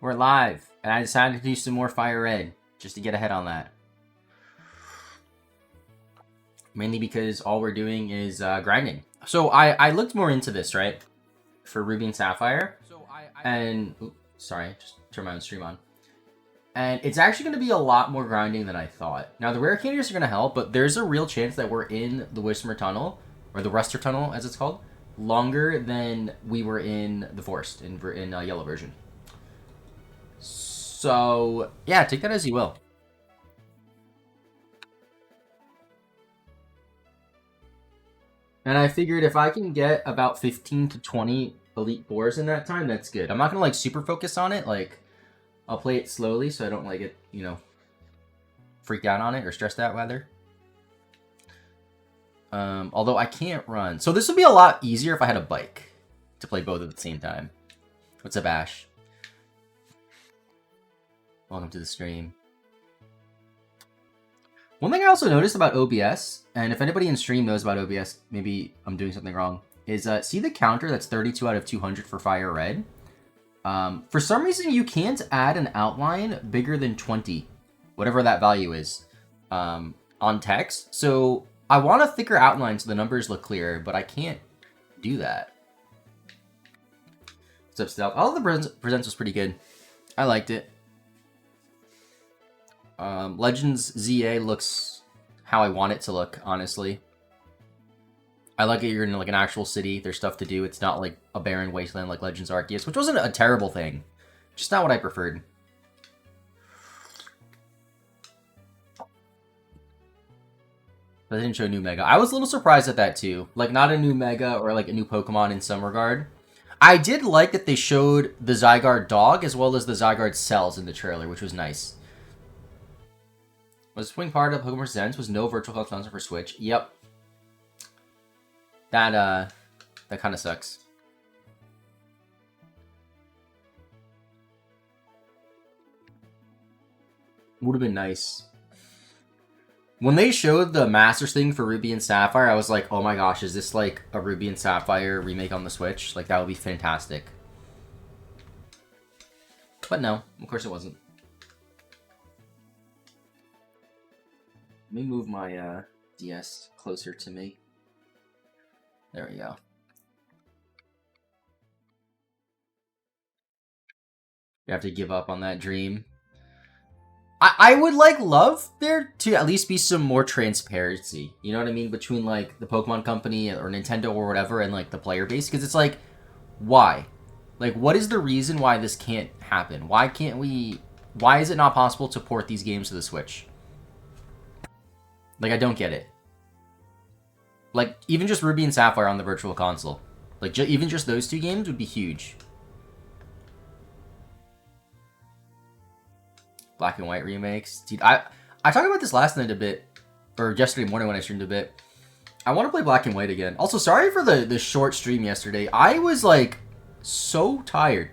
We're live, and I decided to do some more Fire Red, just to get ahead on that. Mainly because all we're doing is grinding. So I looked more into this, right? For Ruby and Sapphire. And, oops, sorry, just turn my own stream on. And it's actually going to be a lot more grinding than I thought. Now, the rare candies are going to help, but there's a real chance that we're in the Wismer Tunnel, or the Ruster Tunnel, as it's called, longer than we were in the Forest, in Yellow version. So, yeah, take that as you will. And I figured if I can get about 15 to 20 elite boars in that time, that's good. I'm not gonna like super focus on it. Like, I'll play it slowly so I don't like get, you know, freaked out on it or stressed out rather. Although I can't run. So this would be a lot easier if I had a bike to play both at the same time. What's up, Ash? Welcome to the stream. One thing I also noticed about OBS, and if anybody in stream knows about OBS, maybe I'm doing something wrong, is see the counter that's 32 out of 200 for Fire Red? For some reason, you can't add an outline bigger than 20, whatever that value is, on text. So I want a thicker outline so the numbers look clearer, but I can't do that. What's up, Stealth? All of the presents was pretty good. I liked it. Legends ZA looks how I want it to look, honestly. I like it. You're in like an actual city. There's stuff to do. It's not like a barren wasteland like Legends Arceus, which wasn't a terrible thing. Just not what I preferred. But they didn't show new Mega. I was a little surprised at that too. Like, not a new Mega or like a new Pokemon in some regard. I did like that they showed the Zygarde dog as well as the Zygarde cells in the trailer, which was nice. Was swing part of Pokemon Presents was no virtual console sponsor for Switch. Yep. That kind of sucks. Would have been nice. When they showed the Masters thing for Ruby and Sapphire, I was like, oh my gosh, is this like a Ruby and Sapphire remake on the Switch? Like, that would be fantastic. But no, of course it wasn't. Let me move my DS closer to me. There we go. You have to give up on that dream. I would like love there to at least be some more transparency. You know what I mean? Between like the Pokemon Company or Nintendo or whatever and like the player base. Because it's like, why? Like, what is the reason why this can't happen? Why can't we... Why is it not possible to port these games to the Switch? Like, I don't get it. Like, even just Ruby and Sapphire on the Virtual Console. Like, even just those two games would be huge. Black and White remakes. Dude, I talked about this last night a bit. Or yesterday morning when I streamed a bit. I want to play Black and White again. Also, sorry for the short stream yesterday. I was, like, so tired.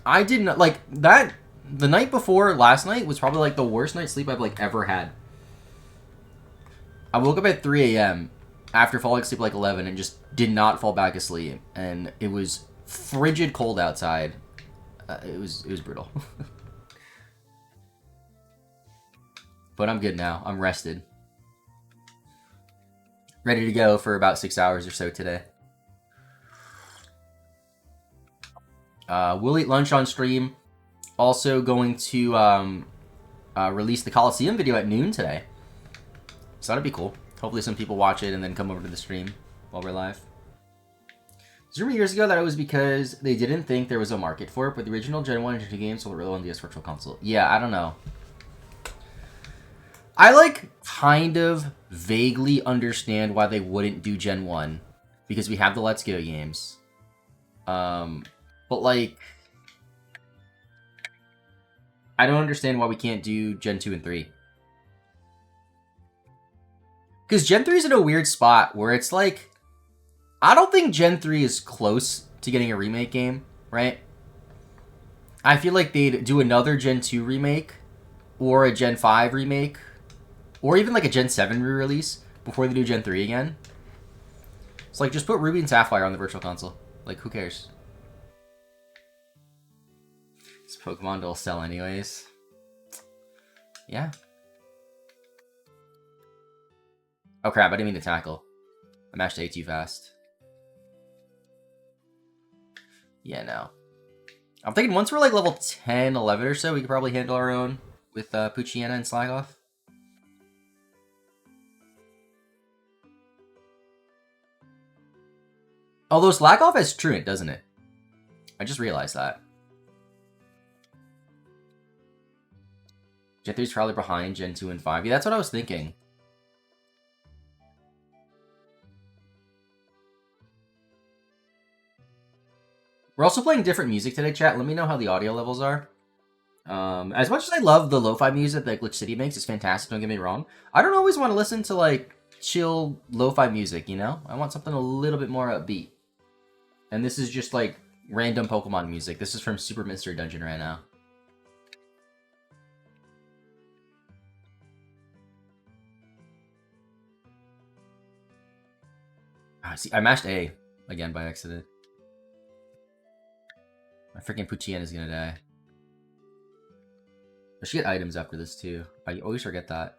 I didn't... Like, that... The night before last night was probably, like, the worst night's sleep I've, like, ever had. I woke up at 3 a.m. after falling asleep like 11 and just did not fall back asleep. And it was frigid cold outside. It was brutal. But I'm good now. I'm rested. Ready to go for about 6 hours or so today. We'll eat lunch on stream. Also going to release the Coliseum video at noon today. So that'd be cool. Hopefully some people watch it and then come over to the stream while we're live. There's a rumor years ago that it was because they didn't think there was a market for it, but the original Gen 1 and Gen 2 games sold really well on DS Virtual Console. Yeah, I don't know. I, like, kind of vaguely understand why they wouldn't do Gen 1. Because we have the Let's Go games. But, like... I don't understand why we can't do Gen 2 and 3. Because Gen 3 is in a weird spot where it's like... I don't think Gen 3 is close to getting a remake game, right? I feel like they'd do another Gen 2 remake, or a Gen 5 remake, or even like a Gen 7 re-release before they do Gen 3 again. It's like, just put Ruby and Sapphire on the Virtual Console. Like, who cares? Pokemon will sell anyways. Yeah. Oh crap, I didn't mean to tackle. I mashed A too fast. Yeah, no. I'm thinking once we're like level 10, 11 or so, we could probably handle our own with Poochyena and Slagoth. Although Slagoth has Truant, doesn't it? I just realized that. Gen 3 is probably behind Gen 2 and 5. Yeah, that's what I was thinking. We're also playing different music today, chat. Let me know how the audio levels are. As much as I love the lo-fi music that Glitch City makes, it's fantastic, don't get me wrong. I don't always want to listen to, like, chill lo-fi music, you know? I want something a little bit more upbeat. And this is just, like, random Pokemon music. This is from Super Mystery Dungeon right now. See, I mashed A again by accident. My freaking Poochyena is gonna die. I should get items after this too. I always forget that.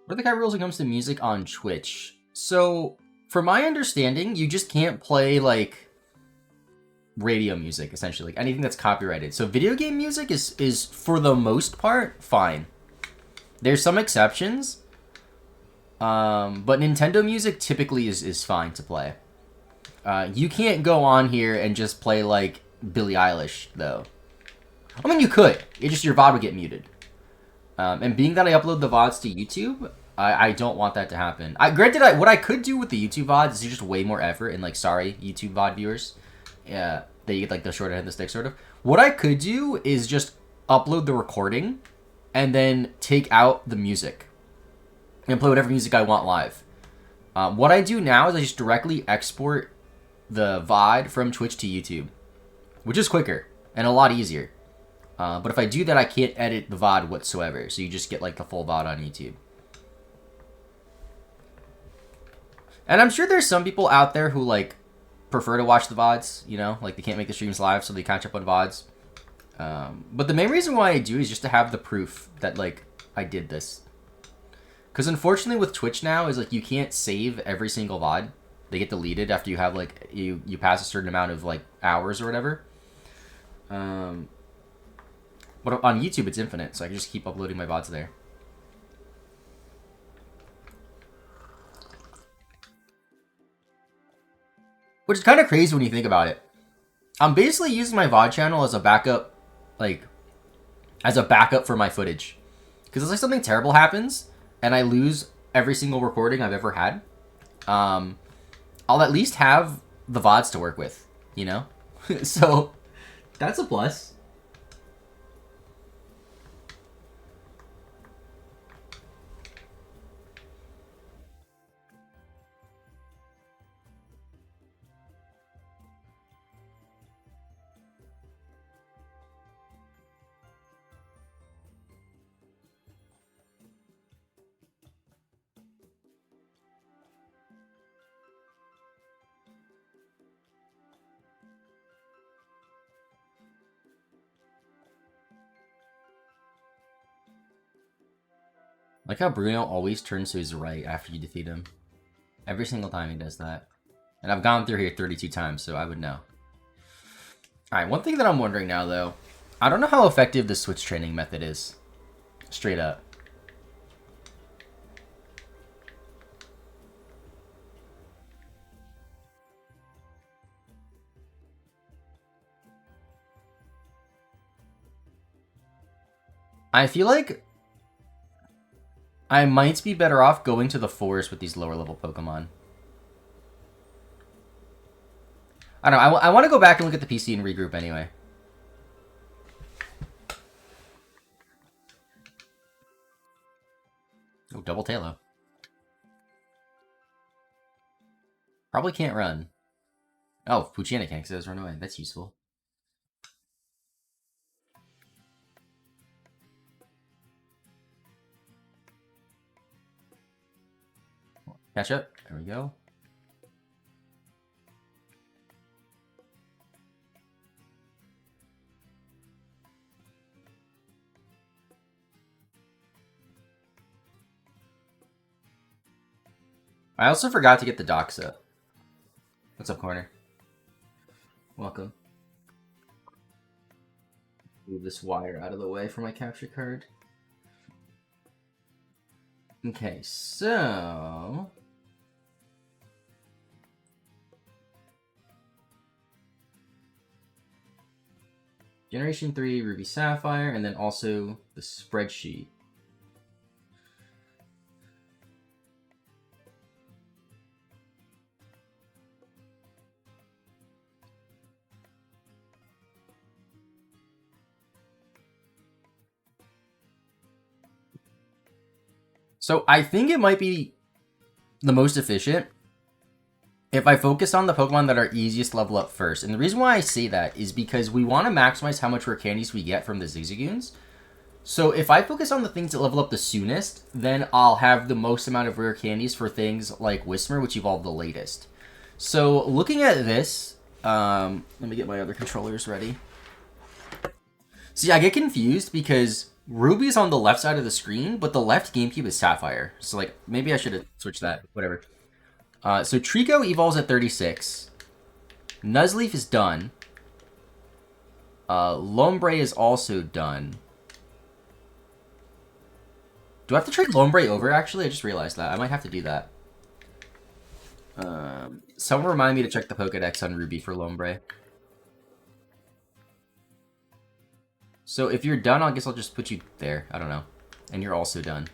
What are the kind of rules when it comes to music on Twitch? So, from my understanding, you just can't play, like, radio music, essentially. Like, anything that's copyrighted. So, video game music is for the most part, fine. There's some exceptions. But Nintendo music typically is fine to play. You can't go on here and just play, like, Billie Eilish, though. I mean, you could. It's just your VOD would get muted. And being that I upload the VODs to YouTube, I don't want that to happen. Granted, what I could do with the YouTube VODs is just way more effort, and, like, sorry, YouTube VOD viewers. Yeah, they get, like, the short end of the stick, sort of. What I could do is just upload the recording, and then take out the music. And play whatever music I want live. What I do now is I just directly export the VOD from Twitch to YouTube. Which is quicker, and a lot easier. But if I do that, I can't edit the VOD whatsoever. So you just get, like, the full VOD on YouTube. And I'm sure there's some people out there who, like, prefer to watch the VODs, you know? Like, they can't make the streams live, so they catch up on VODs. But the main reason why I do is just to have the proof that, like, I did this. Because unfortunately with Twitch now is, like, you can't save every single VOD. They get deleted after you have, like, you pass a certain amount of, like, hours or whatever. But on YouTube, it's infinite, so I can just keep uploading my VODs there. Which is kind of crazy when you think about it. I'm basically using my VOD channel as a backup, like, as a backup for my footage. Because it's like something terrible happens, and I lose every single recording I've ever had. I'll at least have the VODs to work with, you know? So, that's a plus. Like how Bruno always turns to his right after you defeat him. Every single time he does that. And I've gone through here 32 times, so I would know. Alright, one thing that I'm wondering now, though. I don't know how effective the switch training method is. Straight up. I feel like I might be better off going to the forest with these lower level Pokemon. I don't know. I want to go back and look at the PC and regroup anyway. Oh, double Tailo. Probably can't run. Oh, Poochyena can't because it was run away. That's useful. Catch up. There we go. I also forgot to get the Doxa. What's up, corner? Welcome. Move this wire out of the way for my capture card. Okay, so... Generation 3, Ruby Sapphire, and then also the spreadsheet. So I think it might be the most efficient if I focus on the Pokemon that are easiest level up first. And the reason why I say that is because we want to maximize how much rare candies we get from the Zigzagoons. So if I focus on the things that level up the soonest, then I'll have the most amount of rare candies for things like Whismur, which evolved the latest. So looking at this, let me get my other controllers ready. See, I get confused because Ruby's on the left side of the screen, but the left GameCube is Sapphire. So like maybe I should have switched that. Whatever. So Trico evolves at 36. Nuzleaf is done. Lombre is also done. Do I have to trade Lombre over, actually? I just realized that. I might have to do that. Someone remind me to check the Pokedex on Ruby for Lombre. So if you're done, I guess I'll just put you there. I don't know. And you're also done.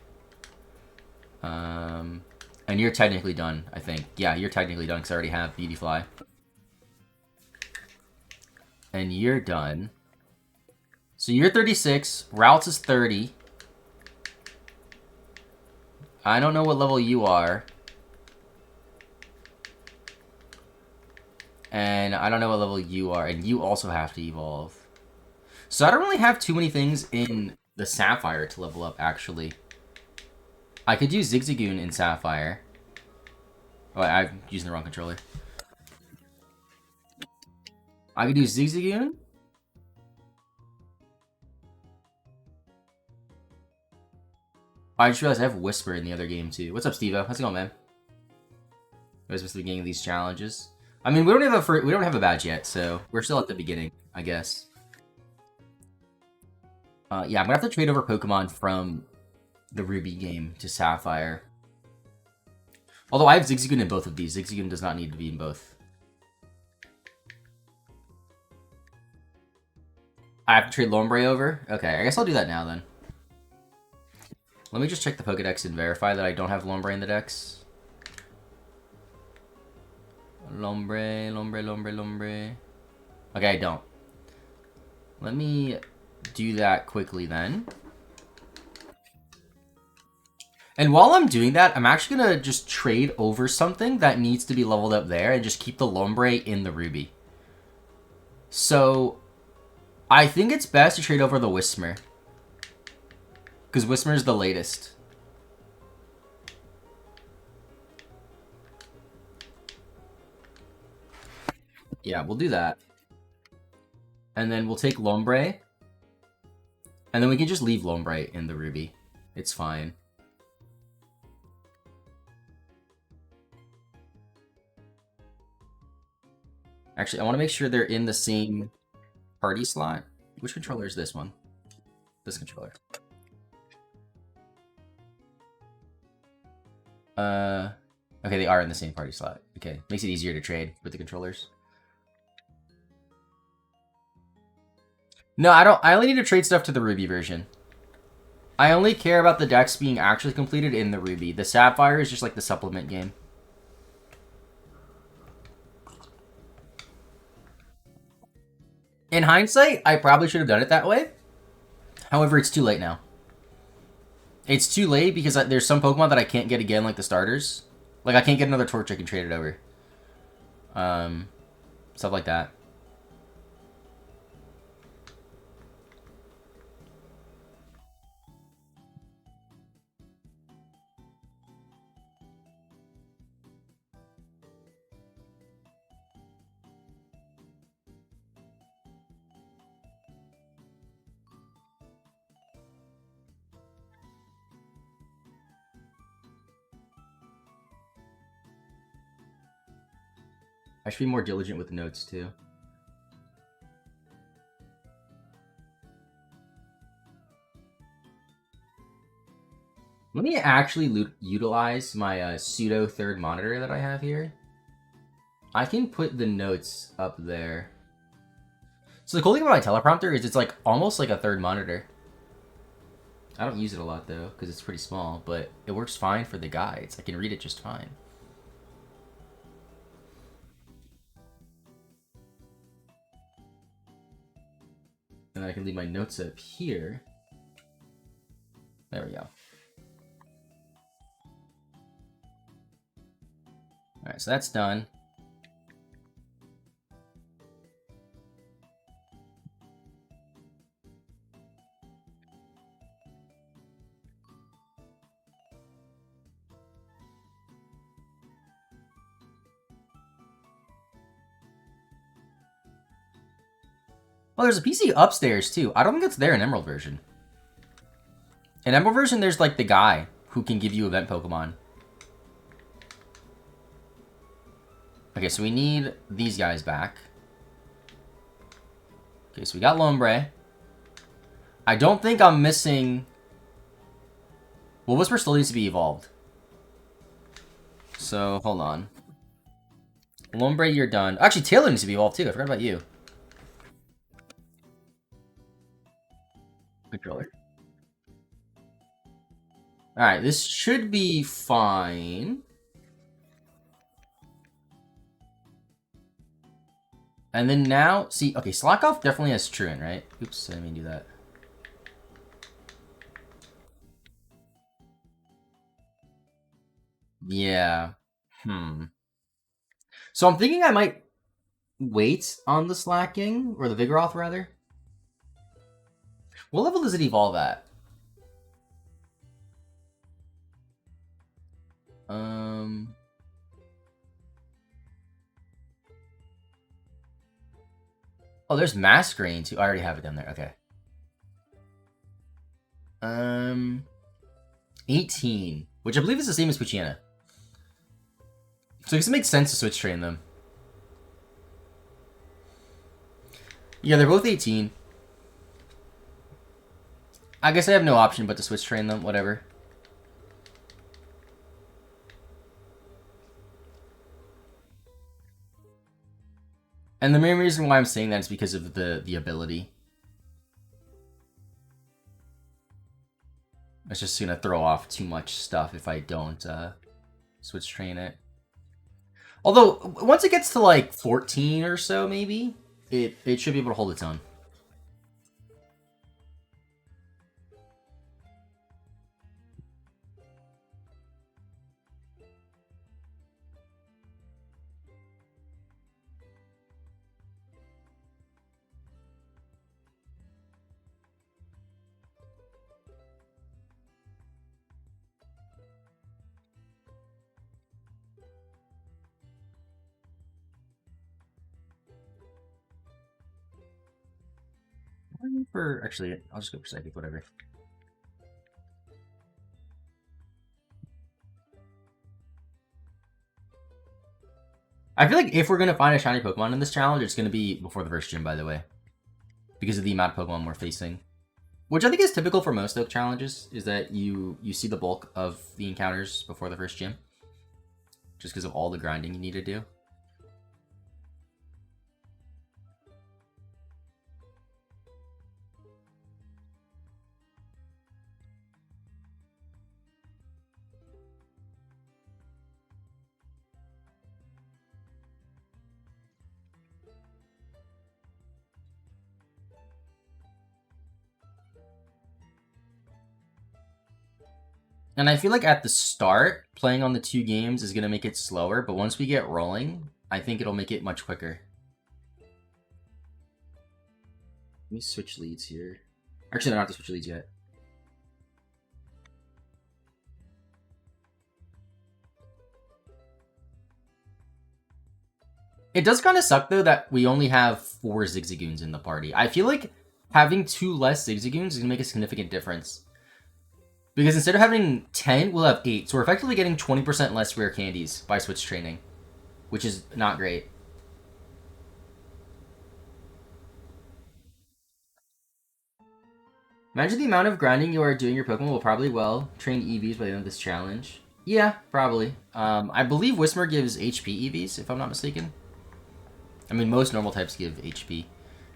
And you're technically done, I think. Yeah, you're technically done because I already have Beautyfly. And you're done. So you're 36. Routes is 30. I don't know what level you are. And I don't know what level you are. And you also have to evolve. So I don't really have too many things in the Sapphire to level up, actually. I could use Zigzagoon in Sapphire. Oh, I'm using the wrong controller. I could do Zigzagoon. I just realized I have Whisper in the other game too. What's up, Steve-O? How's it going, man? You guys must be beginning of these challenges. I mean, we don't have a badge yet, so we're still at the beginning, I guess. Yeah, I'm gonna have to trade over Pokemon from the Ruby game to Sapphire. Although I have Zigzagoon in both of these. Zigzagoon does not need to be in both. I have to trade Lombre over? Okay, I guess I'll do that now then. Let me just check the Pokedex and verify that I don't have Lombre in the dex. Lombre, Lombre, Lombre, Lombre. Okay, I don't. Let me do that quickly then. And while I'm doing that, I'm actually going to just trade over something that needs to be leveled up there and just keep the Lombre in the Ruby. So, I think it's best to trade over the Whismur. Because Whismur is the latest. Yeah, we'll do that. And then we'll take Lombre. And then we can just leave Lombre in the Ruby. It's fine. Actually, I want to make sure they're in the same party slot. Which controller is this one? This controller. Okay, they are in the same party slot. Okay, makes it easier to trade with the controllers. No, I don't. I only need to trade stuff to the Ruby version. I only care about the decks being actually completed in the Ruby. The Sapphire is just like the supplement game. In hindsight, I probably should have done it that way. However, it's too late now. It's too late because there's some Pokemon that I can't get again, like the starters. Like, I can't get another Torchic and trade it over. Stuff like that. I should be more diligent with the notes, too. Let me actually utilize my pseudo third monitor that I have here. I can put the notes up there. So the cool thing about my teleprompter is it's like almost like a third monitor. I don't use it a lot though, because it's pretty small, but it works fine for the guides. I can read it just fine. And I can leave my notes up here. There we go. Alright, so that's done. Well, there's a PC upstairs, too. I don't think it's there in Emerald version. In Emerald version, there's, like, the guy who can give you event Pokemon. Okay, so we need these guys back. Okay, so we got Lombre. I don't think I'm missing... Well, Whisper still needs to be evolved. So, hold on. Lombre, you're done. Actually, Taylor needs to be evolved, too. I forgot about you. Controller. Alright, this should be fine. And then now, see, okay, Slackoff definitely has Truant, right? Oops, I didn't mean to do that. Yeah. So I'm thinking I might wait on the Slacking, or the Vigoroth, rather. What level does it evolve at? Oh, there's Masquerain too. I already have it down there. Okay. 18, which I believe is the same as Poochyena. So it makes sense to switch train them. Yeah, they're both 18. I guess I have no option but to switch train them, whatever. And the main reason why I'm saying that is because of the ability. It's just gonna throw off too much stuff if I don't switch train it. Although, once it gets to like 14 or so, maybe, it should be able to hold its own. Actually, I'll just go for psychic, whatever. I feel like if we're gonna find a shiny Pokemon in this challenge, it's gonna be before the first gym, by the way, because of the amount of Pokemon we're facing, which I think is typical for most Oak challenges. Is that you see the bulk of the encounters before the first gym, just because of all the grinding you need to do. And I feel like at the start, playing on the 2 games is going to make it slower, but once we get rolling, I think it'll make it much quicker. Let me switch leads here. Actually, I don't have to switch leads yet. It does kind of suck, though, that we only have 4 Zigzagoons in the party. I feel like having 2 less Zigzagoons is going to make a significant difference. Because instead of having 10, we'll have 8. So we're effectively getting 20% less rare candies by switch training, which is not great. Imagine the amount of grinding you are doing your Pokemon will probably well train EVs by the end of this challenge. Yeah, probably. I believe Whismur gives HP EVs, if I'm not mistaken. I mean, most normal types give HP.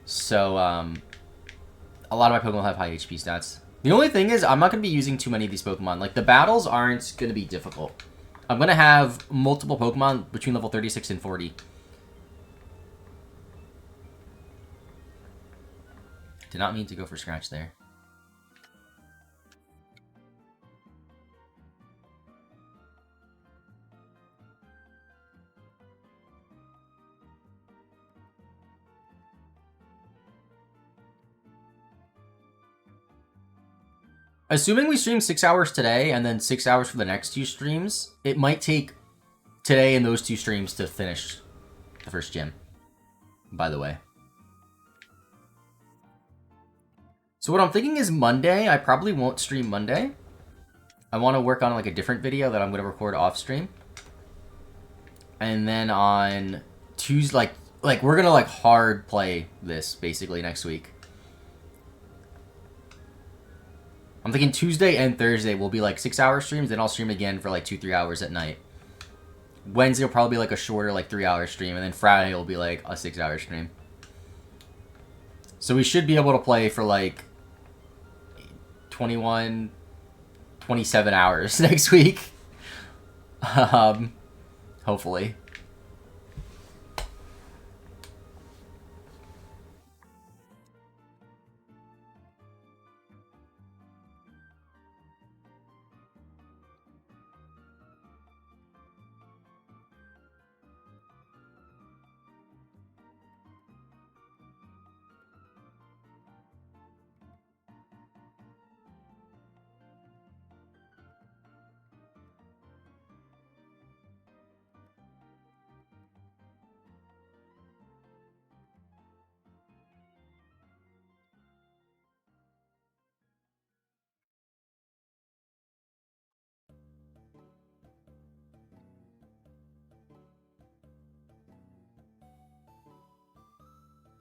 So, a lot of my Pokemon will have high HP stats. The only thing is, I'm not going to be using too many of these Pokemon. Like, the battles aren't going to be difficult. I'm going to have multiple Pokemon between level 36 and 40. Did not mean to go for Scratch there. Assuming we stream 6 hours today and then 6 hours for the next 2 streams, it might take today and those 2 streams to finish the first gym, by the way. So what I'm thinking is Monday, I probably won't stream Monday. I want to work on like a different video that I'm going to record off stream. And then on Tuesday, like we're going to like hard play this basically next week. I'm thinking Tuesday and Thursday will be like 6-hour streams, then I'll stream again for like 2-3 hours at night. Wednesday will probably be like a shorter like 3-hour stream, and then Friday will be like a 6-hour stream. So we should be able to play for like 21, 27 hours next week. Hopefully.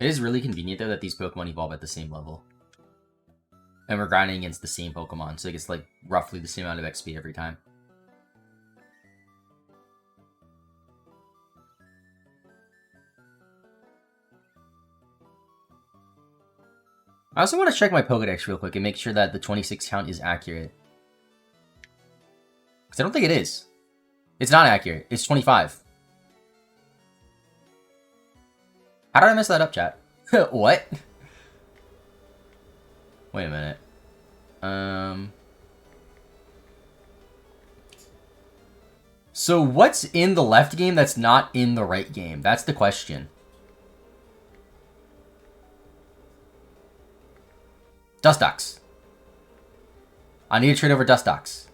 It is really convenient, though, that these Pokemon evolve at the same level. And we're grinding against the same Pokemon, so it gets, like, roughly the same amount of XP every time. I also want to check my Pokedex real quick and make sure that the 26 count is accurate. Because I don't think it is. It's not accurate. It's 25. How did I mess that up, chat? What? Wait a minute. So what's in the left game that's not in the right game? That's the question. Dustox. I need to trade over Dustox.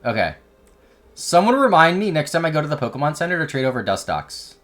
Okay. Someone remind me next time I go to the Pokemon Center to trade over Dustox.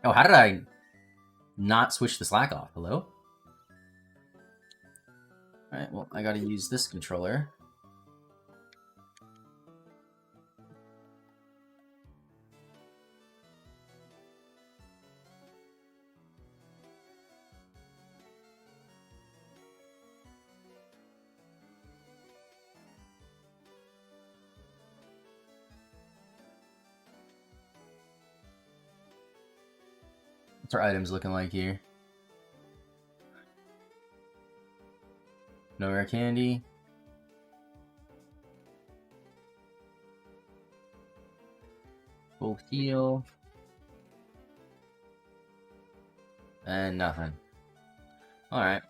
Oh, how did I not switch the Slack off? Hello? Alright, well, I gotta use this controller. What's our items looking like here? No rare candy. Full heal. And nothing. Alright.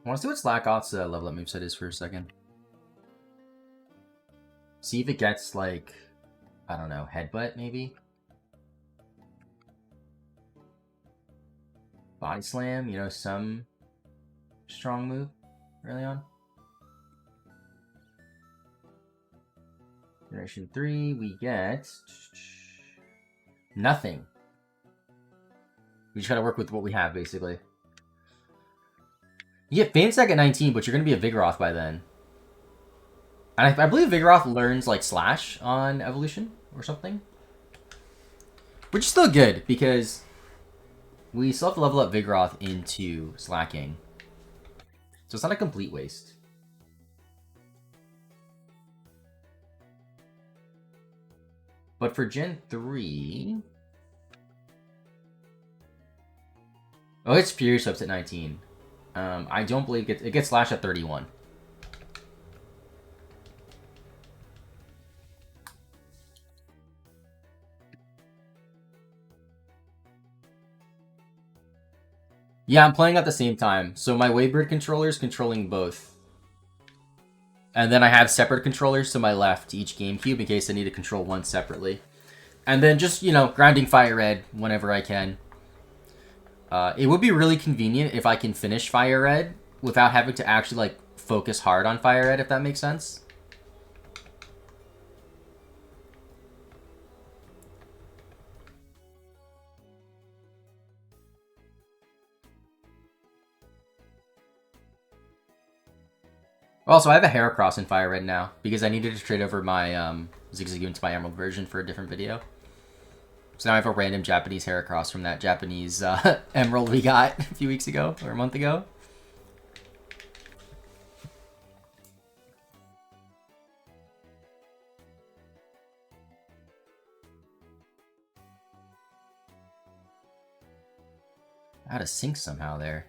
want to see what Slackoth's level up moveset is for a second. See if it gets, like, I don't know, Headbutt, maybe? Body Slam, you know, some strong move early on. Generation 3, we get nothing. We just gotta work with what we have, basically. You get Fame Stack at 19, but you're gonna be a Vigoroth by then. And I believe Vigoroth learns, like, Slash on Evolution or something. Which is still good, because we still have to level up Vigoroth into Slacking. So it's not a complete waste. But for Gen 3... Oh, it's Furious Hopes at 19. I don't believe it gets Slash at 31. Yeah, I'm playing at the same time. So my Waybird controller is controlling both. And then I have separate controllers to my left, each GameCube, in case I need to control one separately. And then just, you know, grinding Fire Red whenever I can. It would be really convenient if I can finish Fire Red without having to actually, like, focus hard on Fire Red, if that makes sense. Also, I have a Heracross in Fire Red now, because I needed to trade over my Zigzagoon into my Emerald version for a different video. So now I have a random Japanese Heracross from that Japanese Emerald we got a few weeks ago, or a month ago. I had a sync somehow there.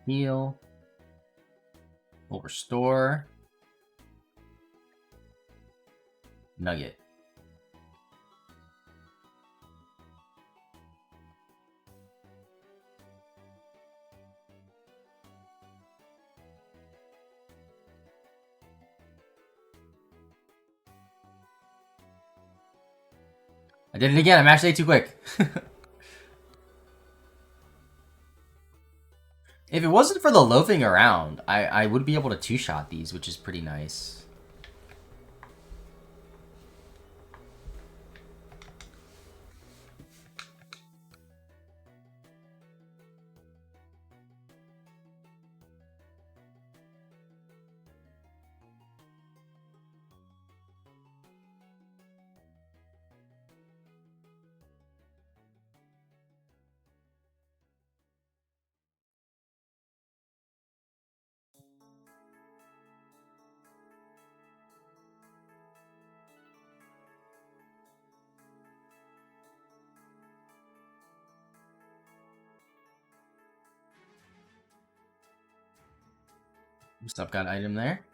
Heal. We'll restore. Nugget. I did it again. I'm actually too quick. If it wasn't for the loafing around, I would be able to two-shot these, which is pretty nice. Stuff got item there.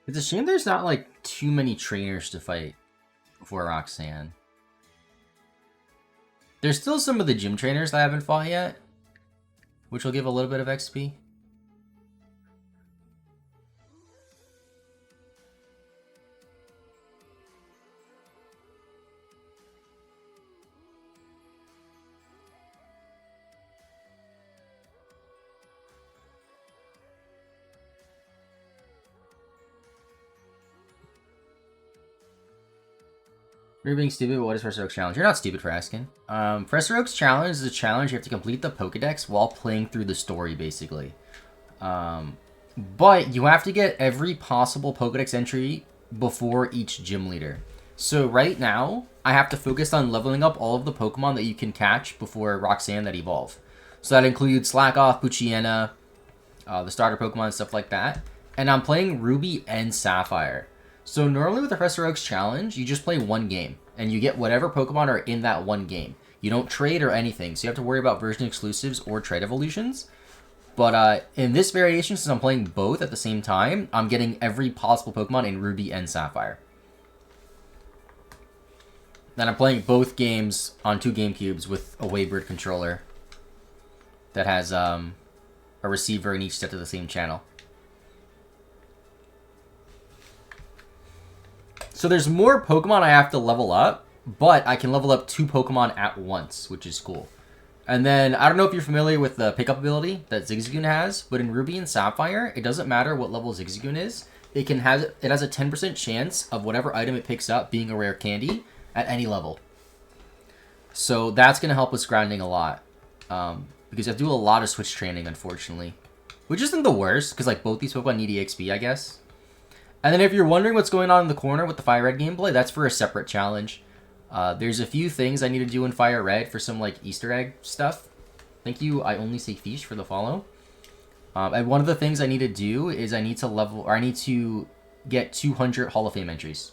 It's a shame there's not like too many trainers to fight for Roxanne. There's still some of the gym trainers that I haven't fought yet, which will give a little bit of XP. You're being stupid, but what is Professor Oak's challenge? You're not stupid for asking. Professor Oak's challenge is a challenge you have to complete the Pokedex while playing through the story, basically. But you have to get every possible Pokedex entry before each gym leader. So right now, I have to focus on leveling up all of the Pokemon that you can catch before Roxanne that evolve. So that includes Slackoth, Poochyena, the starter Pokemon, stuff like that. And I'm playing Ruby and Sapphire. So normally with the Professor Oak's challenge, you just play one game, and you get whatever Pokemon are in that one game. You don't trade or anything, so you have to worry about version exclusives or trade evolutions. But in this variation, since I'm playing both at the same time, I'm getting every possible Pokemon in Ruby and Sapphire. Then I'm playing both games on 2 GameCubes with a Waybird controller that has a receiver in each set of the same channel. So there's more Pokemon I have to level up, but I can level up 2 Pokemon at once, which is cool. And then, I don't know if you're familiar with the pickup ability that Zigzagoon has, but in Ruby and Sapphire, it doesn't matter what level Zigzagoon is. It has a 10% chance of whatever item it picks up being a rare candy at any level. So that's going to help us grinding a lot. Because I have to do a lot of switch training, unfortunately. Which isn't the worst, because like both these Pokemon need EXP, I guess. And then if you're wondering what's going on in the corner with the Fire Red gameplay, that's for a separate challenge. There's a few things I need to do in Fire Red for some like Easter egg stuff. Thank you, I only say Fish, for the follow. And one of the things I need to do is I need to get 200 Hall of Fame entries.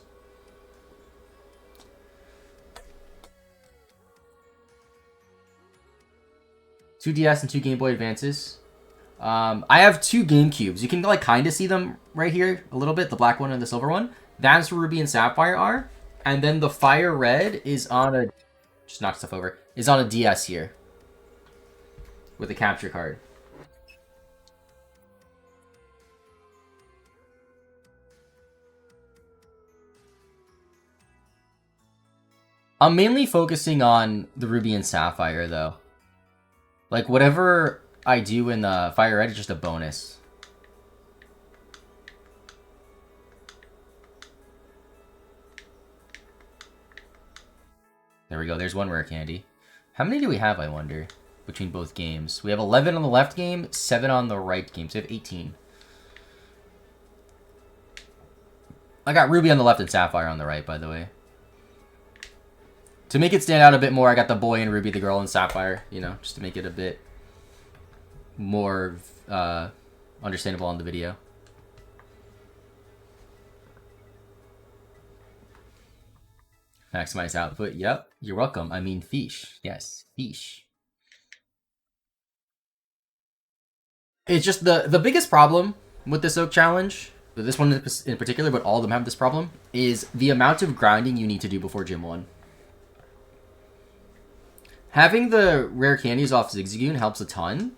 Two DS and 2 Game Boy Advances. I have 2 GameCubes. You can like kind of see them right here a little bit, the black one and the silver one. That's where Ruby and Sapphire are. And then the Fire Red is on a... Just knock stuff over. Is on a DS here. With a capture card. I'm mainly focusing on the Ruby and Sapphire, though. Like, whatever I do in the Fire Red is just a bonus. There we go. There's one rare candy. How many do we have, I wonder, between both games? We have 11 on the left game, 7 on the right game. So we have 18. I got Ruby on the left and Sapphire on the right, by the way. To make it stand out a bit more, I got the boy and Ruby, the girl and Sapphire, you know, just to make it a bit more understandable on the video. Maximize output. Yep. You're welcome. I mean, fish. Yes, fish. It's just the biggest problem with this Oak Challenge, this one in particular, but all of them have this problem, is the amount of grinding you need to do before Gym 1. Having the rare candies off Zigzagoon helps a ton,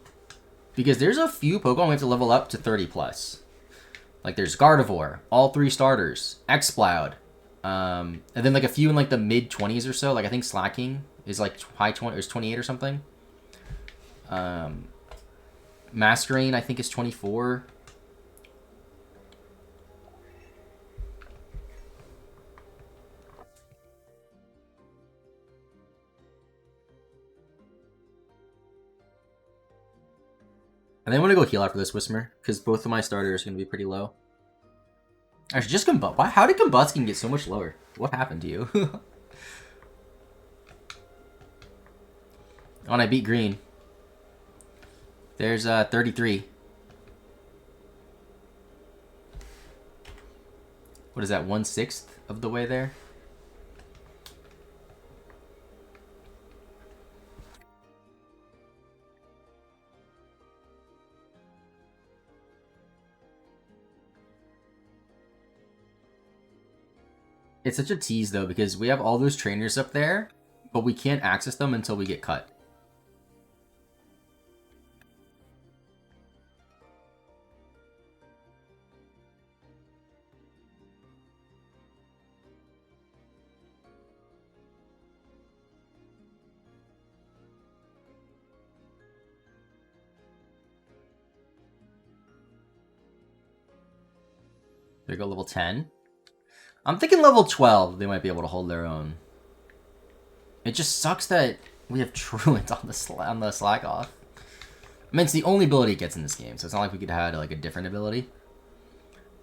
because there's a few Pokemon we have to level up to 30 plus. Like there's Gardevoir, all 3 starters, Exploud, and then like a few in like the mid 20s or so. Like I think Slacking is like high 20, or is 28 or something. Masquerain I think is 24. And then I want to go heal after this Whismer, because both of my starters are going to be pretty low. Actually, just how did Combuskin get so much lower? What happened to you? Oh, and I beat Green. There's 33. What is that, 1/6 of the way there? It's such a tease though, because we have all those trainers up there, but we can't access them until we get cut. They go level 10. I'm thinking level 12, they might be able to hold their own. It just sucks that we have Truant on the slack off. I mean, it's the only ability it gets in this game, so it's not like we could have like a different ability.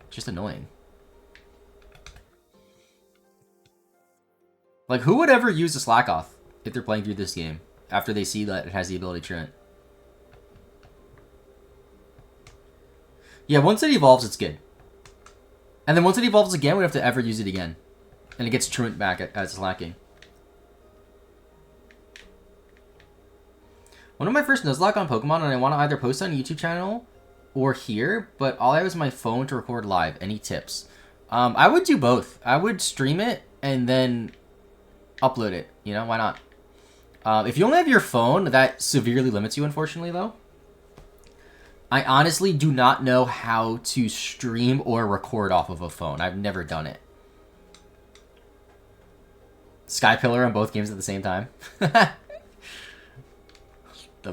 It's just annoying. Like, who would ever use the slack off if they're playing through this game after they see that it has the ability Truant? Yeah, once it evolves, it's good. And then once it evolves again, we have to ever use it again. And it gets Truant back as slacking. One of my first Nuzlocke on Pokemon, and I want to either post on a YouTube channel or here, but all I have is my phone to record live. Any tips? I would do both. I would stream it and then upload it. You know, why not? If you only have your phone, that severely limits you, unfortunately, though. I honestly do not know how to stream or record off of a phone. I've never done it. Sky Pillar on both games at the same time. That'd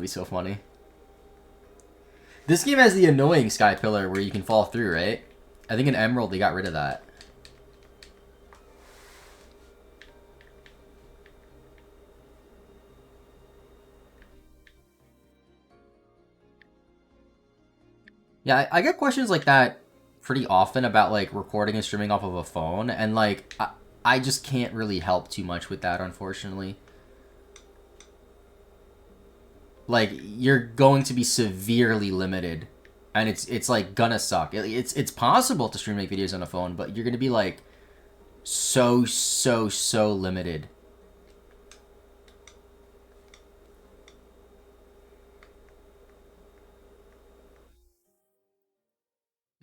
be so funny. This game has the annoying Sky Pillar where you can fall through, right? I think in Emerald they got rid of that. Yeah, I get questions like that pretty often about like recording and streaming off of a phone, and like I just can't really help too much with that, unfortunately. Like, you're going to be severely limited, and it's like gonna suck. It's possible to stream make videos on a phone, but you're gonna be like so limited.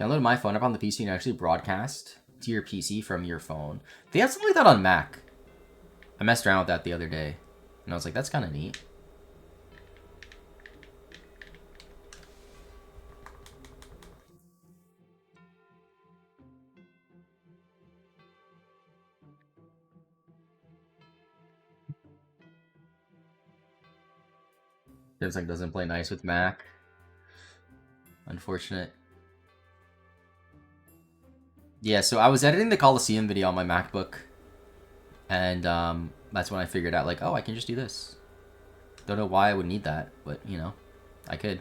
Download my phone up on the PC and actually broadcast to your PC from your phone. They have something like that on Mac. I messed around with that the other day, and I was like, that's kind of neat. It's like doesn't play nice with Mac. Unfortunate. Yeah, so I was editing the Coliseum video on my MacBook, and that's when I figured out, like, oh, I can just do this. Don't know why I would need that, but, you know, I could.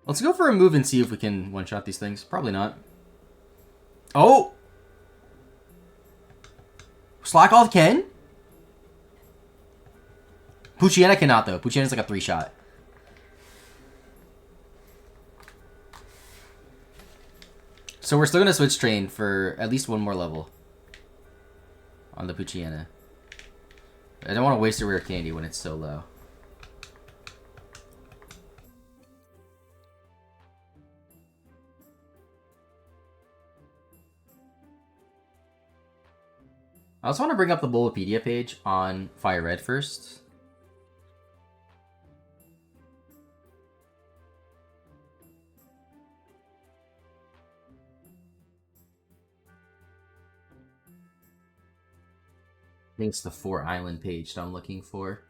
Let's go for a move and see if we can one-shot these things. Probably not. Oh! Slack off can? Poochyena cannot, though. Poochyena's like a 3-shot. So we're still going to switch train for at least one more level on the Poochyena. I don't want to waste a rare candy when it's so low. I also want to bring up the Bulbapedia page on Fire Red first. I think it's the 4 Island page that I'm looking for.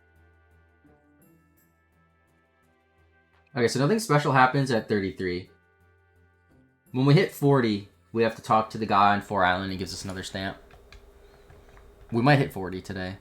Okay, so nothing special happens at 33. When we hit 40, we have to talk to the guy on 4 Island and he gives us another stamp. We might hit 40 today.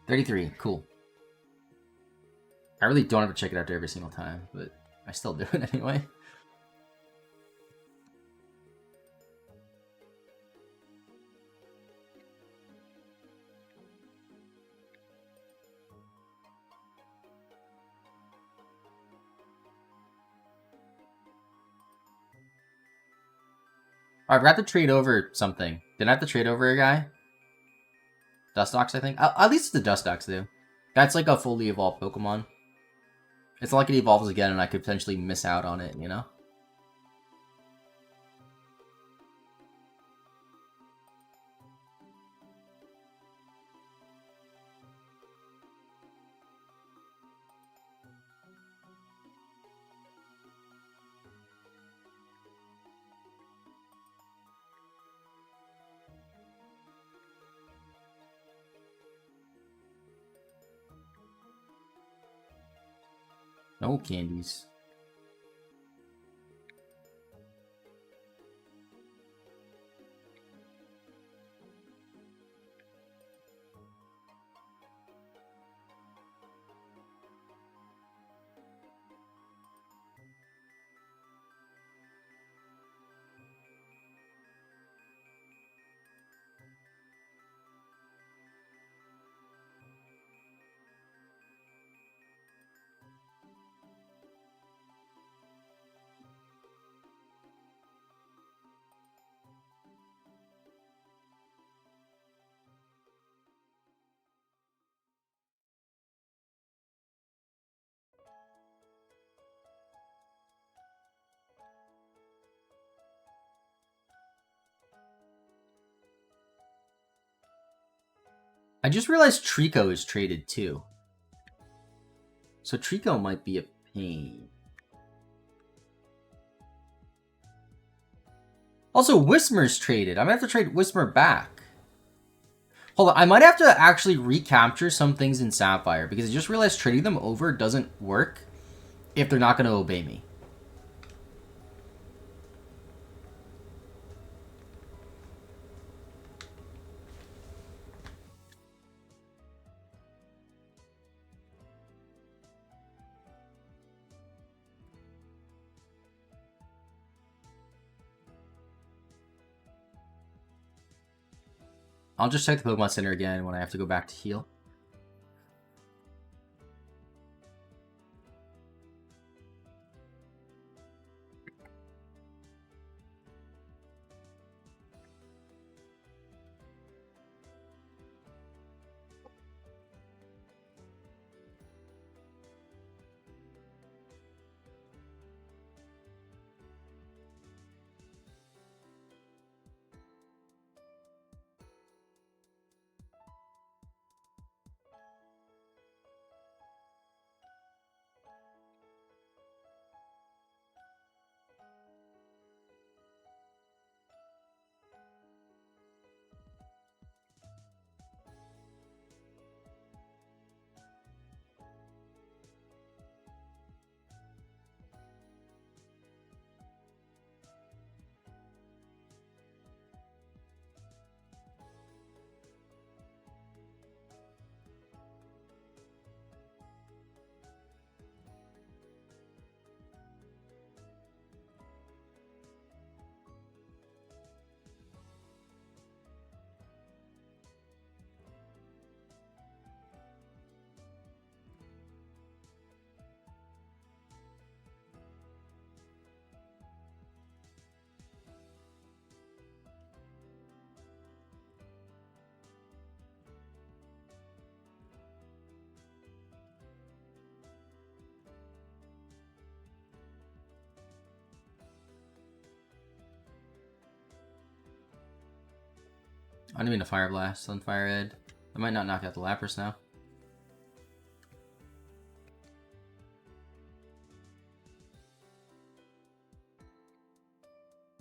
33. Cool. I really don't have to check it after every single time, but I still do it anyway. I forgot to trade over something. Did I have to trade over a guy? Dustox, I think. At least the Dustox, though. That's like a fully evolved Pokemon. It's not like it evolves again and I could potentially miss out on it, you know? No candies. I just realized Trico is traded too. So Trico might be a pain. Also, Whismer's traded. I'm gonna have to trade Whismer back. Hold on, I might have to actually recapture some things in Sapphire because I just realized trading them over doesn't work if they're not gonna obey me. I'll just check the Pokemon Center again when I have to go back to heal. I don't mean a Fire Blast on Fire Ed. I might not knock out the Lapras now.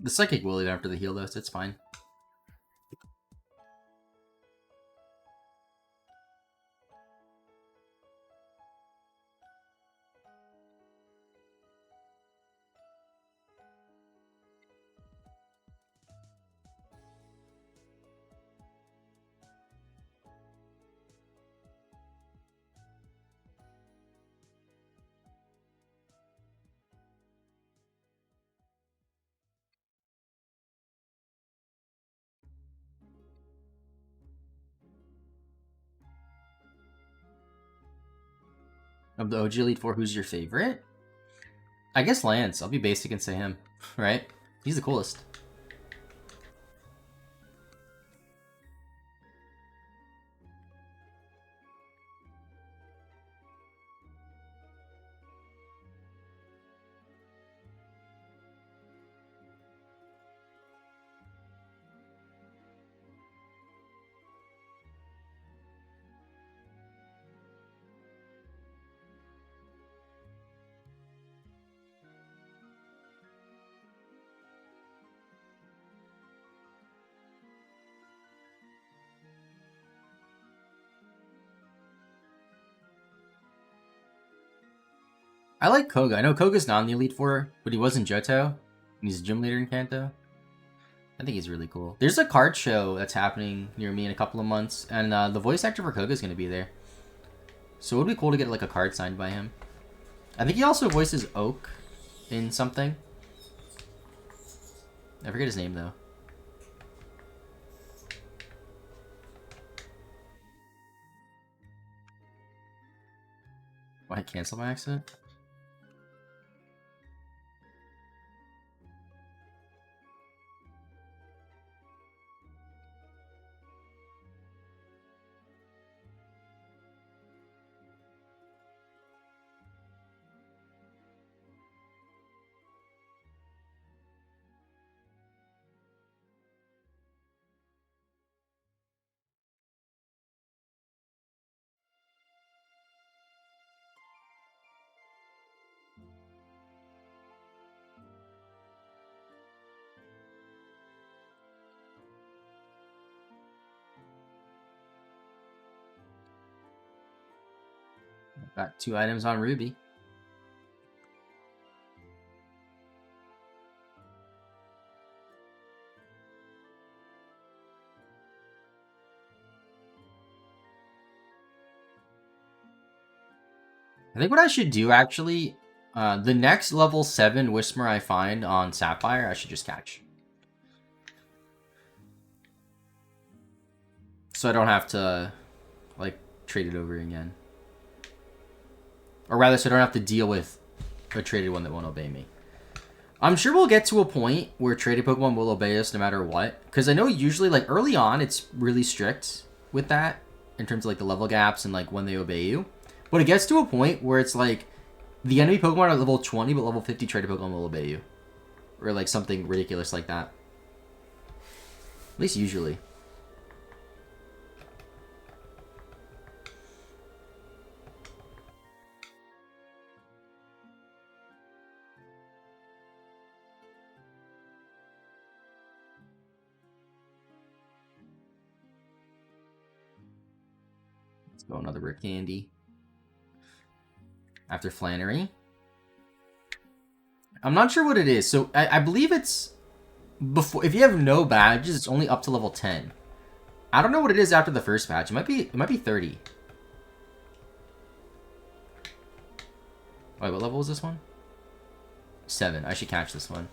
The Psychic will lead after the heal though, so it's fine. Of the OG Elite Four, who's your favorite? I guess Lance. I'll be basic and say him, right? He's the coolest. I like Koga. I know Koga's not in the Elite Four, but he was in Johto, and he's a gym leader in Kanto. I think he's really cool. There's a card show that's happening near me in a couple of months, and the voice actor for Koga is going to be there. So it would be cool to get like a card signed by him. I think he also voices Oak in something. I forget his name though. Why I cancel by accident? Got 2 items on Ruby. I think what I should do actually, the next level 7 Whisper I find on Sapphire, I should just catch. So I don't have to, like, trade it over again. Or rather, so I don't have to deal with a traded one that won't obey me. I'm sure we'll get to a point where traded Pokemon will obey us no matter what. Because I know usually, like, early on, it's really strict with that. In terms of, like, the level gaps and, like, when they obey you. But it gets to a point where it's, like, the enemy Pokemon are level 20, but level 50 traded Pokemon will obey you. Or, like, something ridiculous like that. At least usually. Let's go another rare candy. After Flannery. I'm not sure what it is. So I believe it's before. If you have no badges, it's only up to level 10. I don't know what it is after the first badge. It might be 30. Wait, what level is this one? 7. I should catch this one.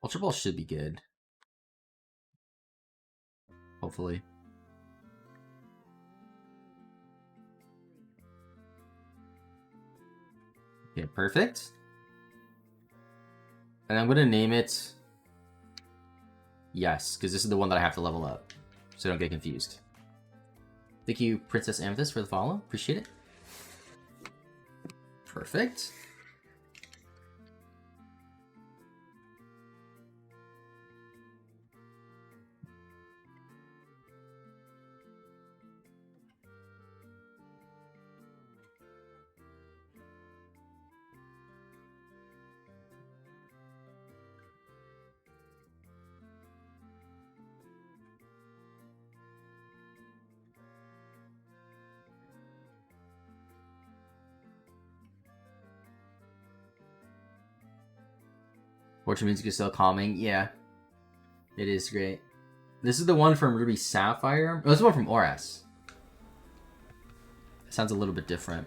Ultra Ball should be good. Hopefully. Okay, perfect. And I'm going to name it... Yes, because this is the one that I have to level up. So don't get confused. Thank you, Princess Amethyst, for the follow. Appreciate it. Perfect. Fortune music is still calming. Yeah, it is great. This is the one from Ruby Sapphire. Oh, this is the one from Oras. Sounds a little bit different.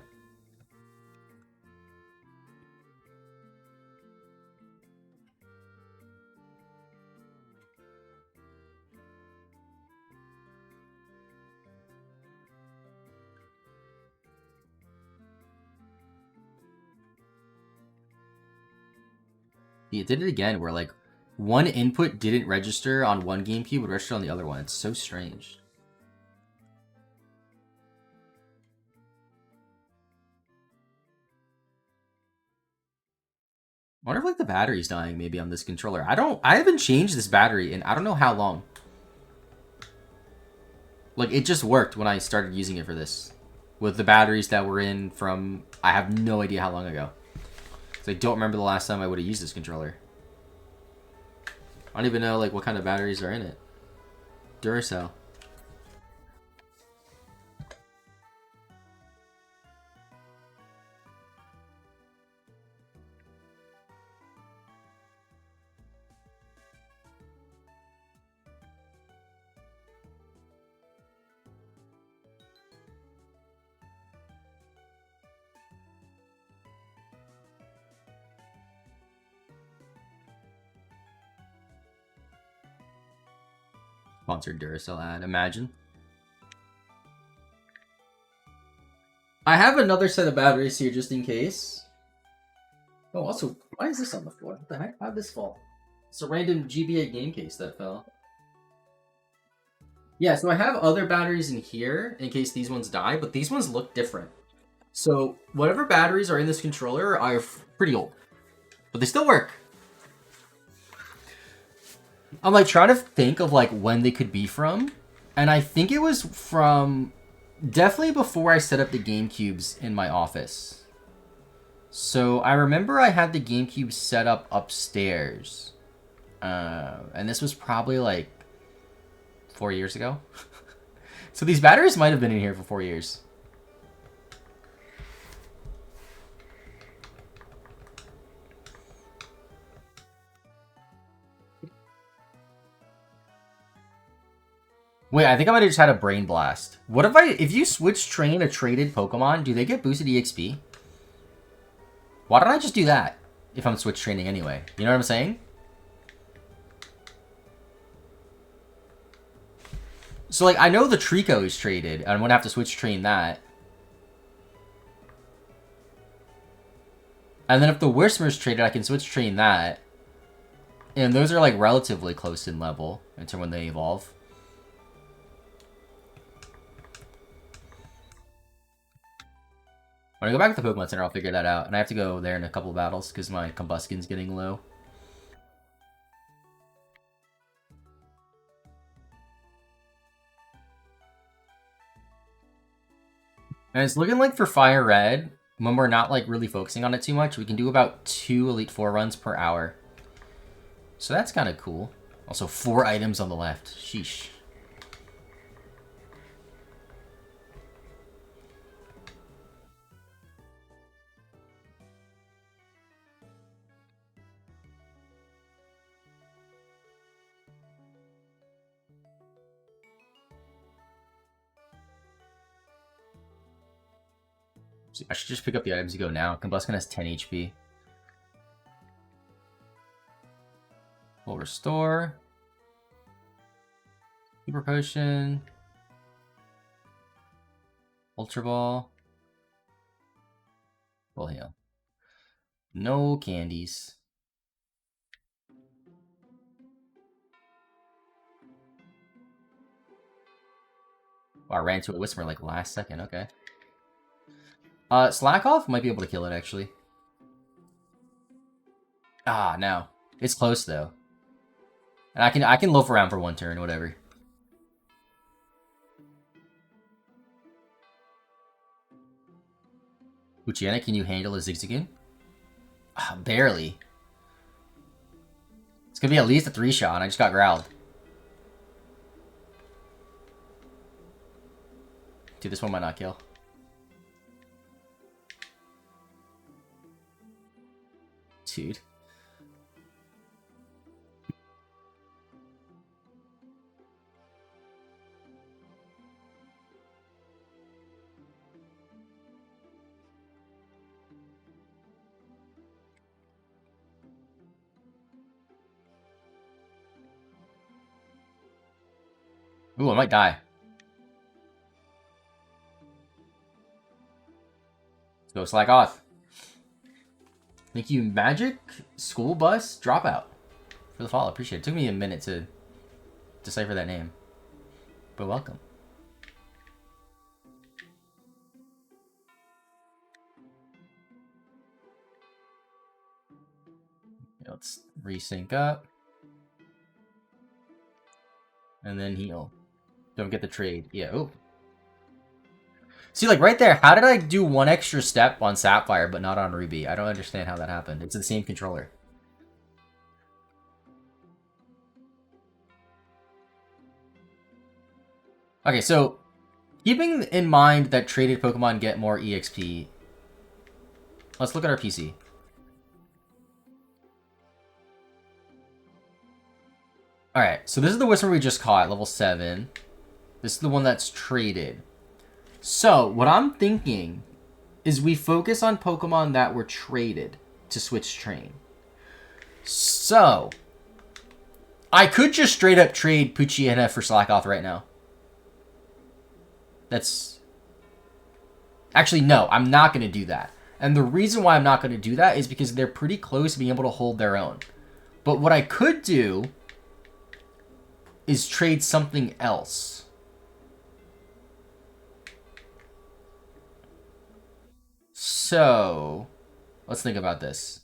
Yeah, it did it again where like one input didn't register on one GameCube but registered on the other one. It's so strange. I wonder if like the battery's dying maybe on this controller. I haven't changed this battery in I don't know how long. Like it just worked when I started using it for this. With the batteries that were in from I have no idea how long ago. So I don't remember the last time I would have used this controller. I don't even know like what kind of batteries are in it. Duracell. Sponsored Duracell ad. Imagine. I have another set of batteries here just in case. Oh, also, why is this on the floor? What the heck? How'd this fall? It's a random GBA game case that fell. Yeah, so I have other batteries in here in case these ones die, but these ones look different. So whatever batteries are in this controller are pretty old, but they still work. I'm like trying to think of like when they could be from, and I think it was from definitely before I set up the GameCubes in my office. So I remember I had the GameCube set up upstairs, and this was probably like 4 years ago. So these batteries might have been in here for 4 years. Wait, I think I might have just had a brain blast. What if you switch train a traded Pokemon, do they get boosted EXP? Why don't I just do that if I'm switch training anyway? You know what I'm saying? So like, I know the Trico is traded, and I'm gonna have to switch train that. And then if the Whismer's traded, I can switch train that. And those are like relatively close in level until when they evolve. When I go back to the Pokemon Center, I'll figure that out. And I have to go there in a couple of battles because my Combuskin's getting low. And it's looking like for Fire Red, when we're not like really focusing on it too much, we can do about 2 Elite Four runs per hour. So that's kind of cool. Also 4 items on the left. Sheesh. I should just pick up the items you go now. Combuskin has 10 HP. We'll restore. Super Potion. Ultra Ball. Full heal. No candies. Oh, I ran into a Whisper like last second. Okay. Slackoff might be able to kill it actually. Ah, no. It's close though. And I can loaf around for 1 turn, whatever. Uchiana, can you handle a Zigzagoon? Ah, barely. It's gonna be at least a 3-shot, and I just got growled. Dude, this one might not kill. Dude. Ooh, I might die. Let's go Slack off. Thank you, Magic School Bus Dropout, for the follow. Appreciate it. It took me a minute to decipher that name, but welcome. Let's resync up. And then heal. Don't get the trade. Yeah, oh. See, like, right there, how did I do one extra step on Sapphire, but not on Ruby? I don't understand how that happened. It's the same controller. Okay, so, keeping in mind that traded Pokemon get more EXP, let's look at our PC. Alright, so this is the Whisper we just caught, level 7. This is the one that's traded. So, what I'm thinking is we focus on Pokemon that were traded to switch train. So, I could just straight up trade Poochyena for Slackoth right now. That's... Actually, no, I'm not going to do that. And the reason why I'm not going to do that is because they're pretty close to being able to hold their own. But what I could do is trade something else. So, let's think about this.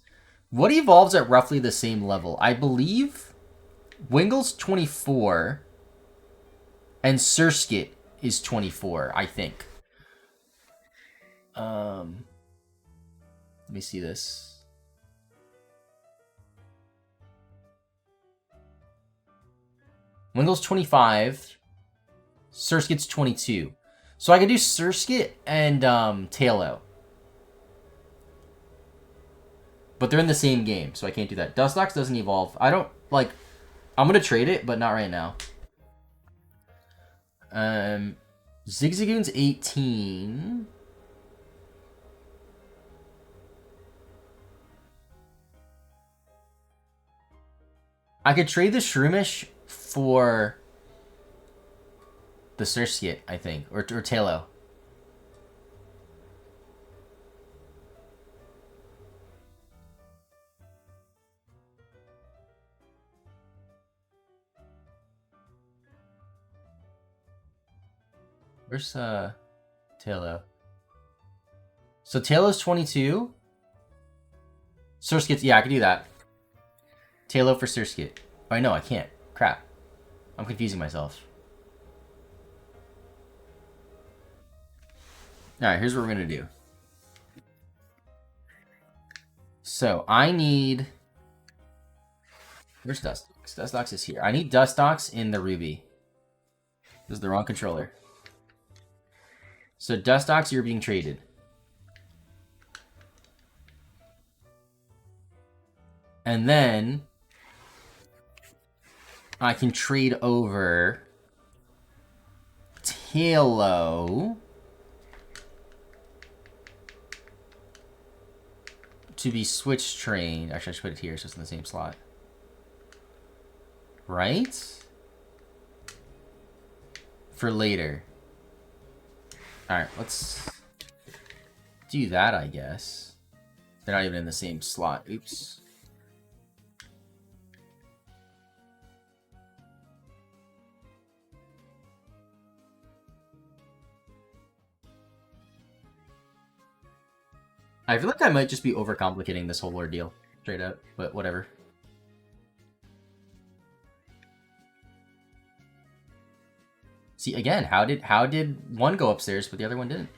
What evolves at roughly the same level? I believe Wingle's 24 and Surskit is 24, I think. Let me see this. Wingle's 25. Surskit's 22. So I could do Surskit and Tailo. But they're in the same game, so I can't do that. Dustox doesn't evolve. I don't, like... I'm going to trade it, but not right now. Zigzagoon's 18. I could trade the Shroomish for the Surskit, I think. Or Tailo. Where's Tailo? So Tailo's 22. Surskit's, yeah, I could do that. Tailo for Surskit. Oh, no, I can't. Crap. I'm confusing myself. Alright, here's what we're gonna do. So, I need... Where's Dustox? Dustox is here. I need Dustox in the Ruby. This is the wrong controller. So, Dustox, you're being traded. And then... I can trade over... Tailo... to be switch trained. Actually, I should put it here so it's in the same slot. Right? For later. Alright, let's do that, I guess. They're not even in the same slot. Oops. I feel like I might just be overcomplicating this whole ordeal, straight up, but whatever. See, again, how did one go upstairs but the other one didn't?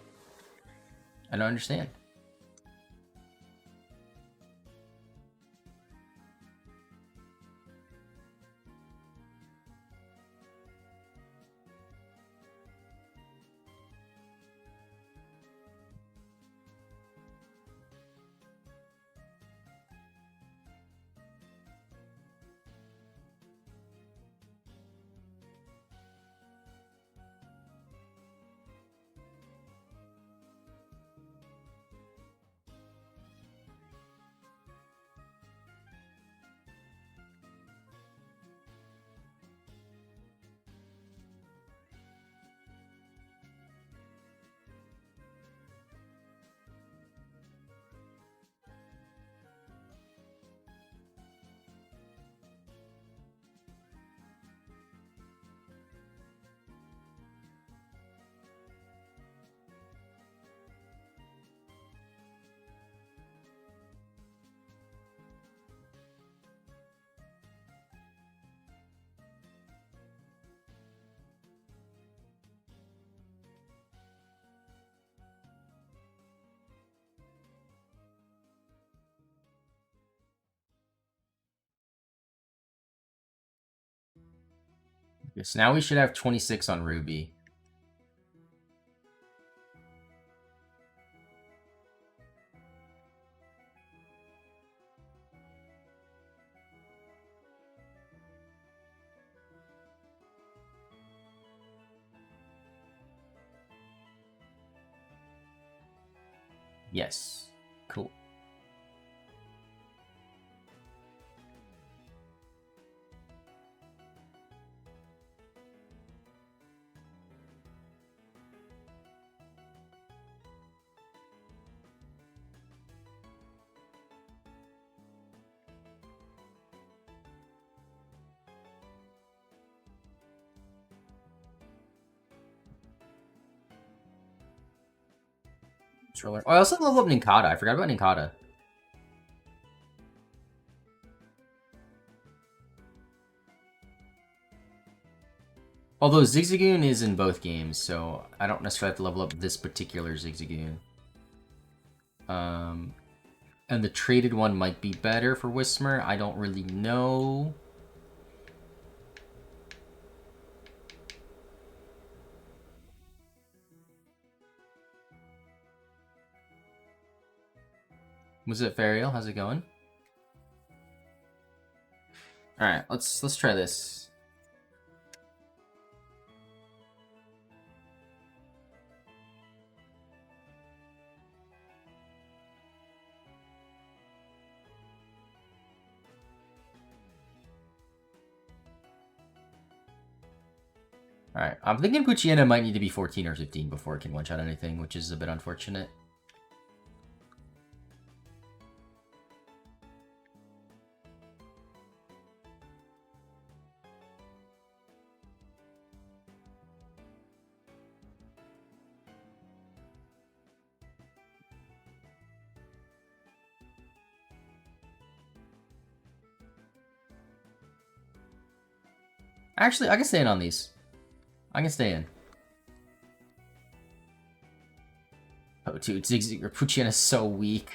I don't understand. Okay, so now we should have 26 on Ruby. Yes. Cool. Oh, I also level up Ninkata. I forgot about Ninkata. Although Zigzagoon is in both games, so I don't necessarily have to level up this particular Zigzagoon. And the traded one might be better for Whismer. I don't really know. Was it Fariel? How's it going? All right, let's try this. Alright, I'm thinking Puchiana might need to be 14 or 15 before it can one-shot anything, which is a bit unfortunate. Actually, I can stay in on these. I can stay in. Oh, dude, Puchiana is so weak.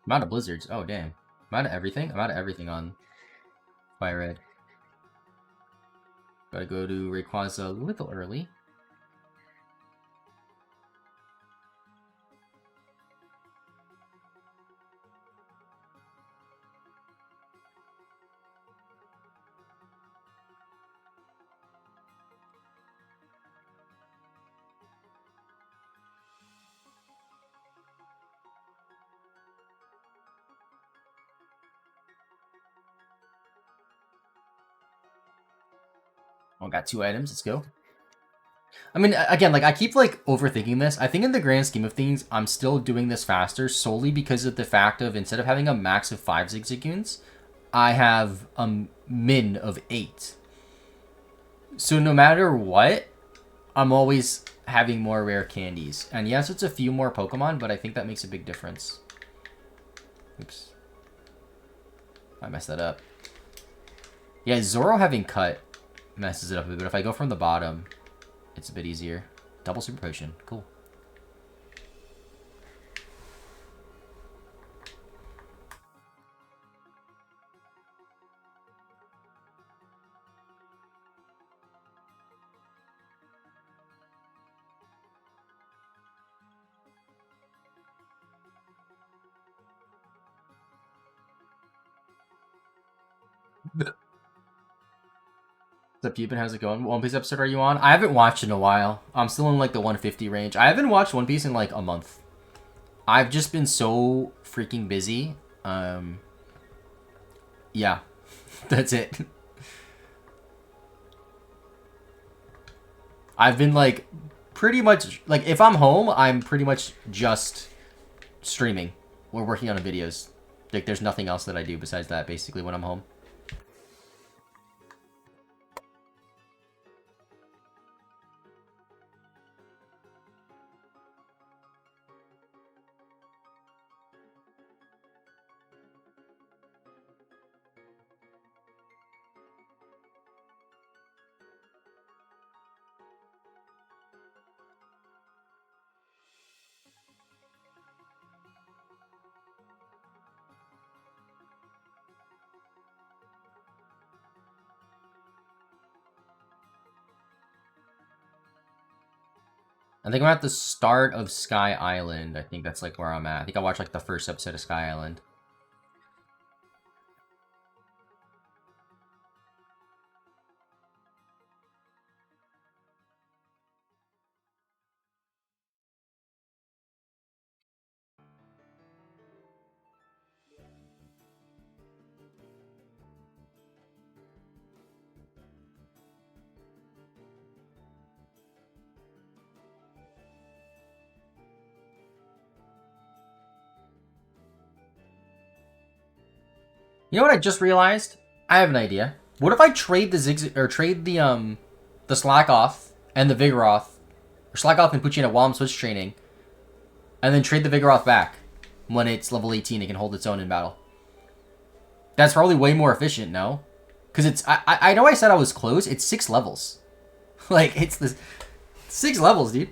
I'm out of blizzards. Oh, damn. I'm out of everything? I'm out of everything on Fire Red. Gotta go to Rayquaza a little early. Oh, got 2 items. Let's go. I mean, again, like, I keep, like, overthinking this. I think in the grand scheme of things, I'm still doing this faster solely because of the fact of, instead of having a max of 5 Zigzagoons, I have a min of 8. So no matter what, I'm always having more rare candies. And yes, it's a few more Pokemon, but I think that makes a big difference. Oops. I messed that up. Yeah, Zoro having cut messes it up a bit, but if I go from the bottom, it's a bit easier. Double Super Potion. Cool. What's up, Peepin'? How's it going? One Piece episode are you on? I haven't watched in a while. I'm still in like the 150 range. I haven't watched One Piece in like a month. I've just been so freaking busy. Yeah. That's it. I've been like pretty much like if I'm home, I'm pretty much just streaming or working on videos. Like there's nothing else that I do besides that basically when I'm home. I think I'm at the start of Sky Island. I think that's like where I'm at. I think I watched like the first episode of Sky Island. You know what I just realized? I have an idea. What if I trade the zigzag or trade the slack off and the Vigoroth, or slack off and put you in a while I'm switch training, and then trade the Vigoroth back when it's level 18. It can hold its own in battle. That's probably way more efficient, no? Because it's I know I said I was close. It's 6 levels. Like it's the 6 levels, dude.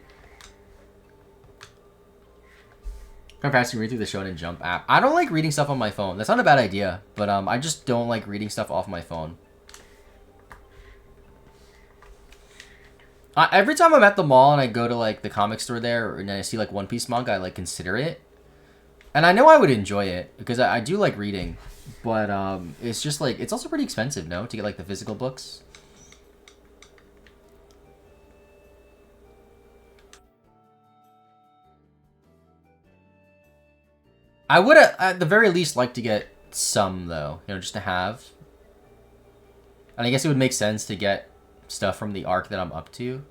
How fast you read through the Shonen Jump app? I don't like reading stuff on my phone. That's not a bad idea, but I just don't like reading stuff off my phone. Every time I'm at the mall and I go to like the comic store there and I see like One Piece manga, I like consider it. And I know I would enjoy it because I do like reading, but it's just like it's also pretty expensive, no, to get like the physical books. I would at the very least like to get some though, you know, just to have. And I guess it would make sense to get stuff from the arc that I'm up to.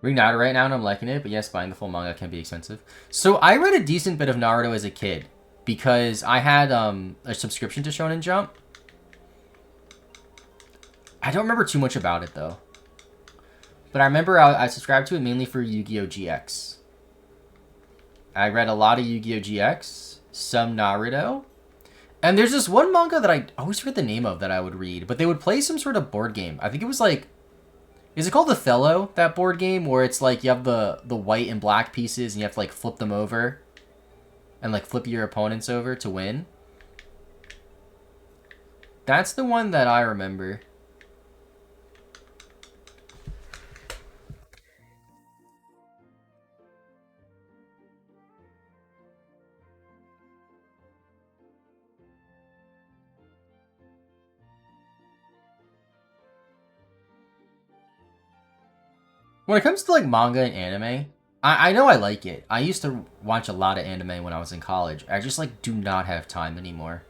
Reading Naruto right now and I'm liking it, but yes, buying the full manga can be expensive. So I read a decent bit of Naruto as a kid because I had a subscription to Shonen Jump. I don't remember too much about it though. But I remember I subscribed to it mainly for Yu-Gi-Oh! GX. I read a lot of Yu-Gi-Oh! GX, some Naruto. And there's this one manga that I always forget the name of that I would read, but they would play some sort of board game. I think it was like, is it called Othello, that board game, where it's like you have the white and black pieces and you have to like flip them over and like flip your opponents over to win? That's the one that I remember. When it comes to like manga and anime, I know I like it. I used to watch a lot of anime when I was in college. I just like do not have time anymore.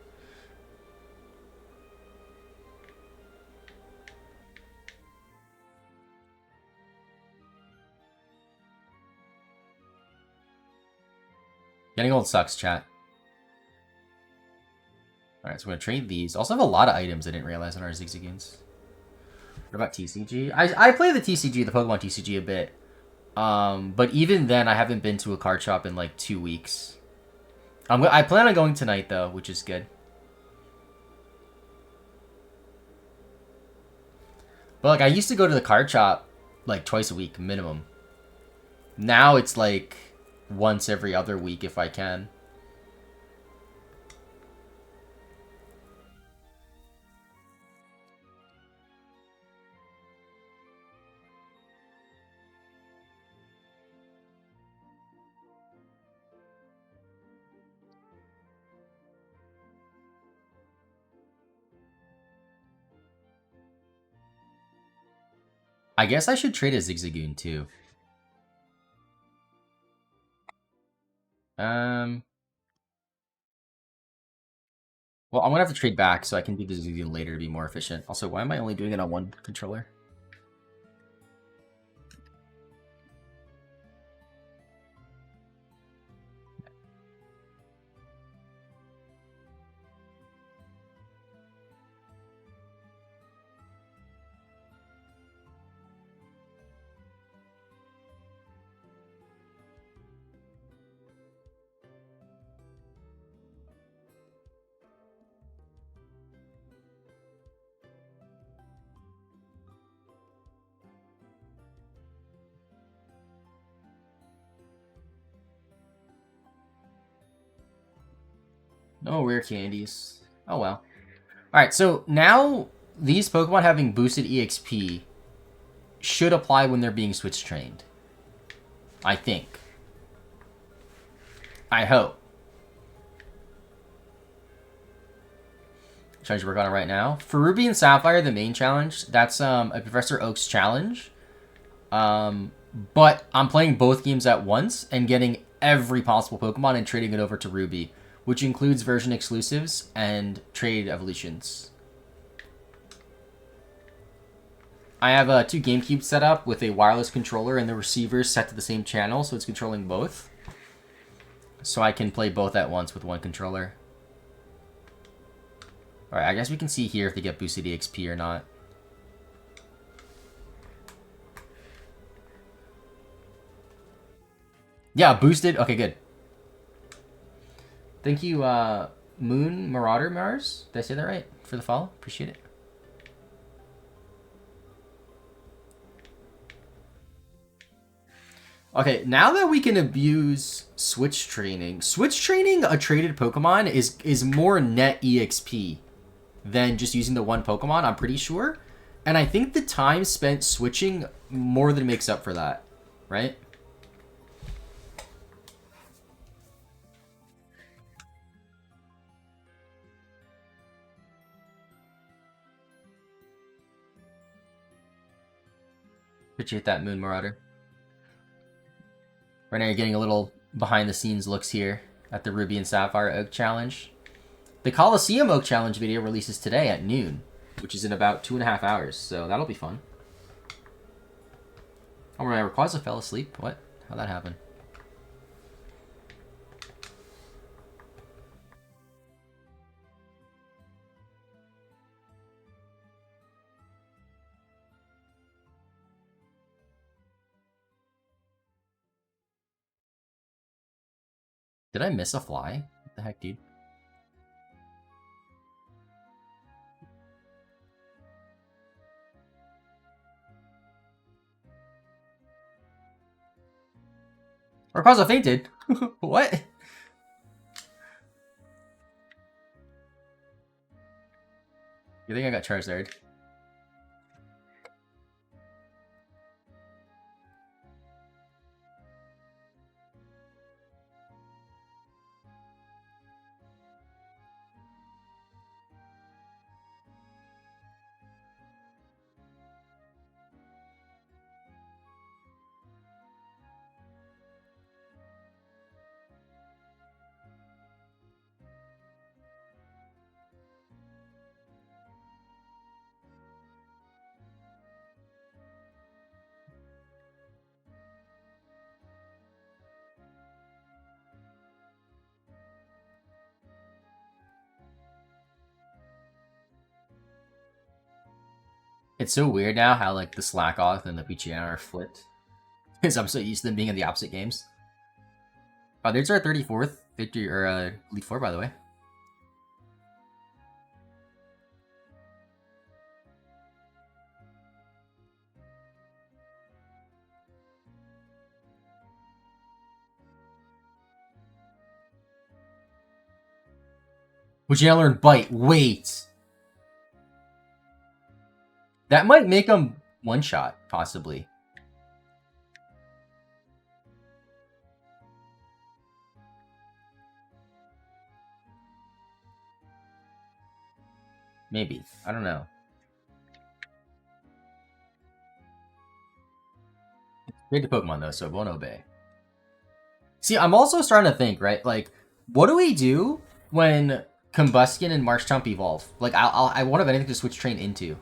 Getting old sucks, chat. Alright, so we're gonna trade these. Also have a lot of items I didn't realize in our Zigzagoons. What about TCG? I play the TCG, the Pokemon TCG a bit. But even then, I haven't been to a card shop in like 2 weeks. I plan on going tonight though, which is good. But like, I used to go to the card shop like twice a week minimum. Now it's like once every other week if I can. I guess I should trade a Zigzagoon too. Well, I'm gonna have to trade back so I can do the Zigzagoon later to be more efficient. Also, why am I only doing it on one controller? No rare candies. Oh well. Alright, so now these Pokemon having boosted EXP should apply when they're being switch trained. I think. I hope. Trying to work on it right now. For Ruby and Sapphire, the main challenge, that's a Professor Oak's challenge. But I'm playing both games at once and getting every possible Pokemon and trading it over to Ruby, which includes version exclusives and trade evolutions. I have 2 GameCubes set up with a wireless controller and the receivers set to the same channel, so it's controlling both. So I can play both at once with one controller. Alright, I guess we can see here if they get boosted EXP or not. Yeah, boosted. Okay, good. Thank you, Moon Marauder Mars. Did I say that right? For the follow? Appreciate it. Okay, now that we can abuse switch training a traded Pokemon is more net EXP than just using the one Pokemon, I'm pretty sure. And I think the time spent switching more than makes up for that, right? Appreciate that, Moon Marauder. Right now you're getting a little behind-the-scenes looks here at the Ruby and Sapphire Oak Challenge. The Coliseum Oak Challenge video releases today at noon, which is in about 2.5 hours, so that'll be fun. Oh, my Rayquaza fell asleep? What? How'd that happen? Did I miss a fly? What the heck, dude? Rayquaza fainted? What? You think I got Charizard? It's so weird now how like the Slackoth and the Pichiana are flipped. Because I'm so used to them being in the opposite games. Oh, there's our 34th victory, or Elite Four, by the way. Would you learn Bite? Wait! That might make them one-shot, possibly. Maybe. I don't know. Trade the Pokemon though, so it won't obey. See, I'm also starting to think, right? Like, what do we do when Combustion and Marshtomp evolve? Like, I won't have anything to switch train into.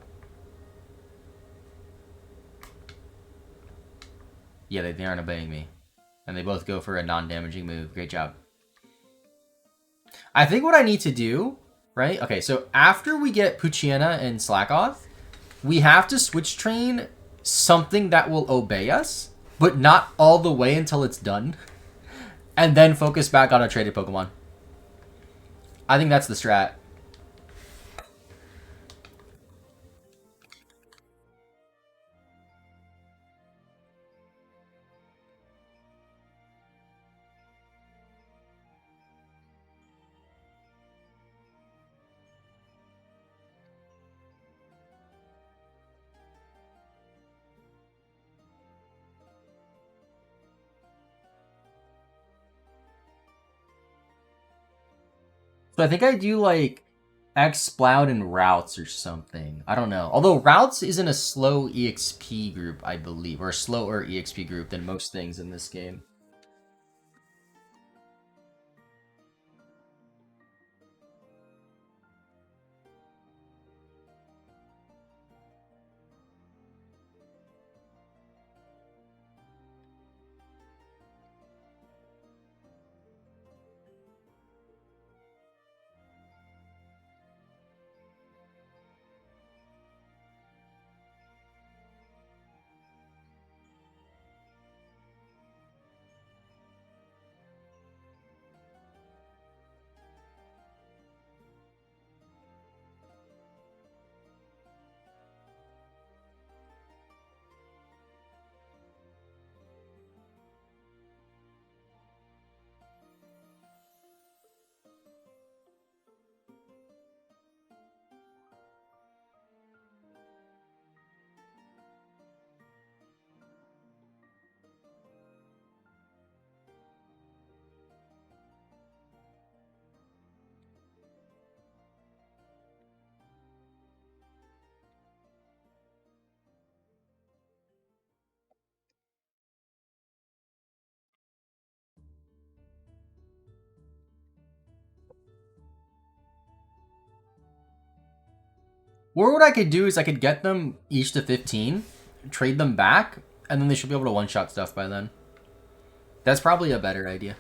Yeah, they aren't obeying me. And they both go for a non-damaging move. Great job. I think what I need to do, right? Okay, so after we get Poochyena and Slackoth, we have to switch train something that will obey us, but not all the way until it's done. And then focus back on a traded Pokemon. I think that's the strat. So I think I do like Exploud and Routes or something. I don't know. Although Routes isn't a slow EXP group, I believe, or a slower EXP group than most things in this game. Or what I could do is I could get them each to 15, trade them back, and then they should be able to one-shot stuff by then. That's probably a better idea.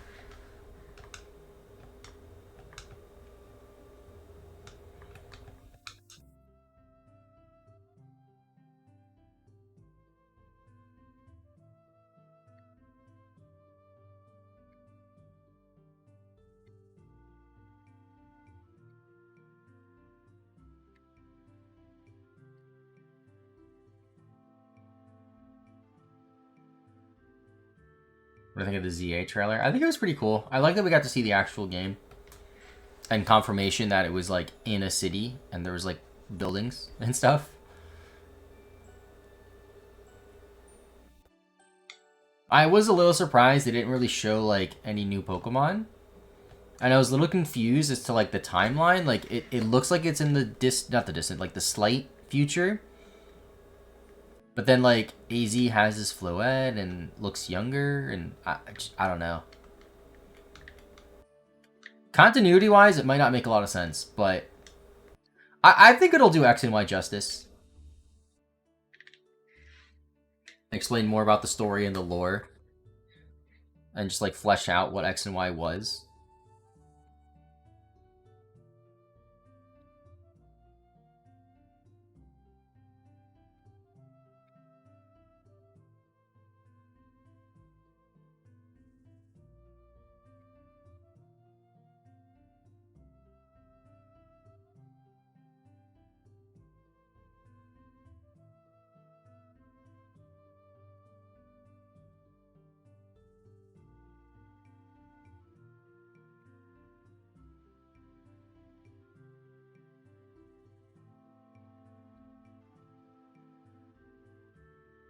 What do I think of the ZA trailer? I think it was pretty cool. I like that we got to see the actual game. And confirmation that it was like in a city and there was like buildings and stuff. I was a little surprised they didn't really show like any new Pokemon. And I was a little confused as to like the timeline. Like it looks like it's in the not the distant, like the slight future. But then like AZ has this Floette and looks younger and I don't know. Continuity wise, it might not make a lot of sense, but I think it'll do X and Y justice. Explain more about the story and the lore. And just like flesh out what X and Y was.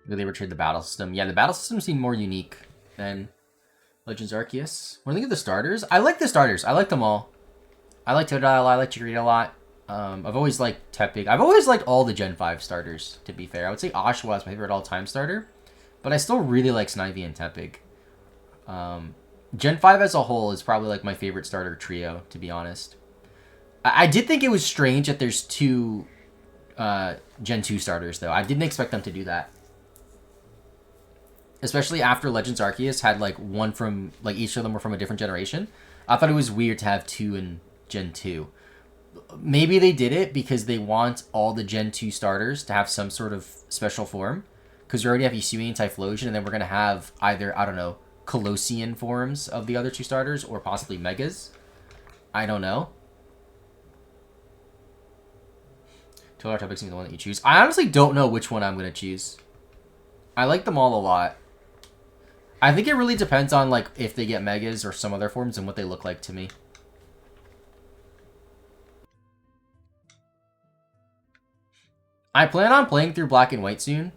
They portrayed the battle system. Yeah, the battle system seemed more unique than Legends Arceus. When I think of the starters, I like the starters. I like them all. I like Totodile. I like Chikorita a lot. I've always liked Tepig. I've always liked all the Gen 5 starters, to be fair. I would say Oshawott is my favorite all-time starter. But I still really like Snivy and Tepig. Gen 5 as a whole is probably like my favorite starter trio, to be honest. I did think it was strange that there's two Gen 2 starters, though. I didn't expect them to do that. Especially after Legends Arceus had like one from, like each of them were from a different generation. I thought it was weird to have two in Gen 2. Maybe they did it because they want all the Gen 2 starters to have some sort of special form. Because we already have Isui and Typhlosion, and then we're going to have either, I don't know, Colossian forms of the other two starters, or possibly Megas. I don't know. Total Topics is the one that you choose. I honestly don't know which one I'm going to choose. I like them all a lot. I think it really depends on like if they get Megas or some other forms and what they look like to me. I plan on playing through Black and White soon,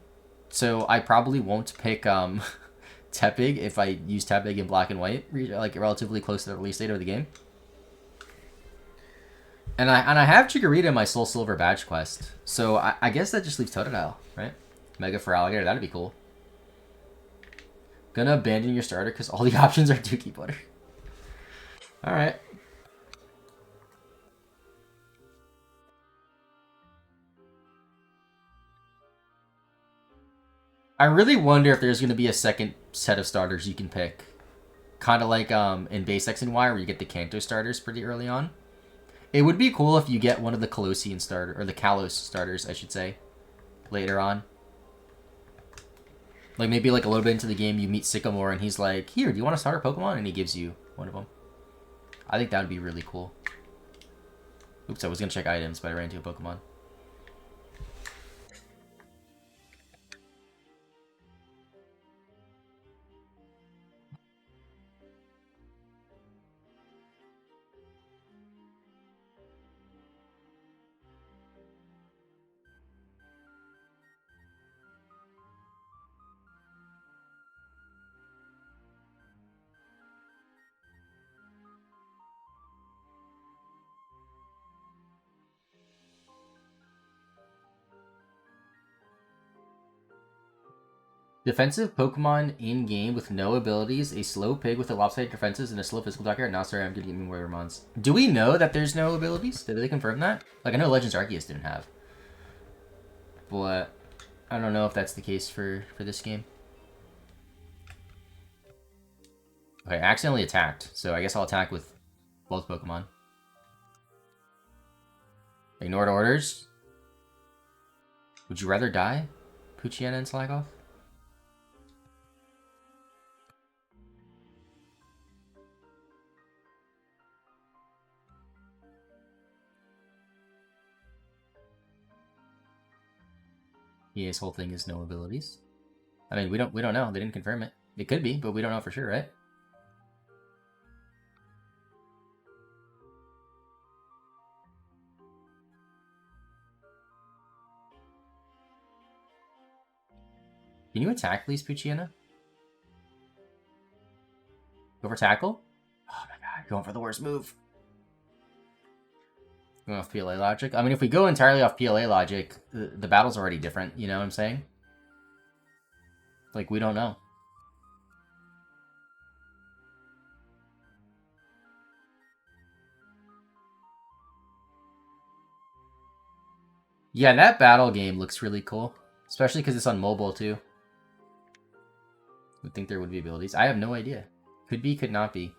so I probably won't pick Tepig if I use Tepig in Black and White, like relatively close to the release date of the game. And I have Chikorita in my Soul Silver badge quest, so I guess that just leaves Totodile, right? Mega for Alligator, that'd be cool. Gonna abandon your starter because all the options are Dookie Butter. Alright. I really wonder if there's gonna be a second set of starters you can pick. Kind of like in base X and Y where you get the Kanto starters pretty early on. It would be cool if you get one of the Colossian starter, or the Kalos starters, I should say, later on. Like maybe like a little bit into the game you meet Sycamore and he's like, here, do you want to start a Pokemon? And he gives you one of them. I think that would be really cool. Oops, I was going to check items, but I ran into a Pokemon. Defensive Pokemon in-game with no abilities, a slow pig with a lopsided defenses, and a slow physical attacker. Now, sorry, I'm gonna get me more Mons. Do we know that there's no abilities? Did they confirm that? Like, I know Legends Arceus didn't have. But I don't know if that's the case for this game. Okay, I accidentally attacked, so I guess I'll attack with both Pokemon. Ignored orders. Would you rather die? Poochyena and Slagoff? His whole thing is no abilities. I mean, we don't know. They didn't confirm it. It could be, but we don't know for sure, right? Can you attack, please, Poochyena? Go for tackle? Oh my god, going for the worst move. Going off PLA logic? I mean, if we go entirely off PLA logic, the battle's already different, you know what I'm saying? Like, we don't know. Yeah, that battle game looks really cool. Especially because it's on mobile, too. Would think there would be abilities. I have no idea. Could be, could not be.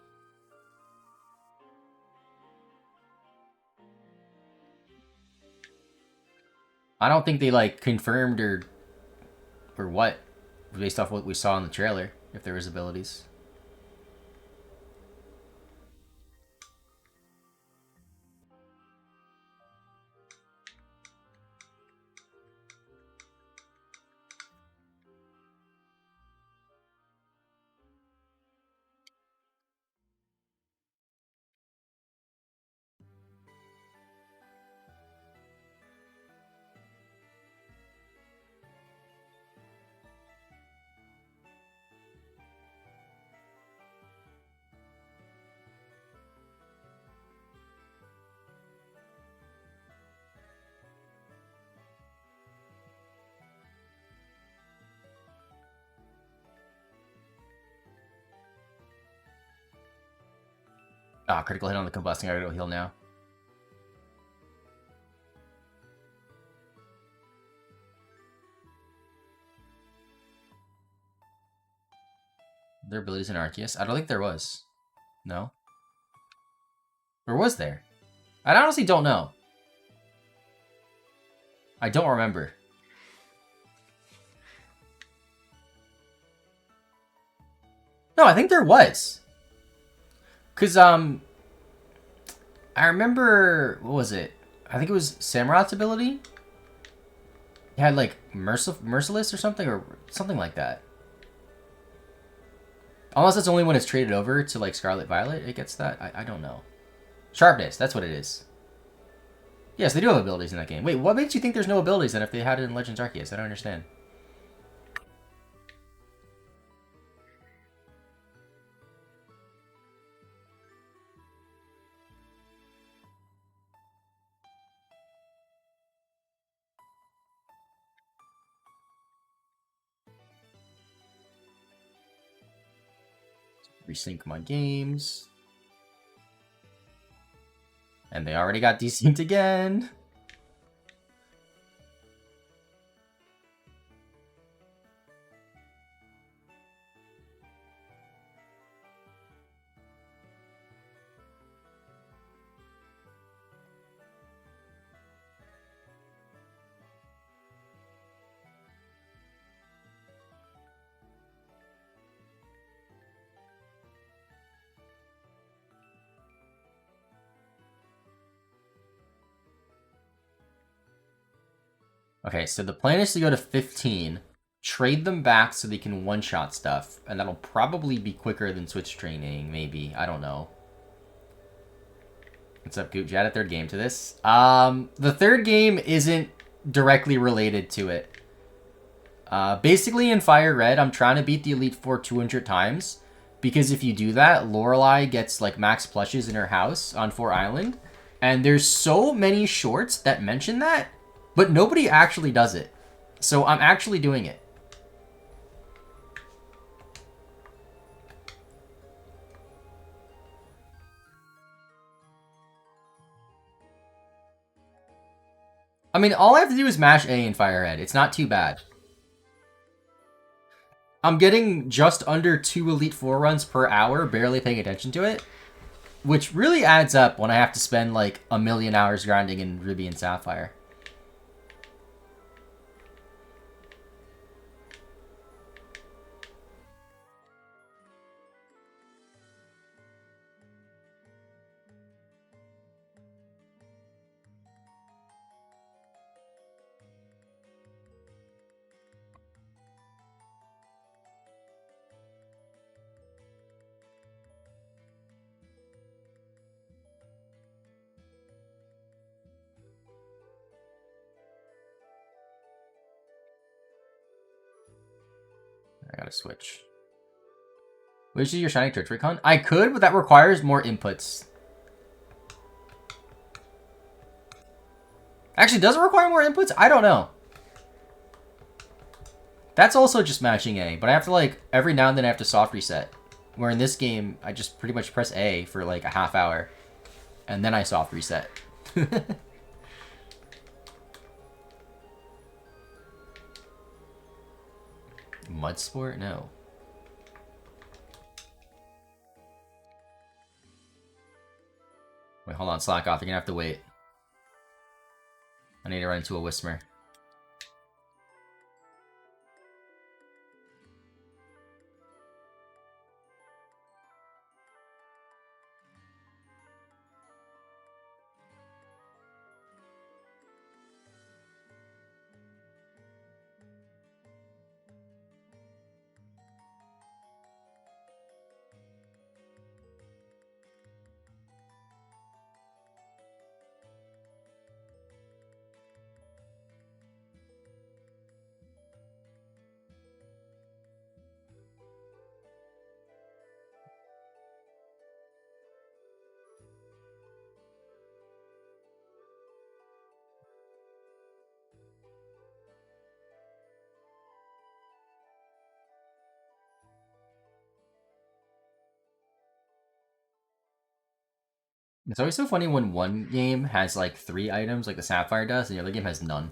I don't think they, like, confirmed or what, based off what we saw in the trailer, if there was abilities. Ah, critical hit on the combusting. I gotta go heal now. Their abilities in Arceus? I don't think there was. No? Or was there? I honestly don't know. I don't remember. No, I think there was. Because, I remember, what was it? I think it was Samurot's ability? It had, like, Merciless or something like that. Unless that's only when it's traded over to, like, Scarlet Violet, it gets that. I don't know. Sharpness, that's what it is. Yes, they do have abilities in that game. Wait, what makes you think there's no abilities then if they had it in Legends Arceus? I don't understand. Resync my games. And they already got desynced again. Okay, so the plan is to go to 15, trade them back so they can one-shot stuff, and that'll probably be quicker than switch training, maybe. I don't know. What's up, Goop? Did you add a third game to this? The third game isn't directly related to it. Basically, in Fire Red, I'm trying to beat the Elite Four 200 times, because if you do that, Lorelei gets, like, max plushes in her house on 4 Island, and there's so many shorts that mention that, but nobody actually does it. So I'm actually doing it. I mean, all I have to do is mash A in Fire Red. It's not too bad. I'm getting just under 2 Elite Four runs per hour, barely paying attention to it, which really adds up when I have to spend like 1,000,000 hours grinding in Ruby and Sapphire. I gotta switch. Which is your Shiny Church Recon? I could, but that requires more inputs. Actually, does it require more inputs? I don't know. That's also just mashing A, but I have to, like, every now and then I have to soft reset. Where in this game, I just pretty much press A for, like, a half hour. And then I soft reset. Mud Sport? No. Wait, hold on, slack off. You're gonna have to wait. I need to run into a Whismer. It's always so funny when one game has like 3 items, like the Sapphire does, and the other game has none.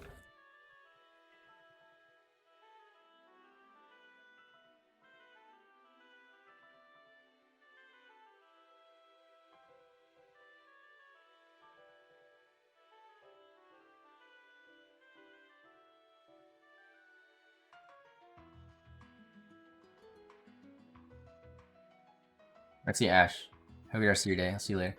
Let's see, Ash. Have a good rest of your day. I'll see you later.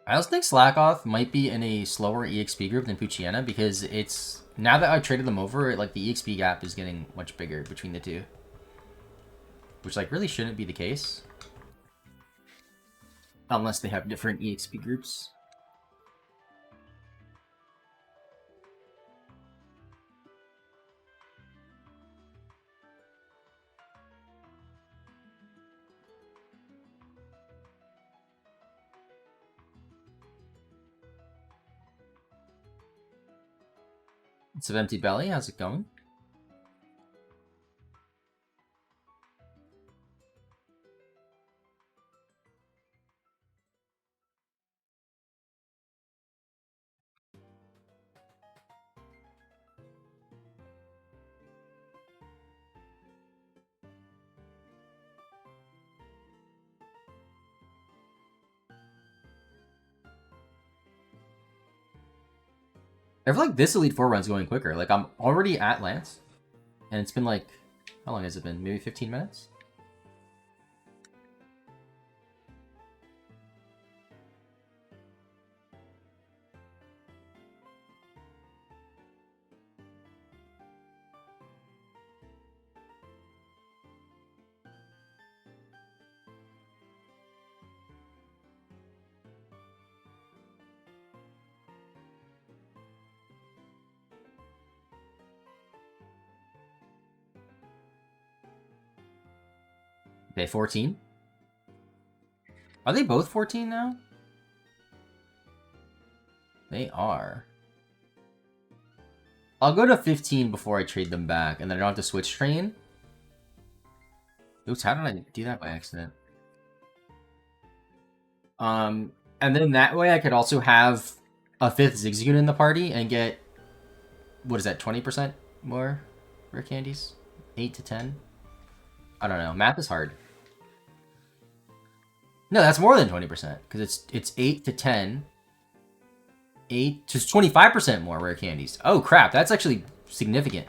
I also think Slackoff might be in a slower EXP group than Puchiana because it's now that I've traded them over, like the EXP gap is getting much bigger between the two, which like really shouldn't be the case unless they have different EXP groups. It's an empty belly. How's it going? I feel like this Elite Four run's going quicker. Like I'm already at Lance, and it's been like, how long has it been? Maybe 15 minutes. Okay, 14. Are they both 14 now? They are. I'll go to 15 before I trade them back, and then I don't have to switch train. Oops, how did I do that by accident? And then that way I could also have a 5th Zigzagoon in the party and get, what is that, 20% more rare candies? 8 to 10? I don't know. Math is hard. No, that's more than 20%, because it's 8 to 10. 8 to 25% more rare candies. Oh crap, that's actually significant.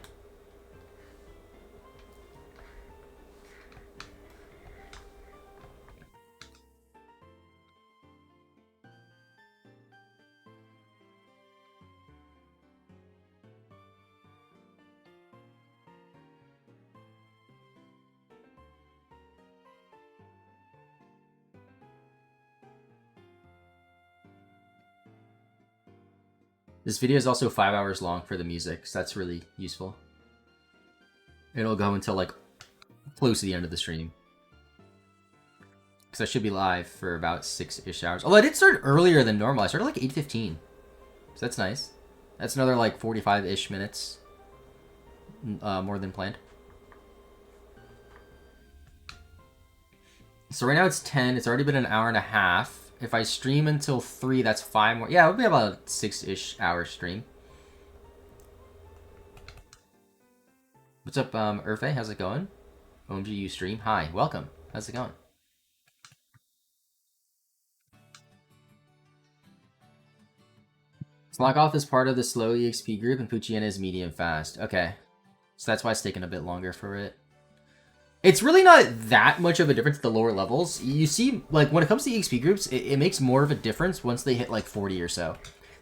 This video is also 5 hours long for the music, so that's really useful. It'll go until like close to the end of the stream. Because I should be live for about 6-ish hours. Although I did start earlier than normal. I started like 8:15. So that's nice. That's another like 45-ish minutes more than planned. So right now it's 10. It's already been an hour and a half. If I stream until 3, that's 5 more. Yeah, it would be about a 6-ish hour stream. What's up, Urfe? How's it going? OMG Ustream. Hi, welcome. How's it going? Slackoff is part of the slow EXP group, and Puchiana is medium fast. Okay. So that's why it's taking a bit longer for it. It's really not that much of a difference at the lower levels. You see, like, when it comes to EXP groups, it makes more of a difference once they hit, like, 40 or so.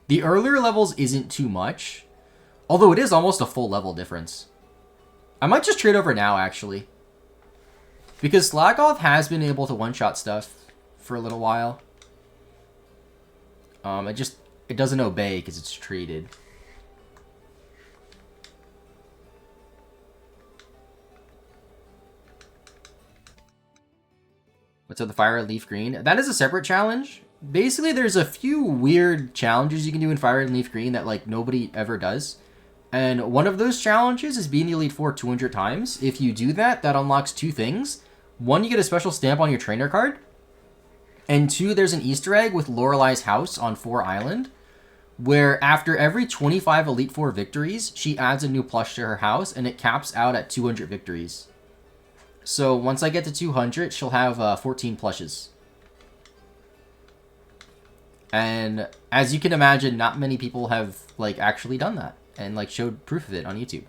The earlier levels isn't too much, although it is almost a full level difference. I might just trade over now, actually. Because Slagoth has been able to one-shot stuff for a little while. It doesn't obey because it's traded. What's up, the Fire Leaf Green? That is a separate challenge. Basically, there's a few weird challenges you can do in Fire and Leaf Green that, like, nobody ever does. And one of those challenges is being the Elite Four 200 times. If you do that, that unlocks two things. One, you get a special stamp on your trainer card. And two, there's an Easter egg with Lorelei's house on 4 Island, where after every 25 Elite Four victories, she adds a new plush to her house, and it caps out at 200 victories. So once I get to 200, she'll have 14 plushes. And as you can imagine, not many people have, like, actually done that and, like, showed proof of it on YouTube.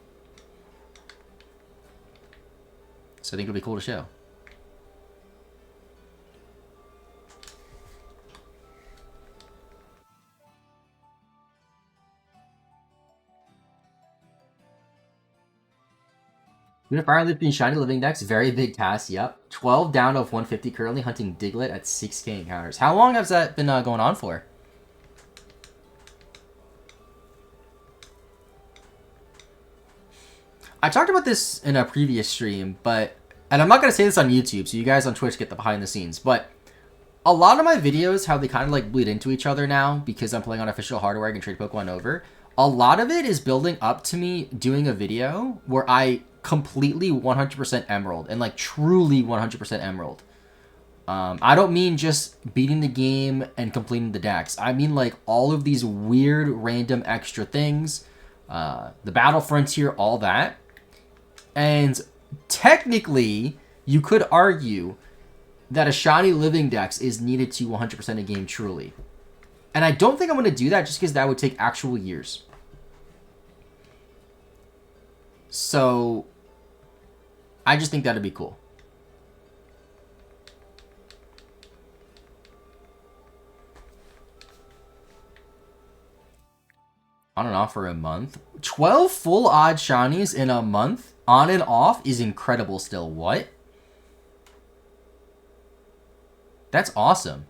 So I think it'll be cool to show. Doing a Fire Leaf being shiny living decks, very big task, yep. 12 down of 150 currently, hunting Diglett at 6k encounters. How long has that been going on for? I talked about this in a previous stream, and I'm not going to say this on YouTube, so you guys on Twitch get the behind the scenes, but a lot of my videos, how they kind of like bleed into each other now, because I'm playing on official hardware, I can trade Pokemon over. A lot of it is building up to me doing a video where I completely 100% Emerald, and like truly 100% Emerald. I don't mean just beating the game and completing the decks. I mean like all of these weird random extra things, the battle frontier, all that. And technically, you could argue that a shiny living dex is needed to 100% a game truly. And I don't think I'm going to do that just because that would take actual years. So I just think that'd be cool. On and off for a month. 12 full odd shinies in a month on and off is incredible still. What? That's awesome.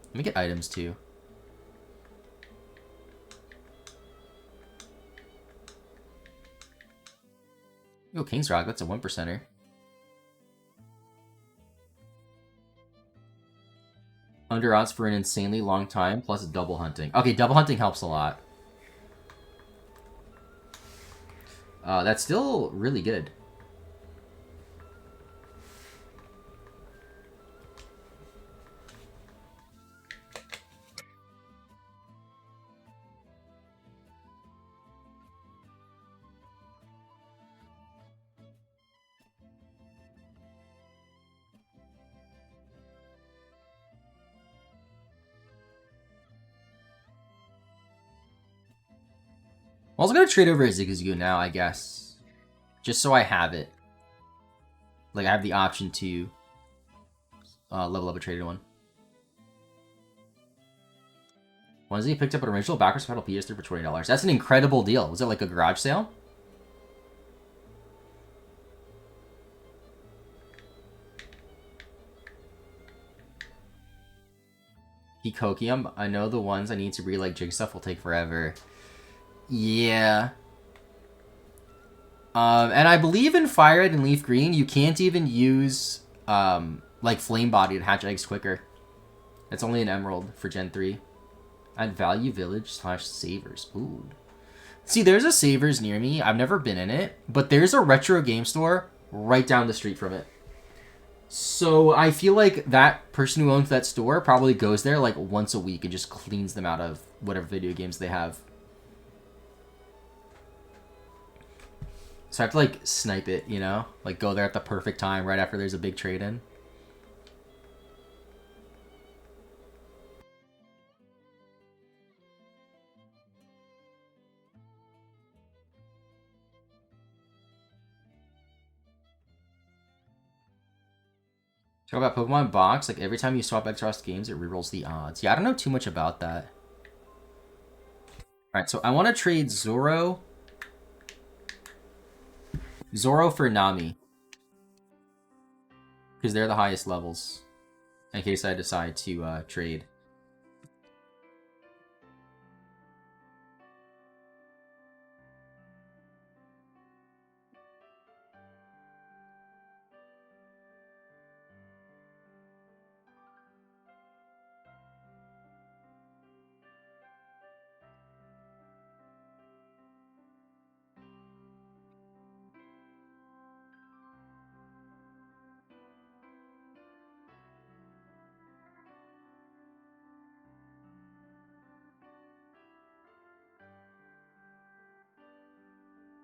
Let me get items too. Oh, King's Rock, that's a 1%er. Under odds for an insanely long time, plus double hunting. Okay, double hunting helps a lot. That's still really good. I'm also going to trade over a Zigzagoon now, I guess. Just so I have it. Like, I have the option to level up a traded one. Wednesday, picked up an original backwards pedal PS3 for $20. That's an incredible deal. Was it like a garage sale? Hikokium. I know the ones I need to breed like Jig stuff will take forever. Yeah. And I believe in Fire Red and Leaf Green, you can't even use like Flame Body to hatch eggs quicker. It's only an Emerald for Gen 3. At Value Village / Savers. Ooh. See, there's a Savers near me. I've never been in it, but there's a retro game store right down the street from it. So I feel like that person who owns that store probably goes there like once a week and just cleans them out of whatever video games they have. So I have to like snipe it, you know? Like go there at the perfect time right after there's a big trade-in. Talk about Pokemon Box. Like every time you swap X-Ross games, it rerolls the odds. Yeah, I don't know too much about that. All right, so I want to trade Zoro for Nami because they're the highest levels. In case I decide to trade.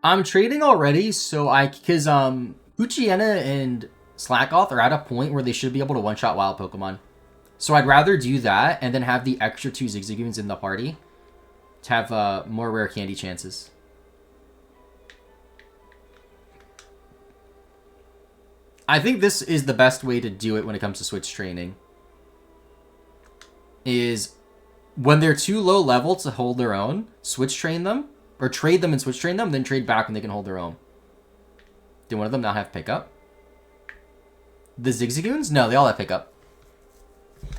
I'm trading already, so because Poochyena and Slackoth are at a point where they should be able to one-shot wild Pokemon. So I'd rather do that and then have the extra 2 Zigzagoons in the party to have more rare candy chances. I think this is the best way to do it when it comes to switch training. Is when they're too low level to hold their own, switch train them, or trade them and switch train them, then trade back when they can hold their own. Do one of them now have pickup? The Zigzagoons? No, they all have pickup.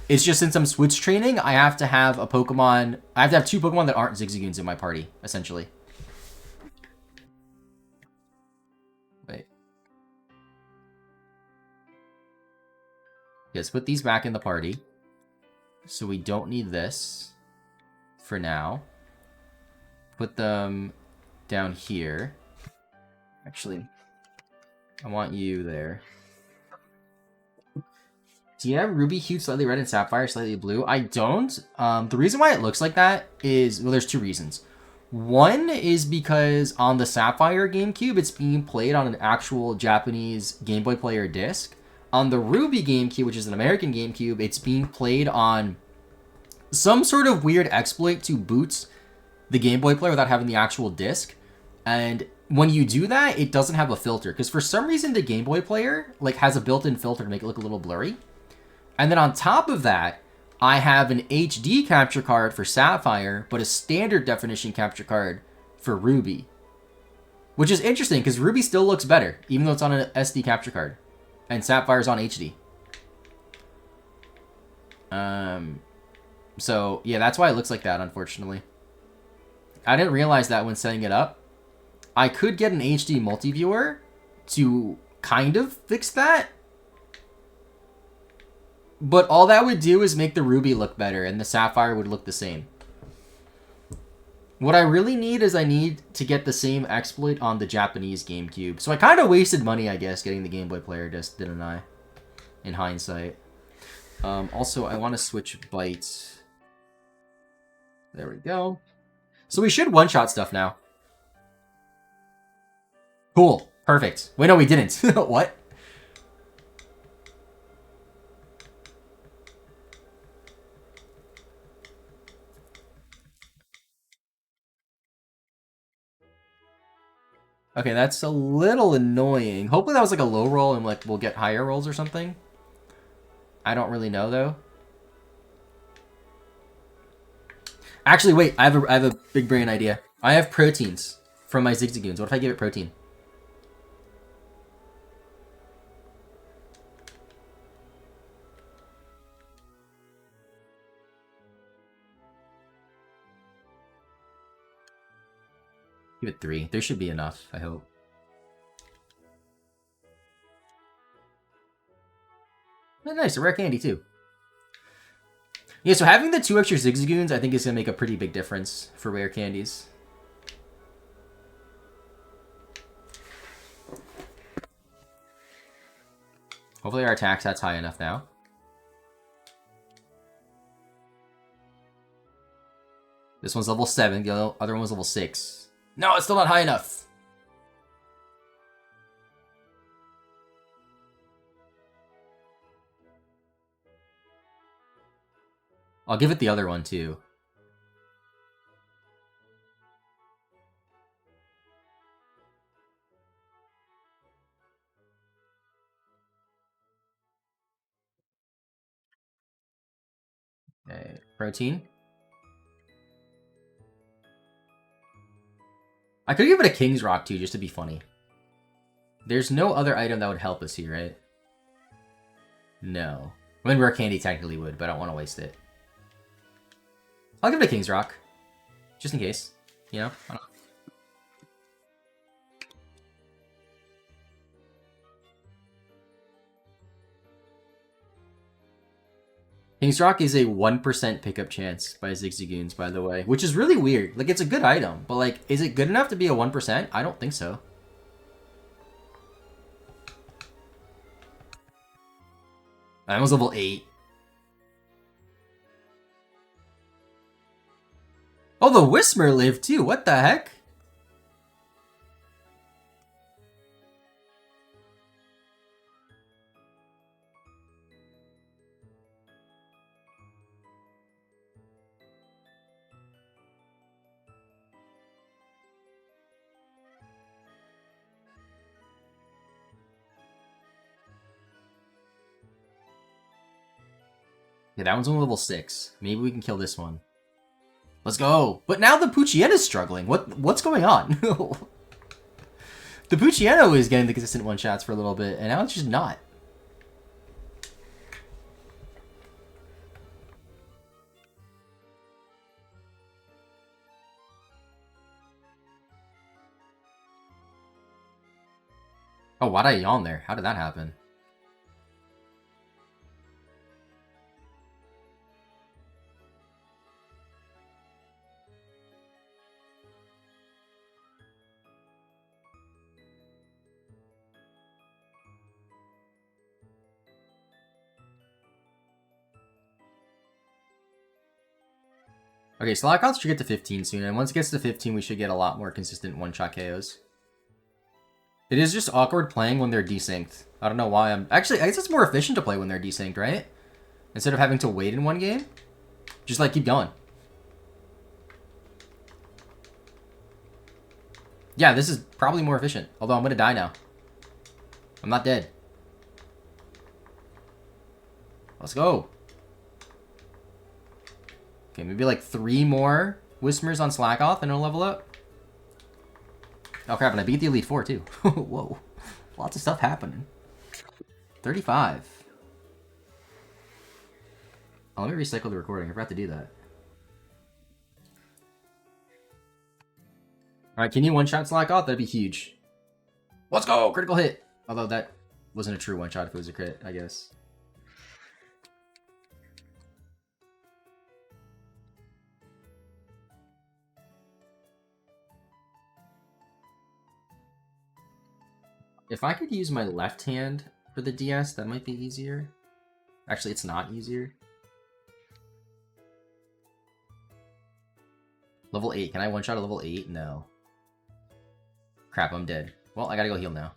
It's just since I'm switch training, I have to have a Pokemon. I have to have 2 Pokemon that aren't Zigzagoons in my party, essentially. Wait. Let's put these back in the party. So we don't need this for now. Put them down here. Actually, I want you there. Do you have Ruby, Huge, Slightly Red, and Sapphire, Slightly Blue? I don't. The reason why it looks like that is, well, there's 2 reasons. One is because on the Sapphire GameCube, it's being played on an actual Japanese Game Boy Player disc. On the Ruby GameCube, which is an American GameCube, it's being played on some sort of weird exploit to boot the Game Boy Player without having the actual disc. And when you do that, it doesn't have a filter. Because for some reason, the Game Boy Player has a built-in filter to make it look a little blurry. And then on top of that, I have an HD capture card for Sapphire, but a standard definition capture card for Ruby. Which is interesting, because Ruby still looks better, even though it's on an SD capture card. And Sapphire's on HD. So, yeah, that's why it looks like that, unfortunately. I didn't realize that when setting it up. I could get an HD multi-viewer to kind of fix that. But all that would do is make the Ruby look better, and the Sapphire would look the same. What I really need is I need to get the same exploit on the Japanese GameCube. So I kind of wasted money, I guess, getting the Game Boy Player disc, didn't I? In hindsight. Also, I want to switch Bite. There we go. So we should one-shot stuff now. Cool. Perfect. Wait, no, we didn't. What? Okay, that's a little annoying. Hopefully that was like a low roll and like we'll get higher rolls or something. I don't really know though. Actually, wait, I have a big brain idea. I have proteins from my Zigzagoons. What if I give it protein? Give it 3. There should be enough, I hope. Oh, nice, a rare candy too. Yeah, so having the 2 extra Zigzagoons, I think is going to make a pretty big difference for rare candies. Hopefully our attack stat's high enough now. This one's level 7, the other one was level 6. No, it's still not high enough! I'll give it the other one too. Protein. I could give it a King's Rock too, just to be funny. There's no other item that would help us here, right? No. I mean, Rare Candy technically would, but I don't want to waste it. I'll give it a King's Rock. Just in case. You know? I don't know. King's Rock is a 1% pickup chance by Zigzagoons, by the way. Which is really weird. Like, it's a good item, but like, is it good enough to be a 1%? I don't think so. I was level 8. Oh, the Whisper lived too. What the heck? Yeah, that one's on level 6. Maybe we can kill this one. Let's go. But now the Pucciano's struggling. What's going on? The Pucciano is getting the consistent one-shots for a little bit, and now it's just not. Oh, why'd I yawn there? How did that happen? Okay, so Lockouts should get to 15 soon, and once it gets to 15, we should get a lot more consistent one-shot KOs. It is just awkward playing when they're desynced. I don't know why I'm... Actually, I guess it's more efficient to play when they're desynced, right? Instead of having to wait in one game. Just, like, keep going. Yeah, this is probably more efficient. Although I'm gonna die now. I'm not dead. Let's go. Okay, maybe like 3 more Whispers on Slackoff and it'll level up. Oh crap, and I beat the Elite Four too. Whoa. Lots of stuff happening. 35. Oh, let me recycle the recording. I forgot to do that. Alright, can you one-shot Slackoff? That'd be huge. Let's go! Critical hit! Although that wasn't a true one-shot if it was a crit, I guess. If I could use my left hand for the DS, that might be easier. Actually, it's not easier. Level 8. Can I one-shot a level 8? No. Crap, I'm dead. Well, I gotta go heal now.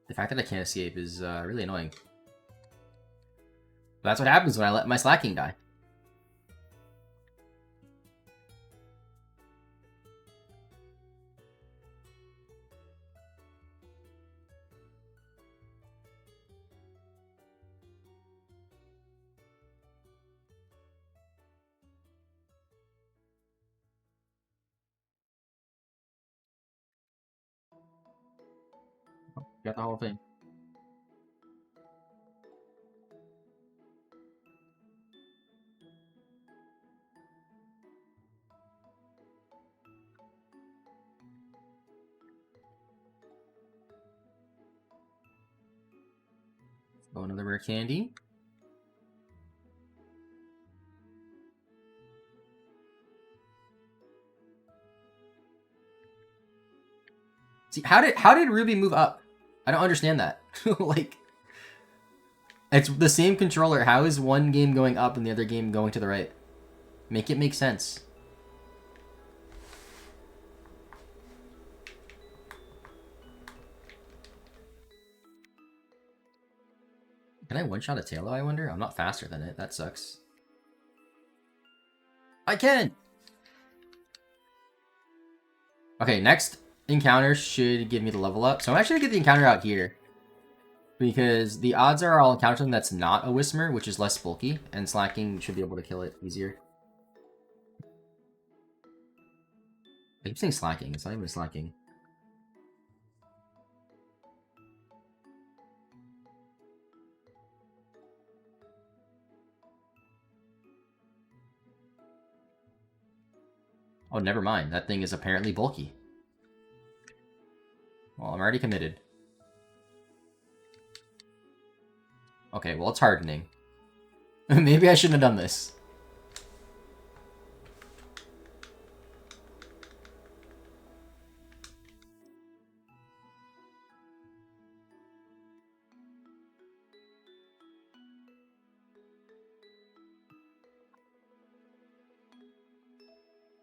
The fact that I can't escape is really annoying. But that's what happens when I let my slacking die. Got the whole thing. Oh, another rare candy. See, how did Ruby move up? I don't understand that. Like, it's the same controller. How is one game going up and the other game going to the right? Make it make sense. Can I one-shot a Tailo, I wonder? I'm not faster than it. That sucks. I can! Okay, next encounter should give me the level up. So I'm actually going to get the encounter out here. Because the odds are I'll encounter something that's not a Whismer, which is less bulky. And Slacking should be able to kill it easier. I keep saying Slacking. It's not even Slacking. Oh, never mind. That thing is apparently bulky. Well, I'm already committed. Okay, well, it's hardening. Maybe I shouldn't have done this.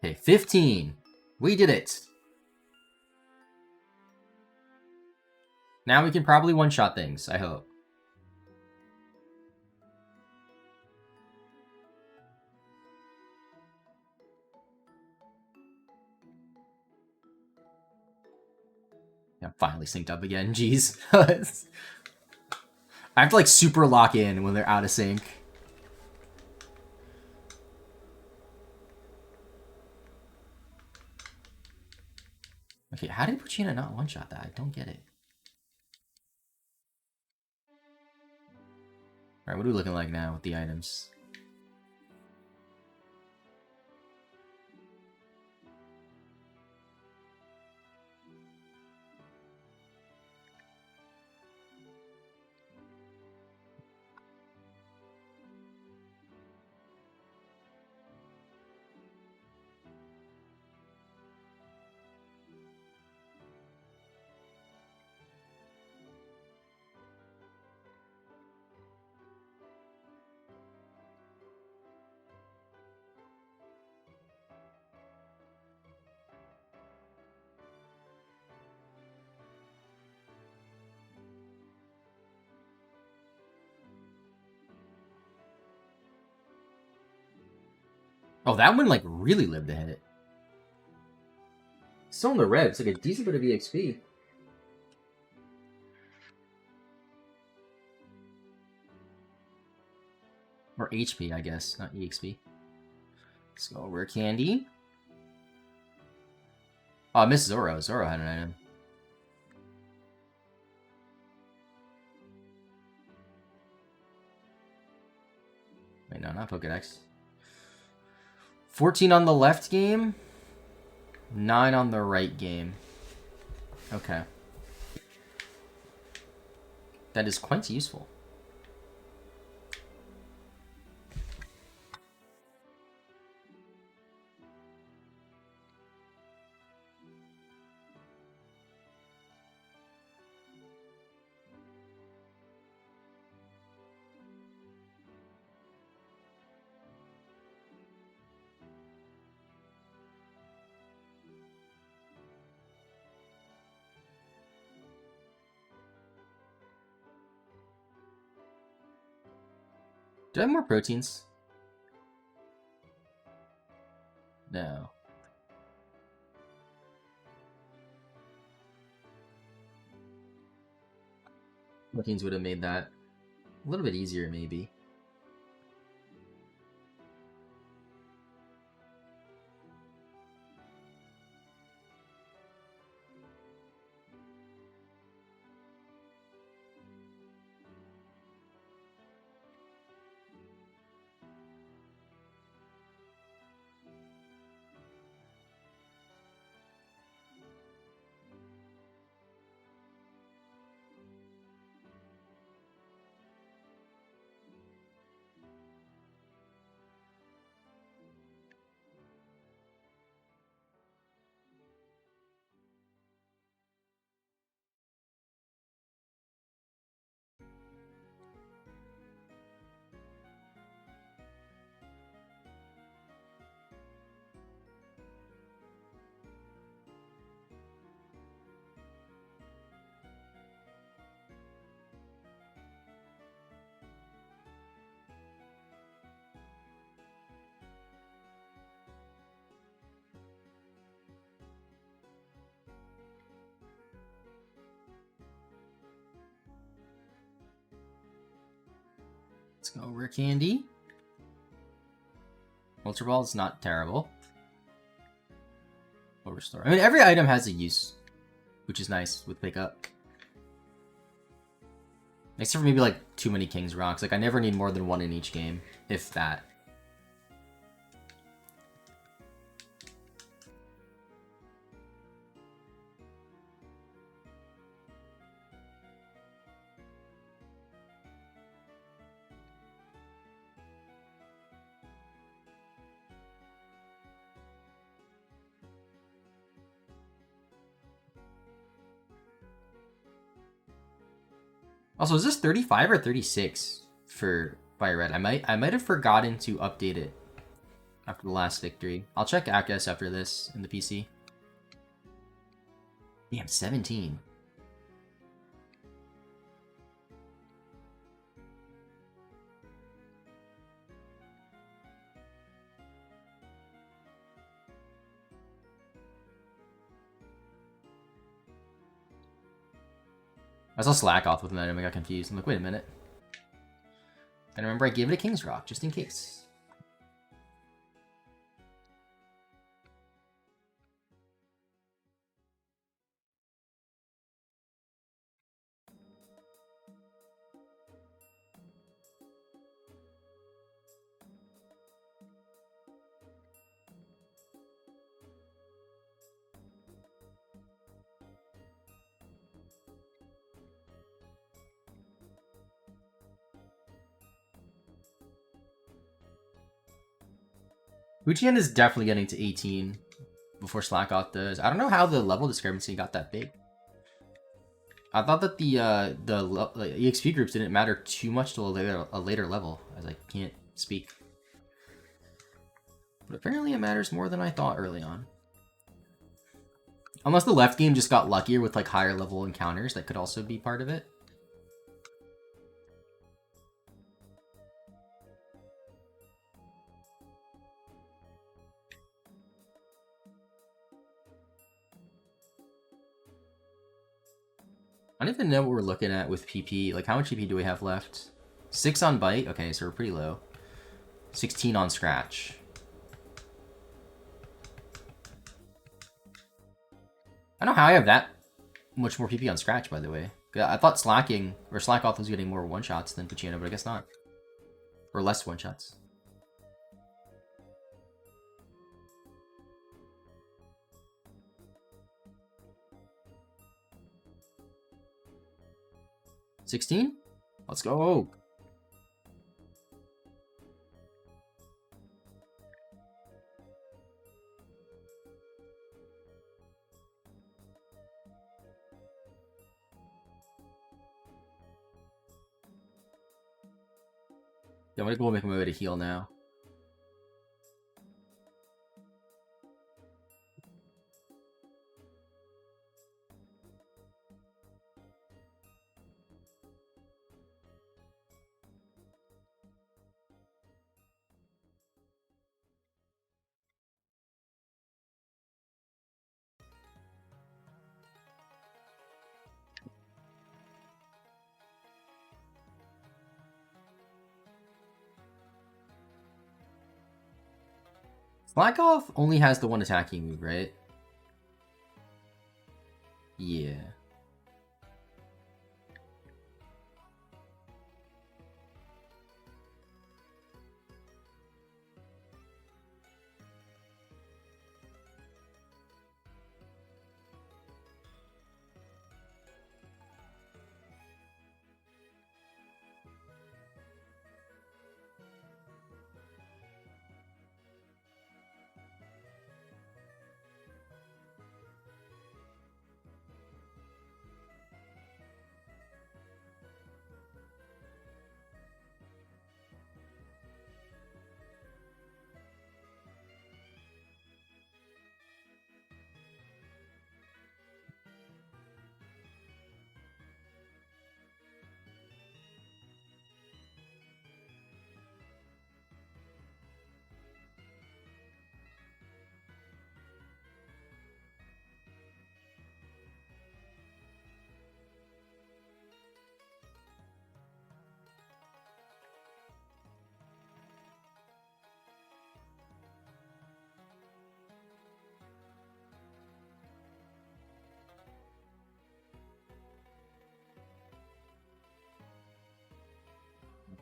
Okay, 15. We did it. Now we can probably one-shot things, I hope. Yeah, finally synced up again, jeez. I have to like super lock in when they're out of sync. Okay, how did Puccina not one-shot that? I don't get it. Alright, what are we looking like now with the items? Oh, that one like really lived to hit. Still in the red. It's like a decent bit of EXP. Or HP, I guess, not EXP. Let's go rare candy. Oh, I missed Zoro. Zoro had an item. Wait, no, not Pokedex. 14 on the left game. 9 on the right game. Okay. That is quite useful. Do I have more proteins? No. Proteins would have made that a little bit easier, maybe. go rare candy. Ultra Ball is not terrible. Or restore. I mean, every item has a use, which is nice with pickup. Except for maybe like too many King's Rocks. Like I never need more than one in each game, if that. Also, is this 35 or 36 for Fire Red? I might have forgotten to update it after the last victory. I'll check ACS after this in the PC. Damn, 17. I saw Slack off with an item, I got confused. I'm like, wait a minute. And remember I gave it a King's Rock, just in case. Uchian is definitely getting to 18 before Slackoff does. I don't know how the level discrepancy got that big. I thought that the EXP groups didn't matter too much to a later level, as I can't speak. But apparently it matters more than I thought early on. Unless the left game just got luckier with like higher level encounters, that could also be part of it. I don't even know what we're looking at with PP. Like, how much PP do we have left? 6 on Bite? Okay, so we're pretty low. 16 on Scratch. I don't know how I have that much more PP on Scratch, by the way. I thought Slacking, or Slackoff was getting more one-shots than Puccino, but I guess not. Or less one-shots. $16? Let's go! Yeah, I'm gonna go make my way to heal now. Slackoff only has the one attacking move, right? Yeah.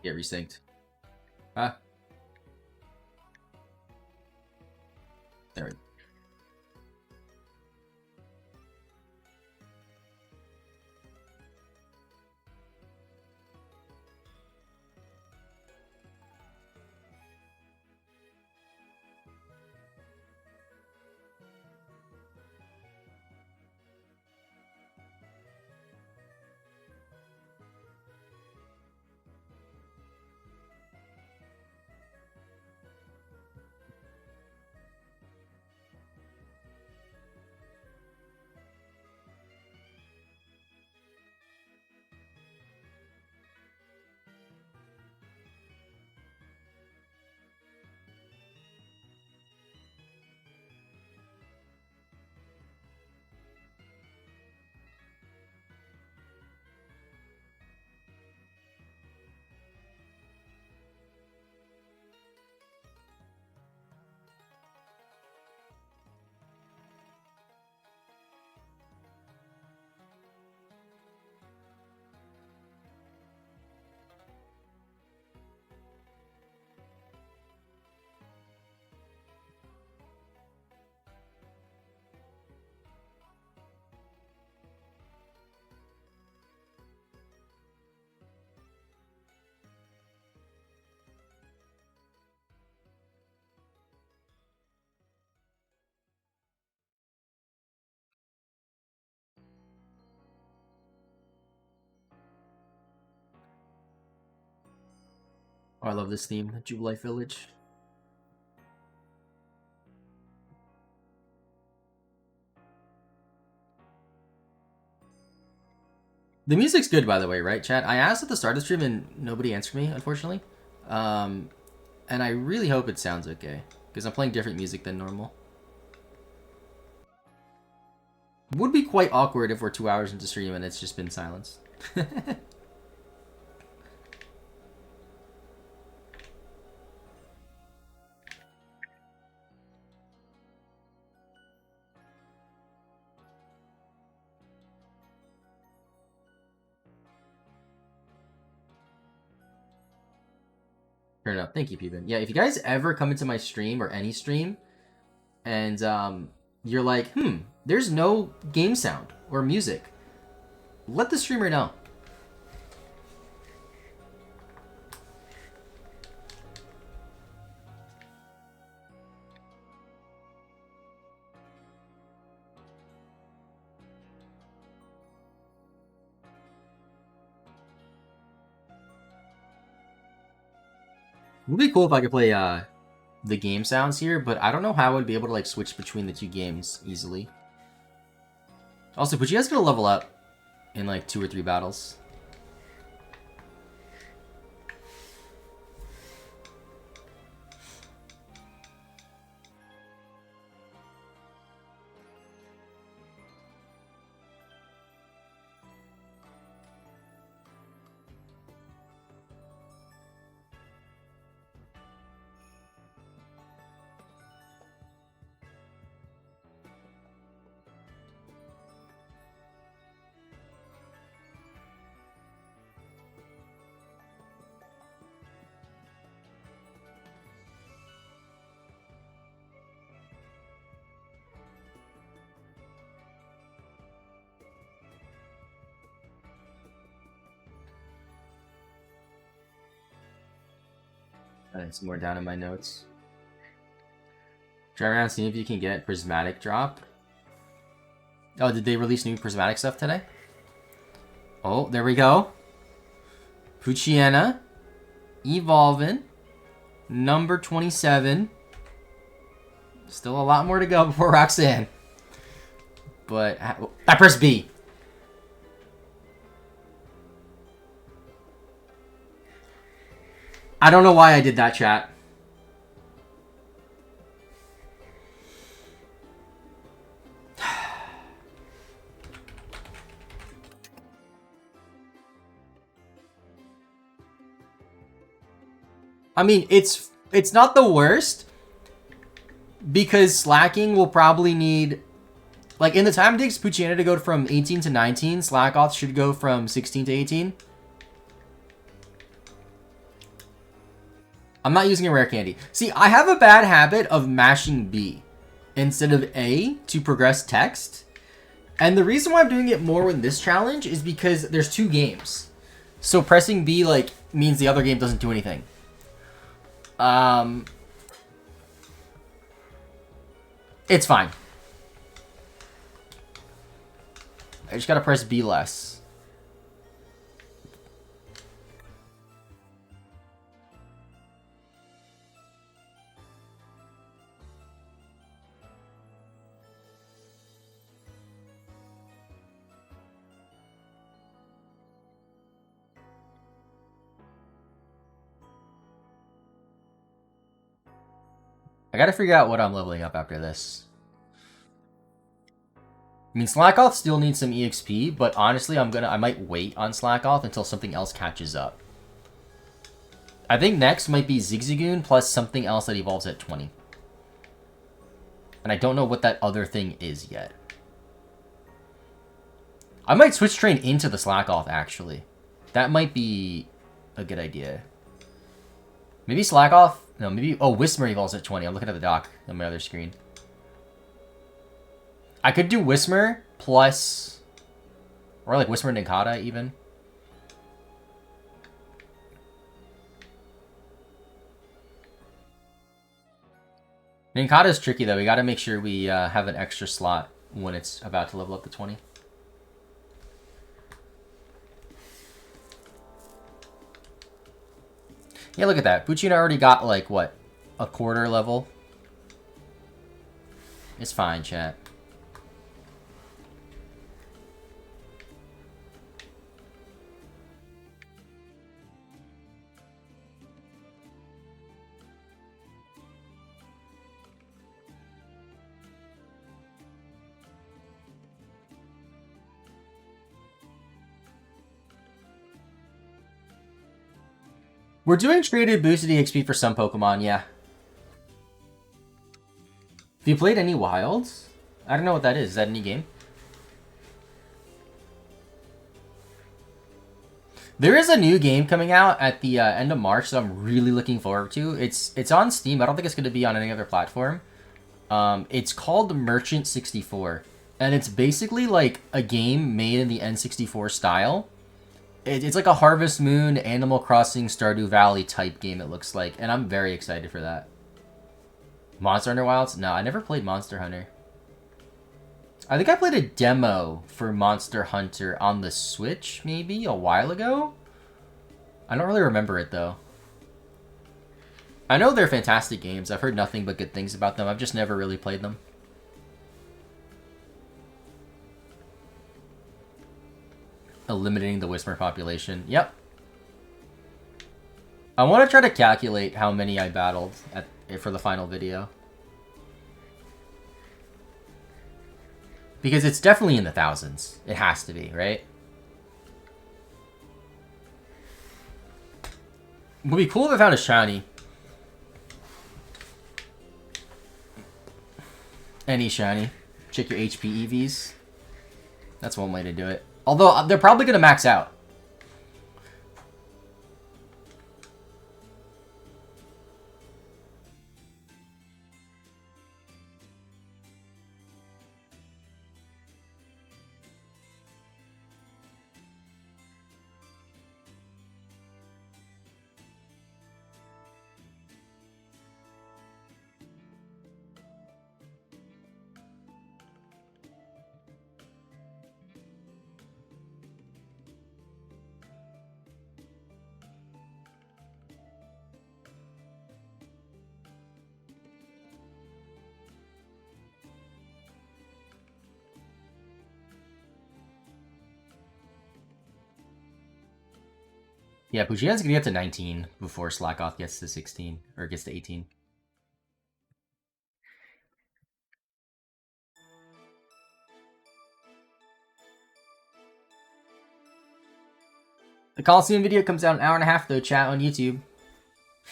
Get resynced. Ah. There we go. Oh, I love this theme, the Jubilife Village. The music's good, by the way, right, chat? I asked at the start of the stream and nobody answered me, unfortunately. And I really hope it sounds okay, because I'm playing different music than normal. Would be quite awkward if we're 2 hours into stream and it's just been silence. Fair enough. Thank you, Peepin. Yeah, if you guys ever come into my stream or any stream and you're like, there's no game sound or music, let the streamer know. It would be cool if I could play the game sounds here, but I don't know how I would be able to like switch between the two games easily. Also, but you guys gonna level up in like 2 or 3 battles? Some more down in my notes. Try around, see if you can get prismatic drop. Oh, did they release new prismatic stuff today? Oh, there we go. Puchiena. Evolving. Number 27. Still a lot more to go before Roxanne. But I pressed B. I don't know why I did that, chat. I mean, it's not the worst, because slacking will probably need, like, in the time it takes Puchiana to go from 18 to 19, Slackoth should go from 16 to 18. I'm not using a rare candy. See, I have a bad habit of mashing B instead of A to progress text. And the reason why I'm doing it more in this challenge is because there's 2 games. So pressing B, like, means the other game doesn't do anything. It's fine. I just gotta press B less. I gotta figure out what I'm leveling up after this. I mean, Slackoth still needs some EXP, but honestly, I might wait on Slackoth until something else catches up. I think next might be Zigzagoon plus something else that evolves at 20. And I don't know what that other thing is yet. I might switch train into the Slackoth, actually. That might be a good idea. Maybe Slackoth? No, maybe... Oh, Whismer evolves at 20. I'm looking at the dock on my other screen. I could do Whismer plus... Or like Whismer Ninkata, even. Ninkata's tricky, though. We gotta make sure we have an extra slot when it's about to level up to 20. Yeah, look at that. Buccina already got, like, what? A quarter level? It's fine, chat. We're doing traded boosted EXP for some Pokemon, yeah. Have you played any Wilds? I don't know what that is. Is that a new game? There is a new game coming out at the end of March that I'm really looking forward to. It's on Steam. I don't think it's going to be on any other platform. It's called Merchant 64. And it's basically like a game made in the N64 style. It's like a Harvest Moon, Animal Crossing, Stardew Valley type game, it looks like. And I'm very excited for that. Monster Hunter Wilds? No, I never played Monster Hunter. I think I played a demo for Monster Hunter on the Switch, maybe, a while ago? I don't really remember it, though. I know they're fantastic games. I've heard nothing but good things about them. I've just never really played them. Eliminating the Whisper population. Yep. I want to try to calculate how many I battled for the final video. Because it's definitely in the thousands. It has to be, right? It would be cool if I found a shiny. Any shiny. Check your HP EVs. That's one way to do it. Although, they're probably going to max out. Yeah, Puchina's gonna get to 19 before Slackoth gets to 16, or gets to 18. The Coliseum video comes out an hour and a half, though, chat, on YouTube.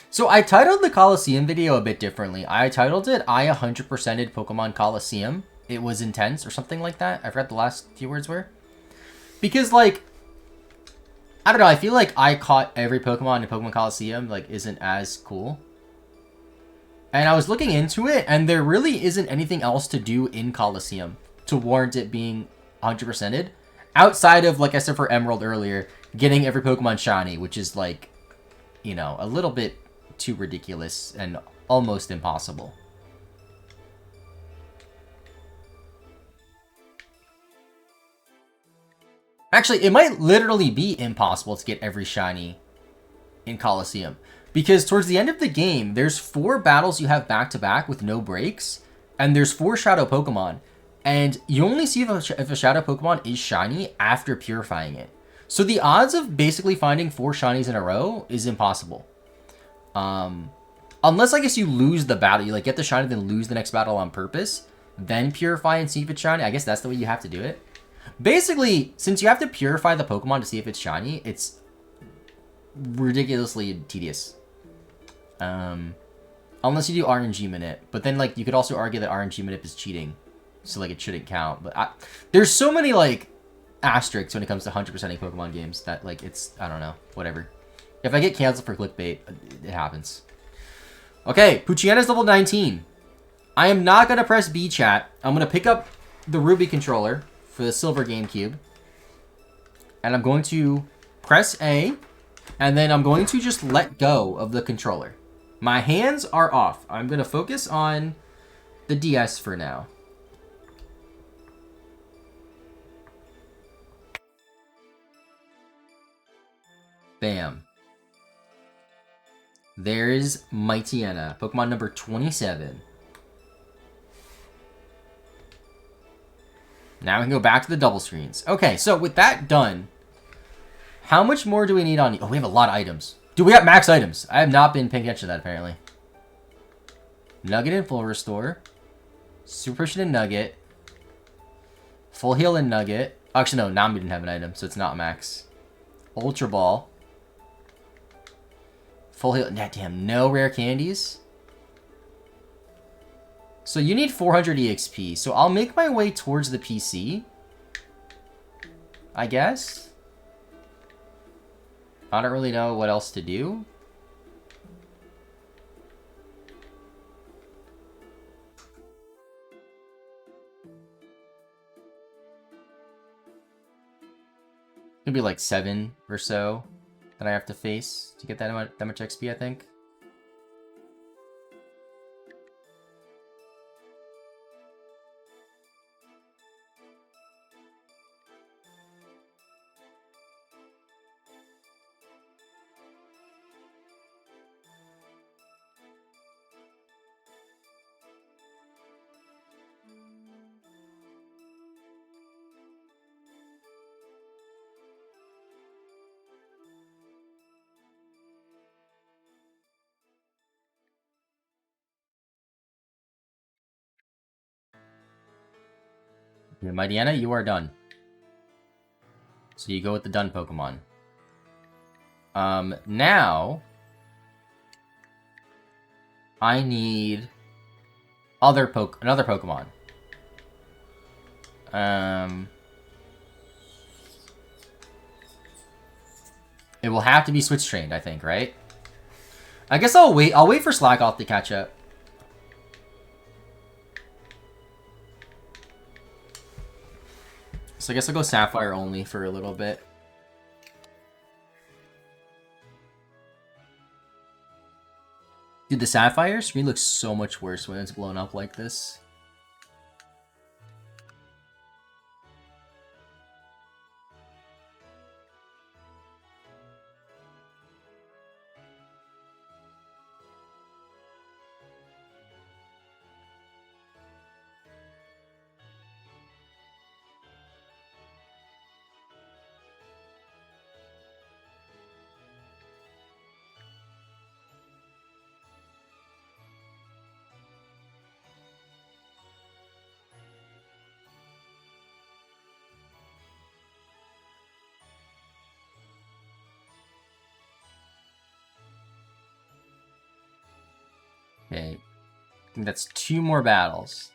So I titled the Coliseum video a bit differently. I titled it, I 100%ed Pokemon Coliseum. It was intense, or something like that. I forgot the last few words were. Because, like, I don't know, I feel like I caught every Pokemon in Pokemon Coliseum, like, isn't as cool. And I was looking into it, and there really isn't anything else to do in Coliseum to warrant it being 100%ed. Outside of, like I said for Emerald earlier, getting every Pokemon shiny, which is, like, you know, a little bit too ridiculous and almost impossible. Actually, it might literally be impossible to get every shiny in Coliseum. Because towards the end of the game, there's 4 battles you have back-to-back with no breaks. And there's 4 Shadow Pokemon. And you only see if a Shadow Pokemon is shiny after purifying it. So the odds of basically finding 4 shinies in a row is impossible. Unless, I guess, you lose the battle. You, like, get the shiny, then lose the next battle on purpose. Then purify and see if it's shiny. I guess that's the way you have to do it. Basically, since you have to purify the Pokemon to see if it's shiny, it's ridiculously tedious. Unless you do RNG Minute. But then, like, you could also argue that RNG Minute is cheating. So, like, it shouldn't count. But there's so many, like, asterisks when it comes to 100%ing Pokemon games that, like, it's, I don't know, whatever. If I get canceled for clickbait, it happens. Okay, Poochyana's level 19. I am not going to press B chat. I'm going to pick up the Ruby controller for the Silver GameCube. And I'm going to press A. And then I'm going to just let go of the controller. My hands are off. I'm going to focus on the DS for now. Bam. There's Mightyena, Pokemon number 27. Now we can go back to the double screens. Okay, so with that done, how much more do we need on... Oh, we have a lot of items. Dude, we got max items. I have not been paying attention to that, apparently. Nugget and Full Restore. Super Potion and Nugget. Full Heal and Nugget. Actually, no, Nami didn't have an item, so it's not max. Ultra Ball. Full Heal. Nah, damn, no rare candies. So you need 400 EXP. So I'll make my way towards the PC. I guess. I don't really know what else to do. It'll be like 7 or so that I have to face to get that much XP, I think. Okay, Mightyena, you are done. So you go with the done Pokemon. Now I need another Pokemon. It will have to be switch trained, I think, right? I guess I'll wait. I'll wait for Slackoth to catch up. So I guess I'll go Sapphire only for a little bit. Dude, the Sapphire screen looks so much worse when it's blown up like this. Okay, I think that's 2 more battles.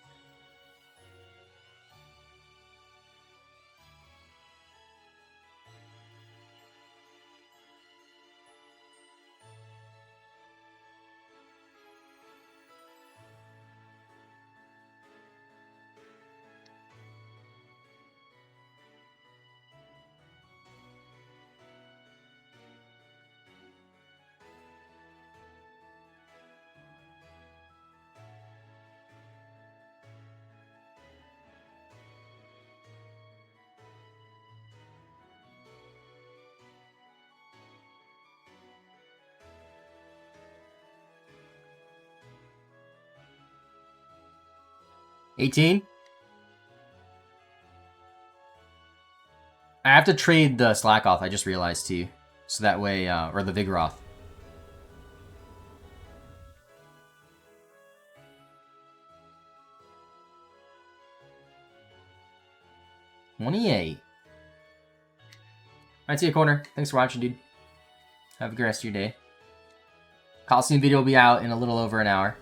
18? I have to trade the Slackoth, I just realized too. So that way, or the Vigoroth. 28. Alright, see you, Corner. Thanks for watching, dude. Have a good rest of your day. Coliseum video will be out in a little over an hour.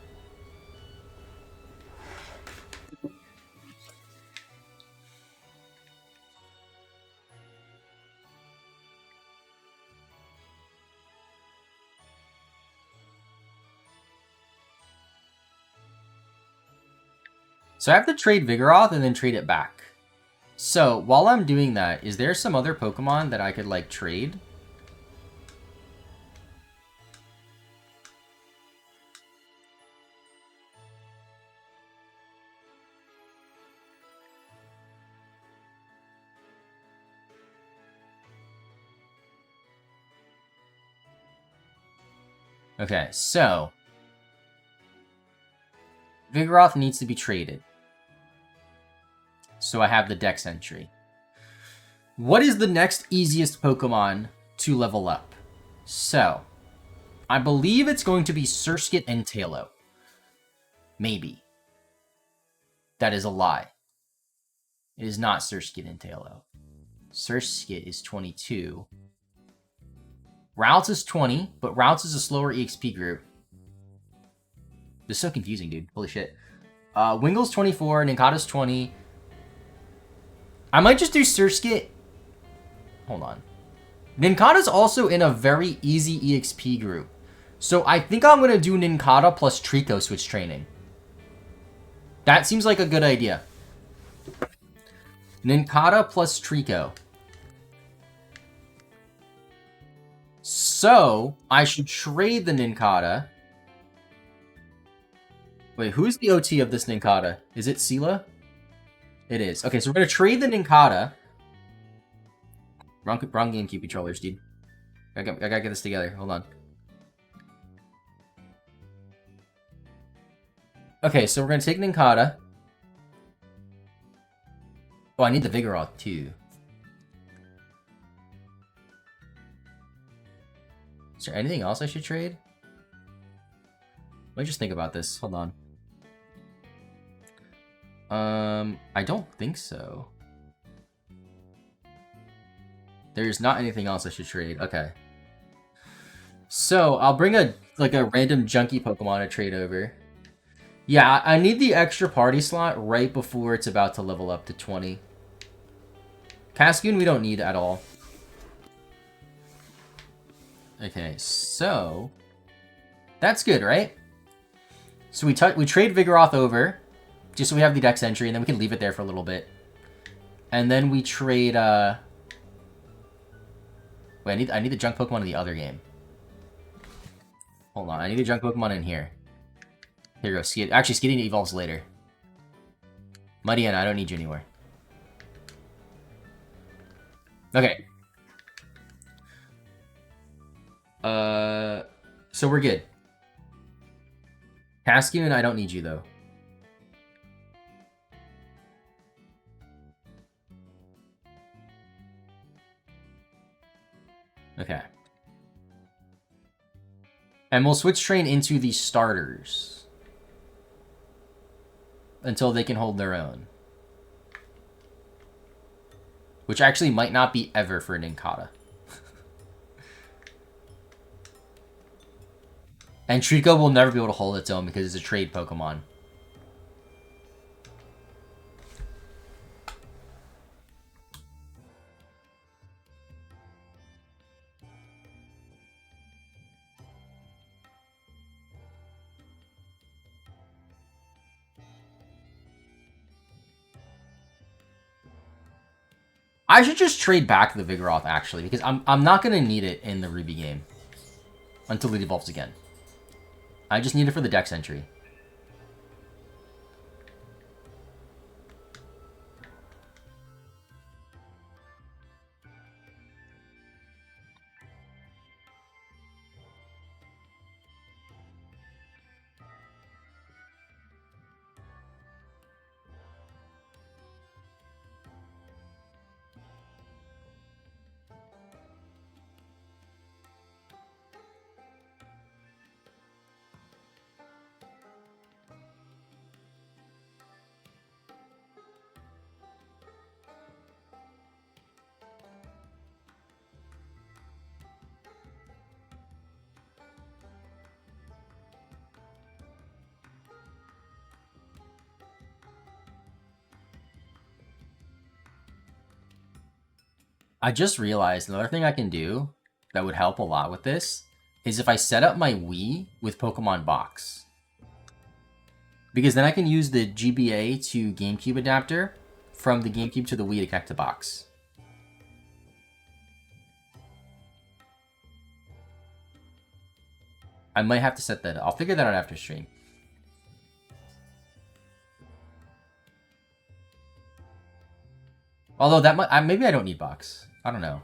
So I have to trade Vigoroth and then trade it back. So while I'm doing that, is there some other Pokemon that I could like trade? Okay, so Vigoroth needs to be traded. So I have the Dex entry. What is the next easiest Pokemon to level up? So, I believe it's going to be Surskit and Taillow. Maybe. That is a lie. It is not Surskit and Taillow. Surskit is 22. Routes is 20, but Routes is a slower EXP group. This is so confusing, dude. Holy shit. Wingle's 24, Nincada's 20. I might just do Surskit. Hold on. Nincada's also in a very easy EXP group. So I think I'm going to do Nincada plus Trico switch training. That seems like a good idea. Nincada plus Trico. So, I should trade the Nincada. Wait, who's the OT of this Nincada? Is it Sela? It is. Okay, so we're going to trade the Nincada. Wrong GameCube controllers, dude. I gotta get this together. Hold on. Okay, so we're going to take Nincada. Oh, I need the Vigoroth, too. Is there anything else I should trade? Let me just think about this. Hold on. I don't think so. There's not anything else I should trade. Okay. So, I'll bring a random junky Pokemon to trade over. Yeah, I need the extra party slot right before it's about to level up to 20. Cascoon we don't need at all. Okay, so that's good, right? So we trade Vigoroth over, just so we have the Dex entry, and then we can leave it there for a little bit. And then we trade. Wait, I need the junk Pokemon in the other game. Hold on, I need the junk Pokemon in here. Here you go. Actually, Skitty evolves later. Muddiana, I don't need you anywhere. Okay. So we're good. Cascoon, I don't need you, though. Okay. And we'll switch train into the starters. Until they can hold their own. Which actually might not be ever for Nincada. And Trico will never be able to hold its own because it's a trade Pokemon. I should just trade back the Vigoroth, actually, because I'm not going to need it in the Ruby game. Until it evolves again. I just need it for the Dex entry. I just realized another thing I can do that would help a lot with this is if I set up my Wii with Pokemon Box. Because then I can use the GBA to GameCube adapter from the GameCube to the Wii to connect to Box. I might have to set that up. I'll figure that out after stream. Although that might, maybe I don't need Box. I don't know.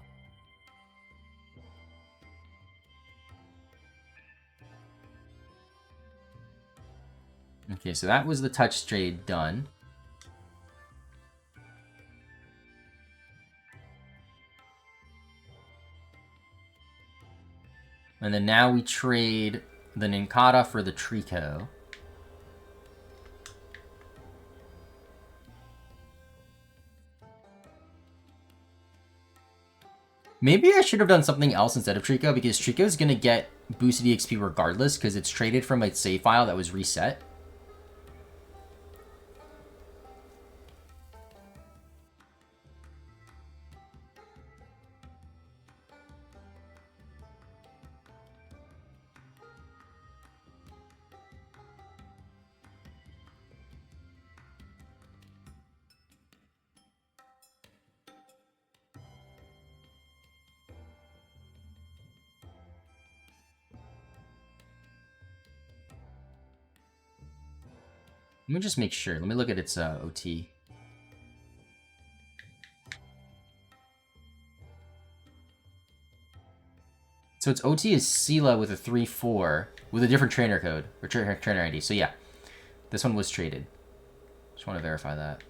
Okay, so that was the touch trade done. And then now we trade the Nincada for the Trico. Maybe I should have done something else instead of Trico, because Trico is going to get boosted EXP regardless, because it's traded from a save file that was reset. Let me just make sure. Let me look at its OT. So its OT is Sela with a 3-4 with a different trainer code or trainer ID. So yeah, this one was traded. Just want to verify that.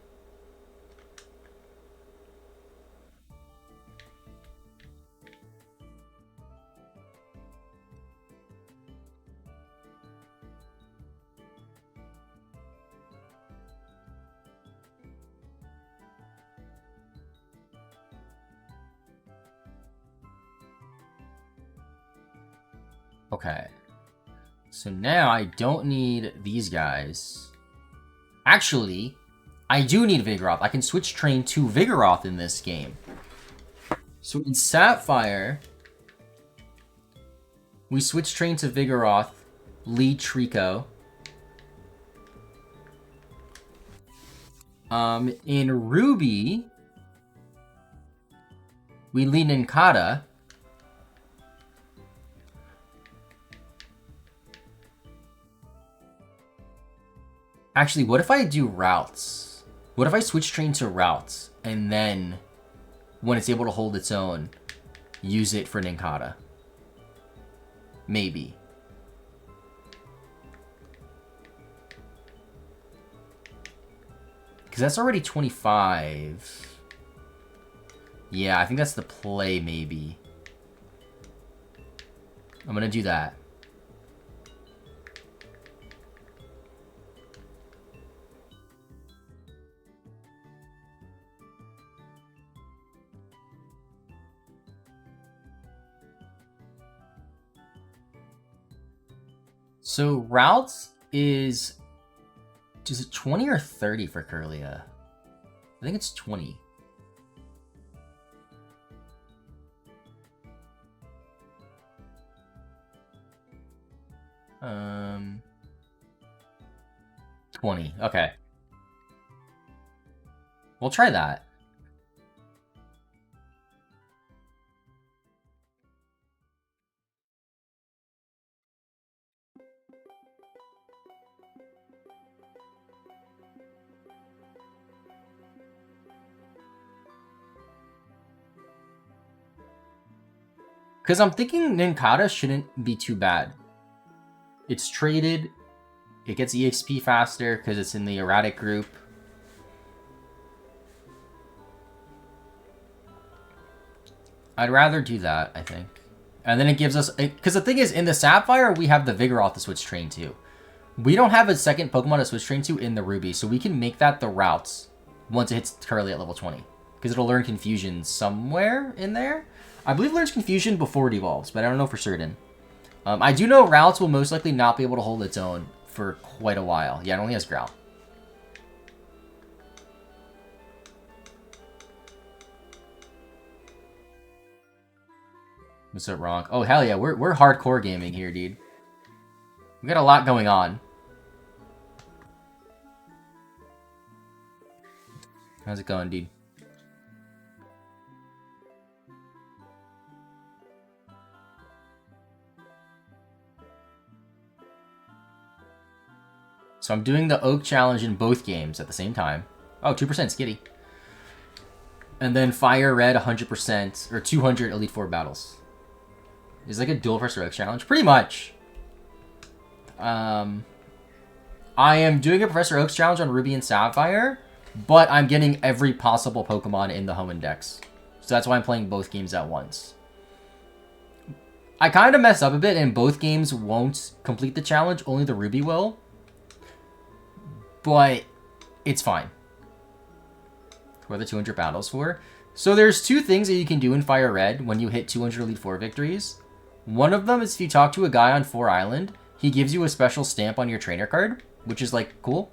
Okay. So now I don't need these guys. Actually, I do need Vigoroth. I can switch train to Vigoroth in this game. So in Sapphire, we switch train to Vigoroth, lead Trico. In Ruby, we lead Nincada. Actually, what if I do routes? What if I switch train to routes, and then, when it's able to hold its own, use it for Nincada? Maybe. Because that's already 25. Yeah, I think that's the play, maybe. I'm going to do that. So routes is it 20 or 30 for Curlia? I think it's 20. Um, 20. Okay. We'll try that. Because I'm thinking Nincada shouldn't be too bad. It's traded. It gets EXP faster because it's in the erratic group. I'd rather do that, I think. And then it gives us... Because the thing is, in the Sapphire, we have the Vigoroth to switch train to. We don't have a second Pokemon to switch train to in the Ruby, so we can make that the routes once it hits Curly at level 20. Because it'll learn Confusion somewhere in there. I believe it learns Confusion before it evolves, but I don't know for certain. I do know routes will most likely not be able to hold its own for quite a while. Yeah, it only has Growl. What's up, Ronk? Oh, hell yeah, we're hardcore gaming here, dude. We got a lot going on. How's it going, dude? So I'm doing the Oak Challenge in both games at the same time. Oh, 2% Skitty. And then Fire Red 100%, or 200 Elite Four battles. It's like a dual Professor Oak Challenge. Pretty much. I am doing a Professor Oaks Challenge on Ruby and Sapphire, but I'm getting every possible Pokemon in the Hoenn Dex. So that's why I'm playing both games at once. I kind of messed up a bit, and both games won't complete the challenge. Only the Ruby will. But it's fine. What are the 200 battles for? So there's two things that you can do in Fire Red when you hit 200 Elite Four victories. One of them is if you talk to a guy on 4 Island, he gives you a special stamp on your trainer card, which is like cool.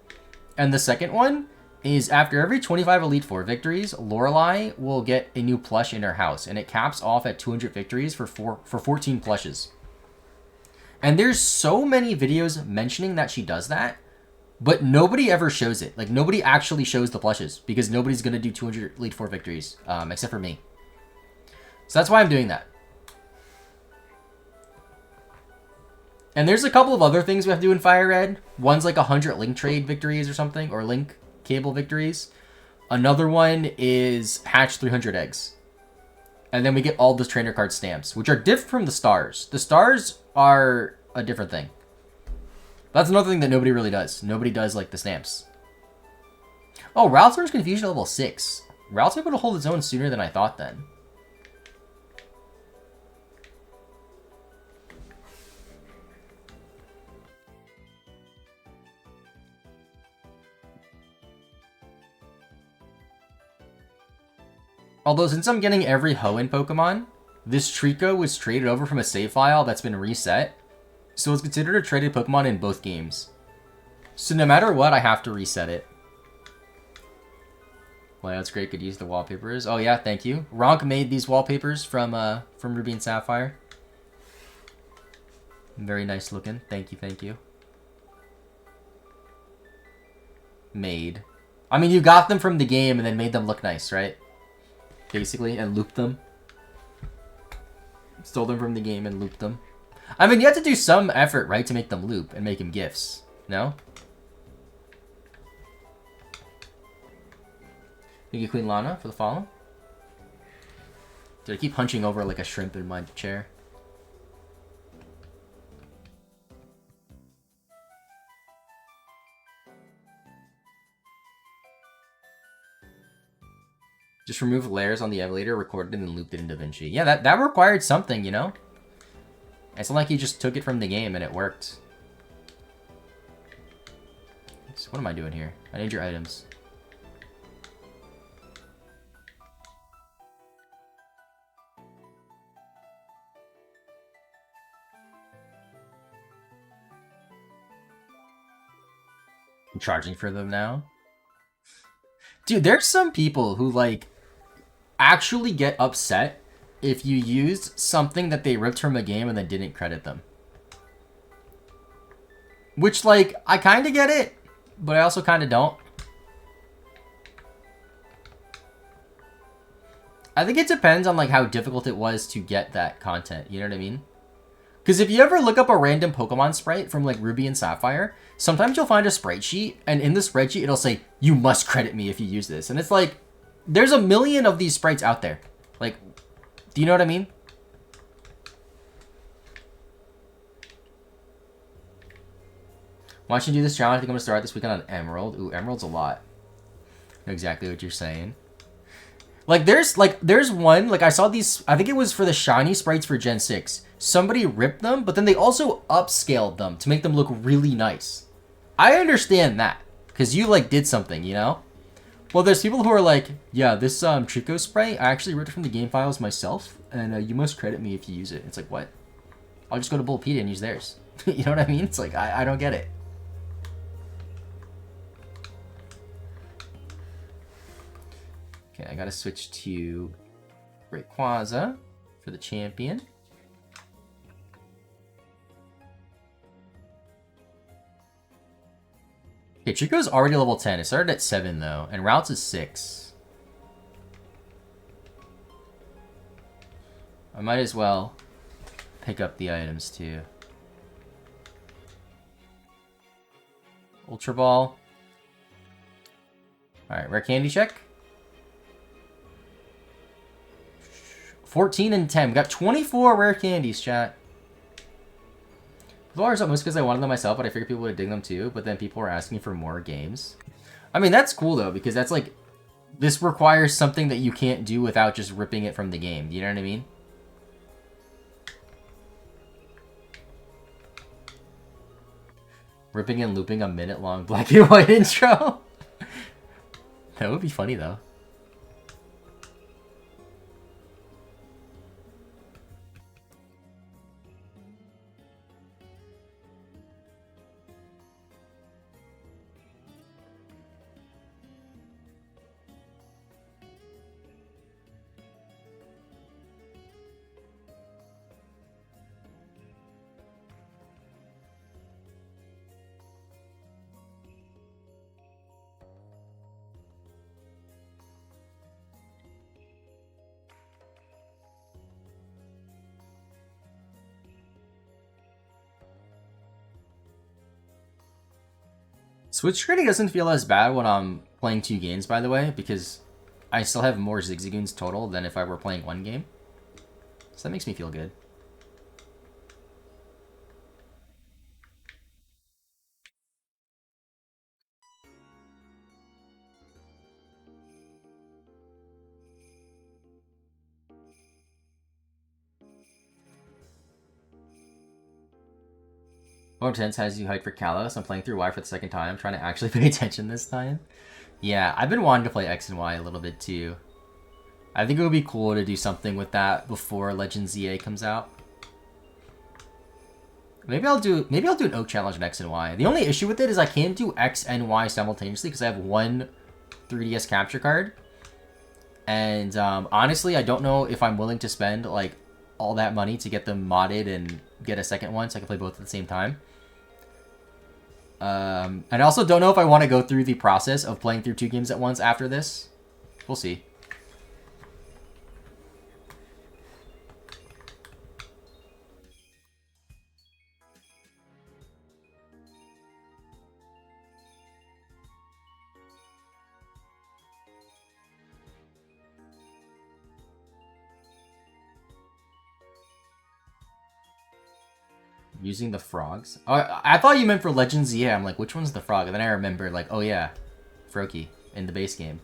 And the second one is after every 25 Elite Four victories, Lorelei will get a new plush in her house, and it caps off at 200 victories for 14 plushes. And there's so many videos mentioning that she does that, but nobody ever shows it. Like, nobody actually shows the plushes, because nobody's going to do 200 Elite Four victories, except for me. So that's why I'm doing that. And there's a couple of other things we have to do in Fire Red. One's like 100 Link Trade victories or something, or Link Cable victories. Another one is hatch 300 eggs. And then we get all the trainer card stamps, which are different from the stars. The stars are a different thing. That's another thing that nobody really does. Nobody does, like, the stamps. Oh, Ralstorm's Confusion level 6. Ralstorm would hold its own sooner than I thought then. Although, since I'm getting every Hoenn Pokemon, this Trico was traded over from a save file that's been reset. So it's considered a traded Pokemon in both games. So no matter what, I have to reset it. Well, that's great. Could use the wallpapers. Oh yeah, thank you. Ronk made these wallpapers from Ruby and Sapphire. Very nice looking. Thank you, thank you. Made. I mean, you got them from the game and then made them look nice, right? Basically, and looped them. Stole them from the game and looped them. I mean, you have to do some effort, right, to make them loop and make them GIFs. No? Thank you, Queen Lana, for the follow. Did I keep hunching over like a shrimp in my chair? Just remove layers on the evaluator, recorded, and then looped it in DaVinci. Yeah, that required something, you know? It's not like you just took it from the game and it worked. So what am I doing here? I need your items. I'm charging for them now. Dude, there's some people who, like, actually get upset if you used something that they ripped from a game and then didn't credit them. Which, like, I kind of get it, but I also kind of don't. I think it depends on, like, how difficult it was to get that content, you know what I mean? Because if you ever look up a random Pokemon sprite from, like, Ruby and Sapphire, sometimes you'll find a sprite sheet, and in the spreadsheet it'll say, you must credit me if you use this. And it's like, there's a million of these sprites out there. Like, do you know what I mean? Watching you do this challenge, I think I'm going to start this weekend on Emerald. Ooh, Emerald's a lot. I know exactly what you're saying. Like, there's one, like, I saw these, I think it was for the shiny sprites for Gen 6. Somebody ripped them, but then they also upscaled them to make them look really nice. I understand that, because you, like, did something, you know? Well, there's people who are like, yeah, this Trico sprite, I actually ripped it from the game files myself, and you must credit me if you use it. It's like, what? I'll just go to Bulbapedia and use theirs. You know what I mean? It's like, I don't get it. Okay, I gotta switch to Rayquaza for the champion. Okay, Trico's already level 10. It started at 7, though. And Routes is 6. I might as well pick up the items, too. Ultra Ball. Alright, rare candy check. 14 and 10. We got 24 rare candies, chat. People are up most because I wanted them myself, but I figured people would dig them too. But then people were asking for more games. I mean, that's cool though, because that's like, this requires something that you can't do without just ripping it from the game. You know what I mean? Ripping and looping a minute-long black and white intro. That would be funny though. Switch trading doesn't feel as bad when I'm playing 2 games, by the way, because I still have more Zigzagoons total than if I were playing 1 game. So that makes me feel good. More intense has you hyped for Kalos. I'm playing through Y for the 2nd time. I'm trying to actually pay attention this time. Yeah, I've been wanting to play X and Y a little bit too. I think it would be cool to do something with that before Legend ZA comes out. Maybe I'll do an Oak challenge in X and Y. The only issue with it is I can't do X and Y simultaneously because I have one 3DS capture card. And honestly, I don't know if I'm willing to spend like all that money to get them modded and get a second one so I can play both at the same time. And I also don't know if I want to go through the process of playing through 2 games at once after this. We'll see. Using the frogs? Oh, I thought you meant for Legends. Yeah, I'm like, which one's the frog? And then I remember, like, oh yeah, Froakie in the base game.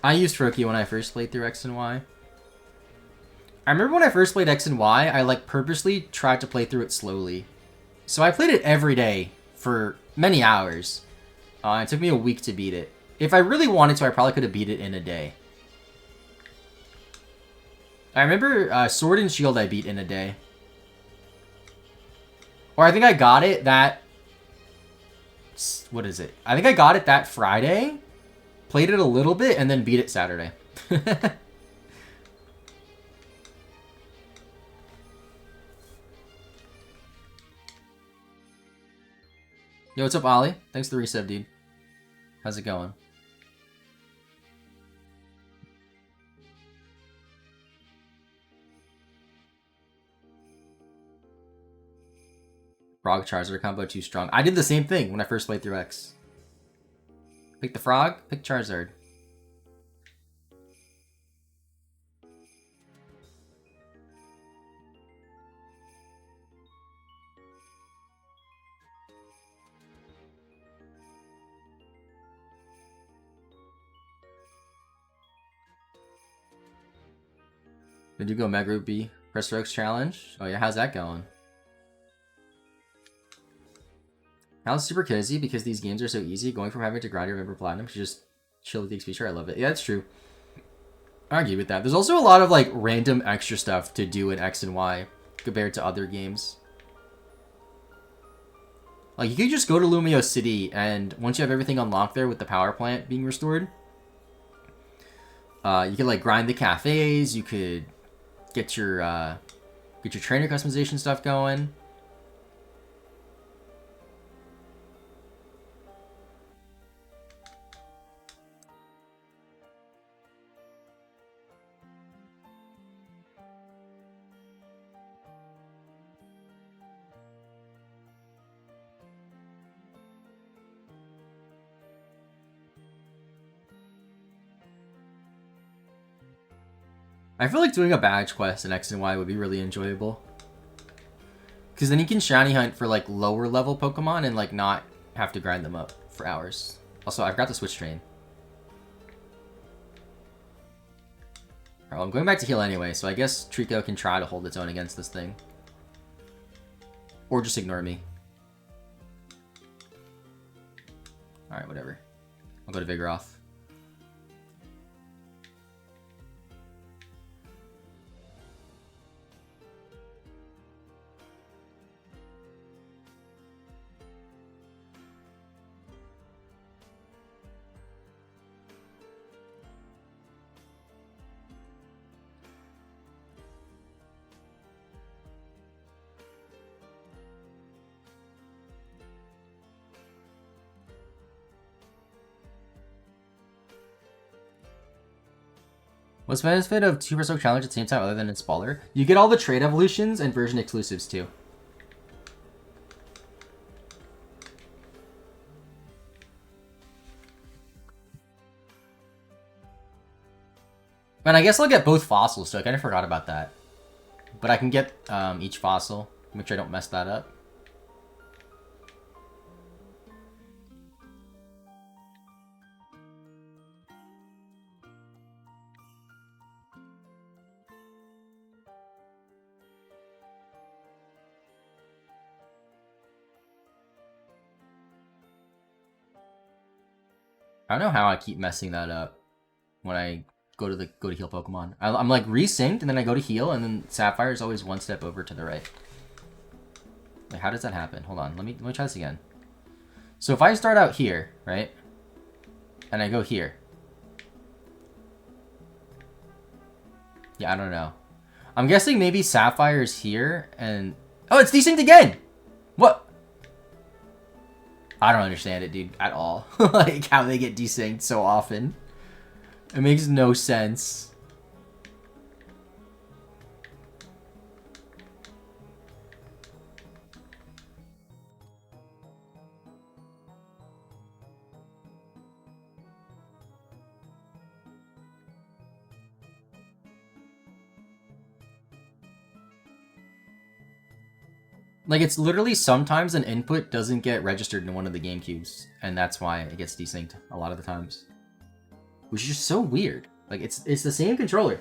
I used Froakie when I first played through X and Y. I remember when I first played X and Y, I like purposely tried to play through it slowly. So I played it every day for many hours. It took me a week to beat it. If I really wanted to, I probably could have beat it in a day. I remember Sword and Shield I beat in a day. Or I think I got it that... What is it? I think I got it that Friday. Played it a little bit and then beat it Saturday. Yo, what's up, Ollie? Thanks for the resub, dude. How's it going? Frog Charizard combo too strong. I did the same thing when I first played through X. Pick the frog, pick Charizard. Did you go Mega Ruby Press Strokes Challenge? Oh yeah, how's that going? Now it's super cozy because these games are so easy. Going from having to grind your member platinum to just chill with the XP share. I love it. Yeah, that's true. I argue with that. There's also a lot of like random extra stuff to do in X and Y compared to other games. Like you could just go to Lumio City and once you have everything unlocked there with the power plant being restored, you could like grind the cafes. You could get your trainer customization stuff going. I feel like doing a badge quest in X and Y would be really enjoyable. Because then you can shiny hunt for like lower level Pokemon and like not have to grind them up for hours. Also, I've got the switch train. Alright, well, I'm going back to heal anyway, so I guess Trico can try to hold its own against this thing. Or just ignore me. Alright, whatever. I'll go to Vigoroth. What's the benefit of 2 Personal Challenge at the same time other than it's Baller? You get all the trade evolutions and version exclusives too. And I guess I'll get both fossils too. I kind of forgot about that. But I can get each fossil. Make sure I don't mess that up. I don't know how I keep messing that up when I go to heal Pokemon. I'm like resynced and then I go to heal and then Sapphire is always one step over to the right. Like, how does that happen? Hold on, let me try this again. So if I start out here, right, and I go here. Yeah, I don't know. I'm guessing maybe Sapphire is here and oh, it's desynced again. What? I don't understand it, dude, at all. Like, how they get desynced so often. It makes no sense. Like, it's literally sometimes an input doesn't get registered in one of the GameCubes, and that's why it gets desynced a lot of the times. Which is just so weird. Like, it's the same controller.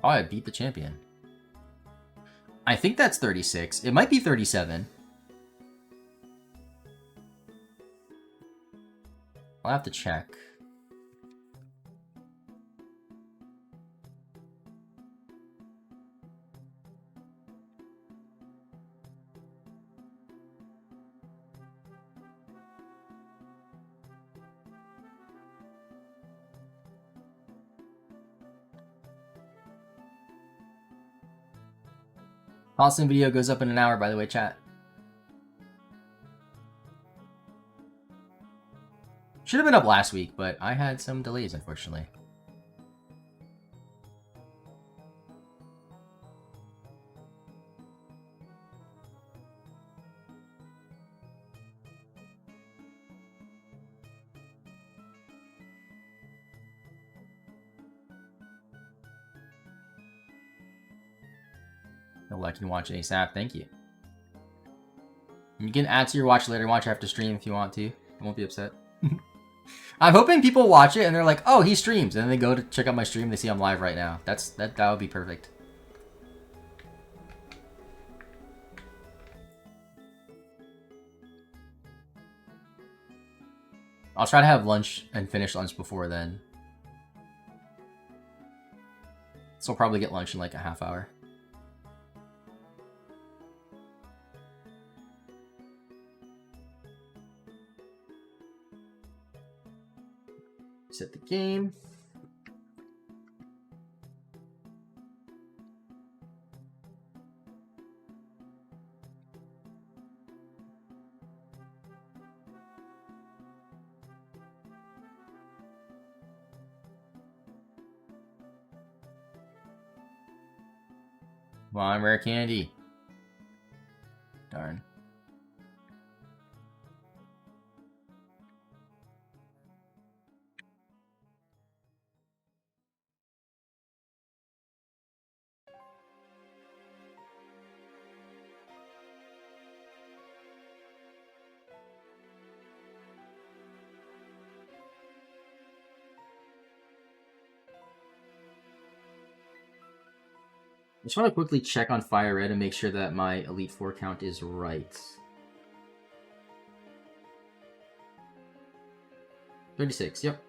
Oh, I beat the champion. I think that's 36. It might be 37. I'll have to check. Austin video goes up in an hour, by the way, chat. Should have been up last week, but I had some delays, unfortunately. No luck, you can watch ASAP. Thank you. You can add to your watch later. Watch after stream if you want to. I won't be upset. I'm hoping people watch it and they're like, oh, he streams. And then they go to check out my stream. They see I'm live right now. That would be perfect. I'll try to have lunch and finish lunch before then. So I'll probably get lunch in like a half hour. Set the game. Come on, rare candy. Darn. I just want to quickly check on Fire Red and make sure that my Elite Four count is right. 36, yep.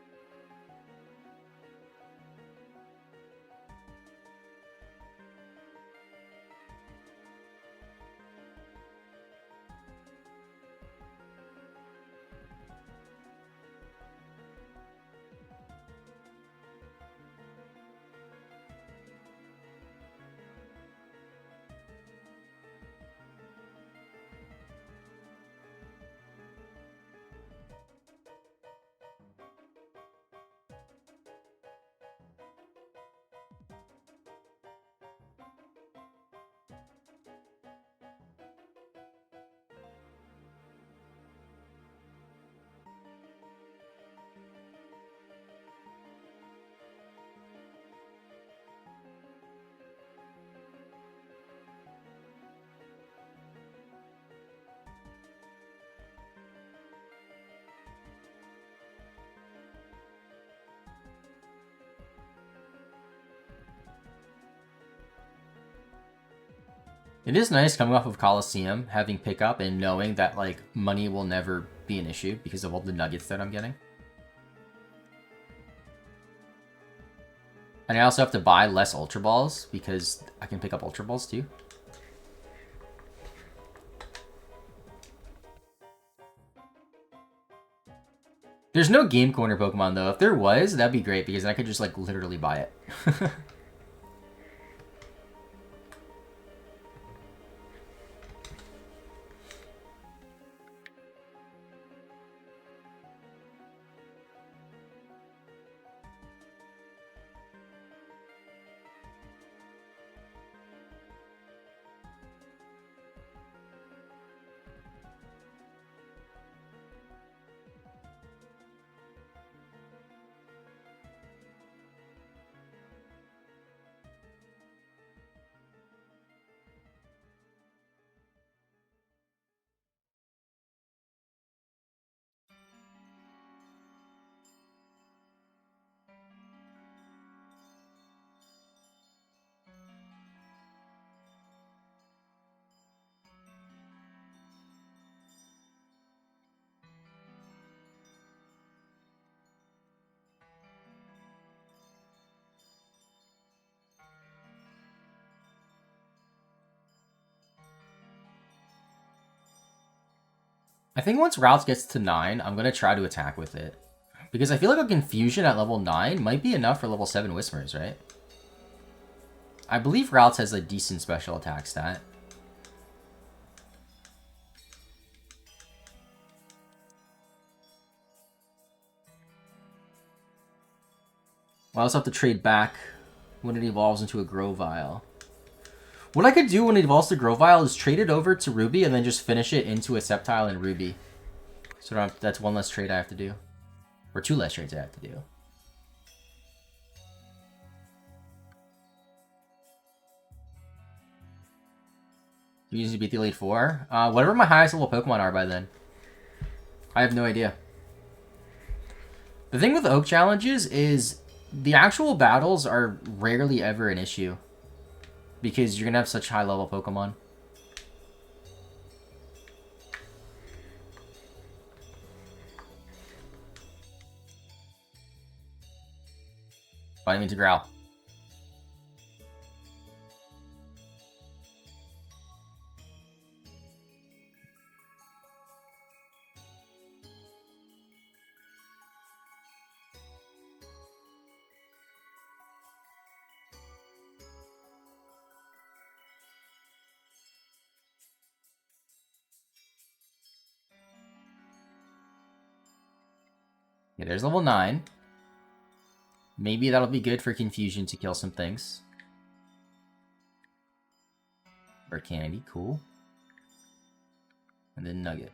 It is nice coming off of Coliseum, having pickup and knowing that, like, money will never be an issue because of all the nuggets that I'm getting. And I also have to buy less Ultra Balls because I can pick up Ultra Balls too. There's no Game Corner Pokemon though. If there was, that'd be great because I could just, like, literally buy it. I think once Routes gets to 9, I'm going to try to attack with it. Because I feel like a Confusion at level 9 might be enough for level 7 Whispers, right? I believe Routes has a decent special attack stat. I also have to trade back when it evolves into a Grovyle. What I could do when it evolves to Grovyle is trade it over to Ruby and then just finish it into a Sceptile and Ruby. So that's one less trade I have to do. Or 2 less trades I have to do. You need to beat the Elite Four? Whatever my highest level Pokemon are by then. I have no idea. The thing with Oak challenges is the actual battles are rarely ever an issue. Because you're going to have such high level Pokemon. I didn't mean to growl. Yeah, there's level 9. Maybe that'll be good for Confusion to kill some things. Or candy, cool. And then nugget.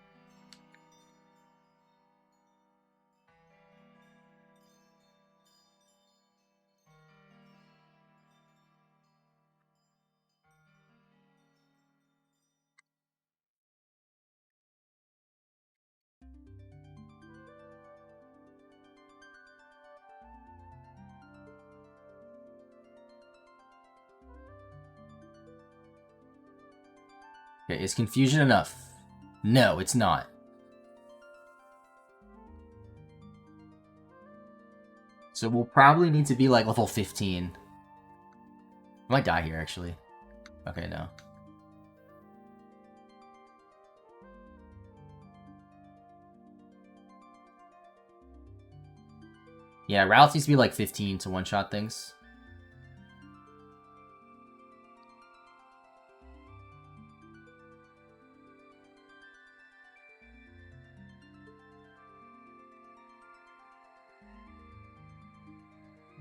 Okay, is confusion enough? No, it's not. So we'll probably need to be like level 15. I might die here, actually. Okay, no. Yeah, routes needs to be like 15 to one-shot things.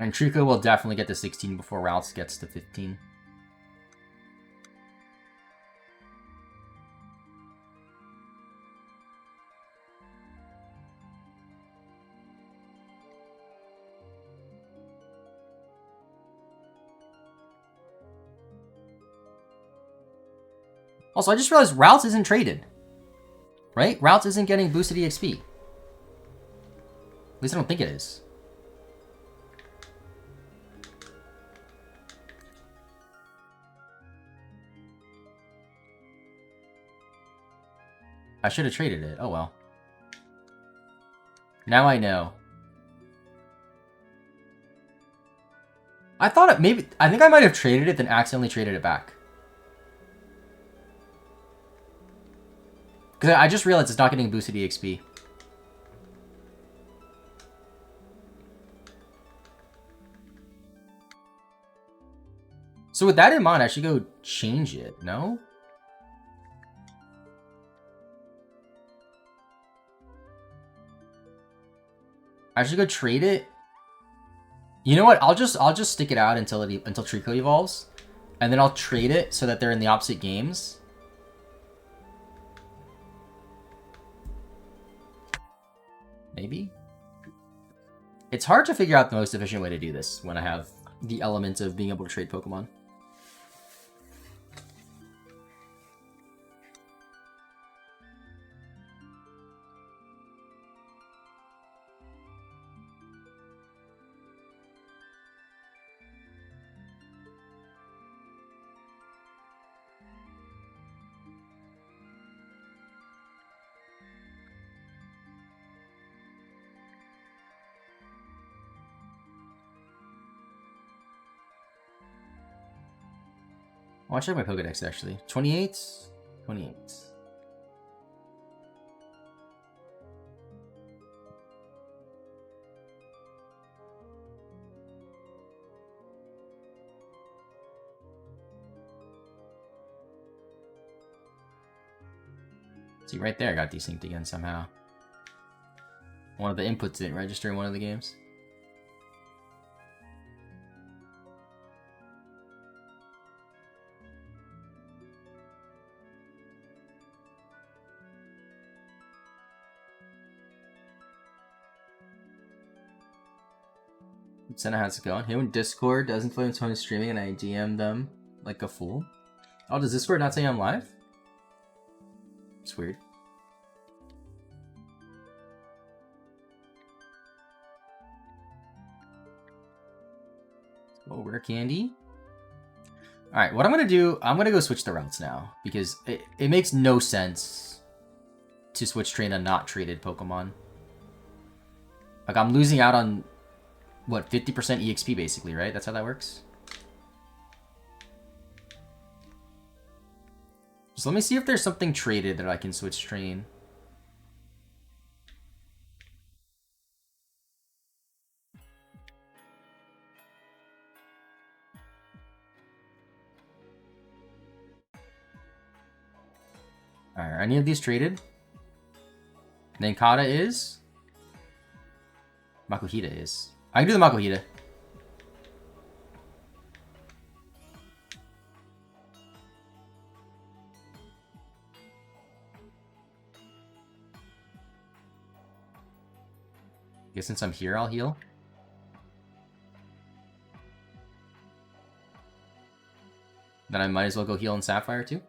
And Trico will definitely get to 16 before routes gets to 15. Also, I just realized routes isn't traded. Right? Routes isn't getting boosted EXP. At least I don't think it is. I should have traded it. Oh well. Now I know. I thought it maybe... I think I might have traded it, then accidentally traded it back. Because I just realized it's not getting boosted EXP. So with that in mind, I should go change it, no? I should go trade it. You know what? I'll just stick it out until Trico evolves, and then I'll trade it so that they're in the opposite games. Maybe. It's hard to figure out the most efficient way to do this when I have the element of being able to trade Pokemon. I'll check my Pokedex, actually. 28? 28. See, right there I got desynced again somehow. One of the inputs didn't register in one of the games. Senna has it going. Hey, when Discord doesn't play when Tony's streaming and I DM them like a fool. Oh, does Discord not say I'm live? It's weird. Oh, rare candy. Alright, what I'm going to do, I'm going to go switch the routes now. Because it makes no sense to switch train a not traded Pokemon. Like, I'm losing out on... what, 50% EXP basically, right? That's how that works? So let me see if there's something traded that I can switch train. Alright, are any of these traded? Nankata is? Makuhita is. I can do the Makuhita. I guess since I'm here, I'll heal. Then I might as well go heal in Sapphire too.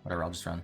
Whatever, I'll just run.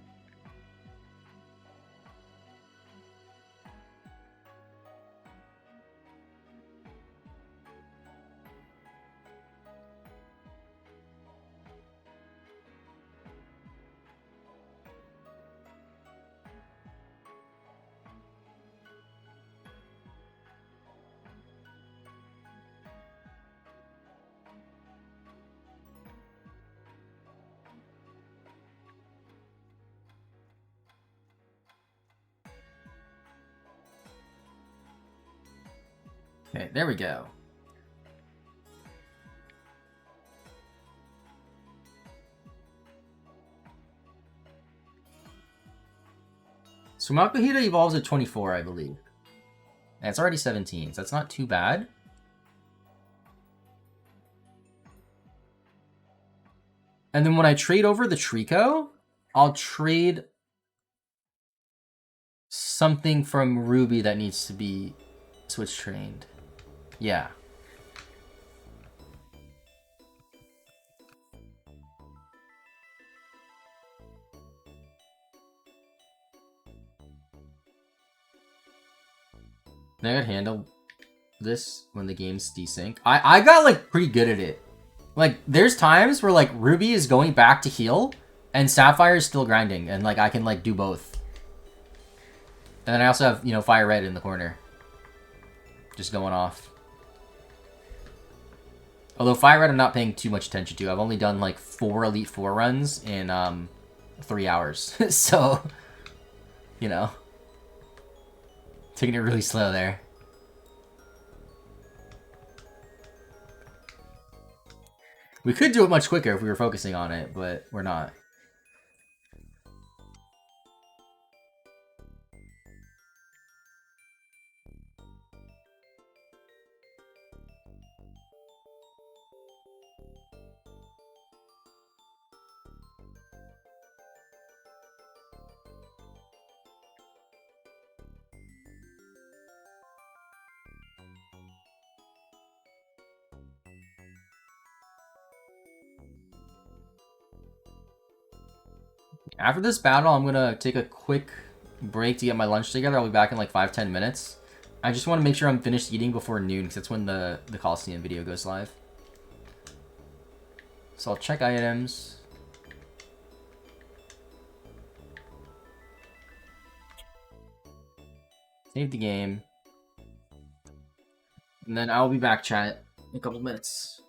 Okay, there we go. So Makuhita evolves at 24, I believe. And it's already 17, so that's not too bad. And then when I trade over the Trico, I'll trade something from Ruby that needs to be switch trained. Yeah. I could handle this when the game's desync. I got like pretty good at it. Like there's times where like Ruby is going back to heal and Sapphire is still grinding and like I can like do both. And then I also have, you know, Fire Red in the corner. Just going off. Although Fire Red I'm not paying too much attention to. I've only done like 4 Elite Four runs in 3 hours. So, you know. Taking it really slow there. We could do it much quicker if we were focusing on it, but we're not. After this battle, I'm gonna take a quick break to get my lunch together. I'll be back in like 5-10 minutes. I just want to make sure I'm finished eating before noon, because that's when the Coliseum video goes live. So I'll check items. Save the game. And then I'll be back, chat, in a couple minutes.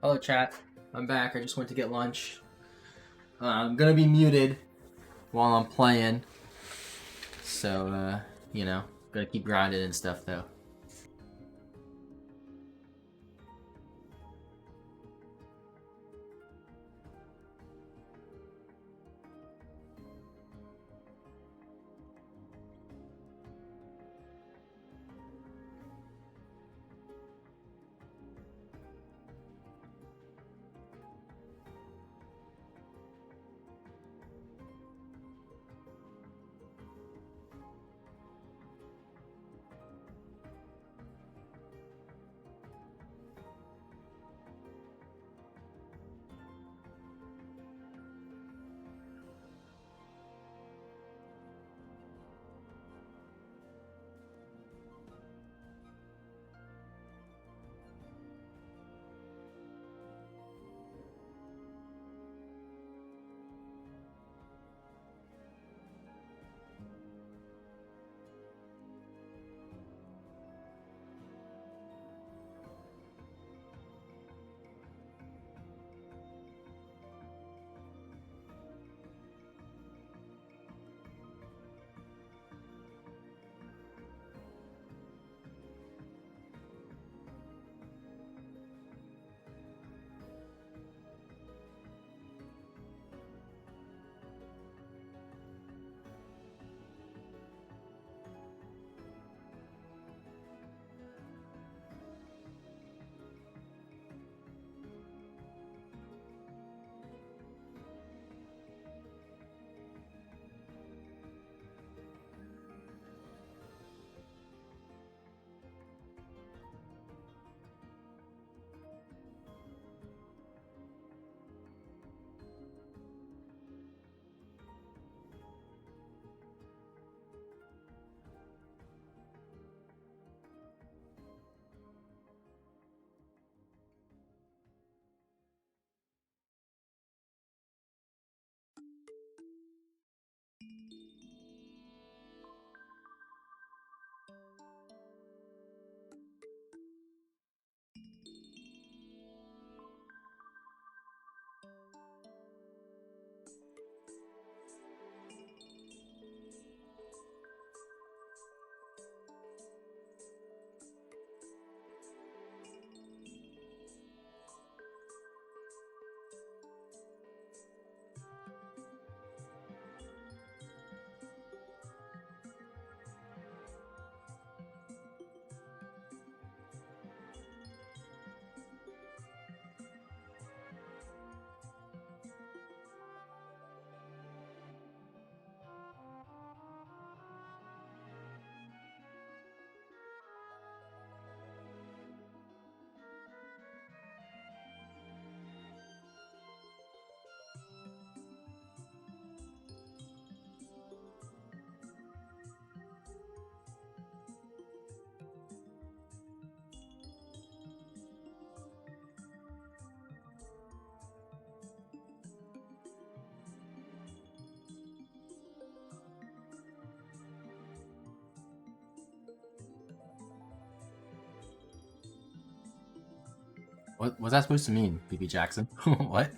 Hello, chat. I'm back. I just went to get lunch. I'm gonna be muted while I'm playing. So, you know, gotta keep grinding and stuff, though. What's that supposed to mean, BB Jackson? What?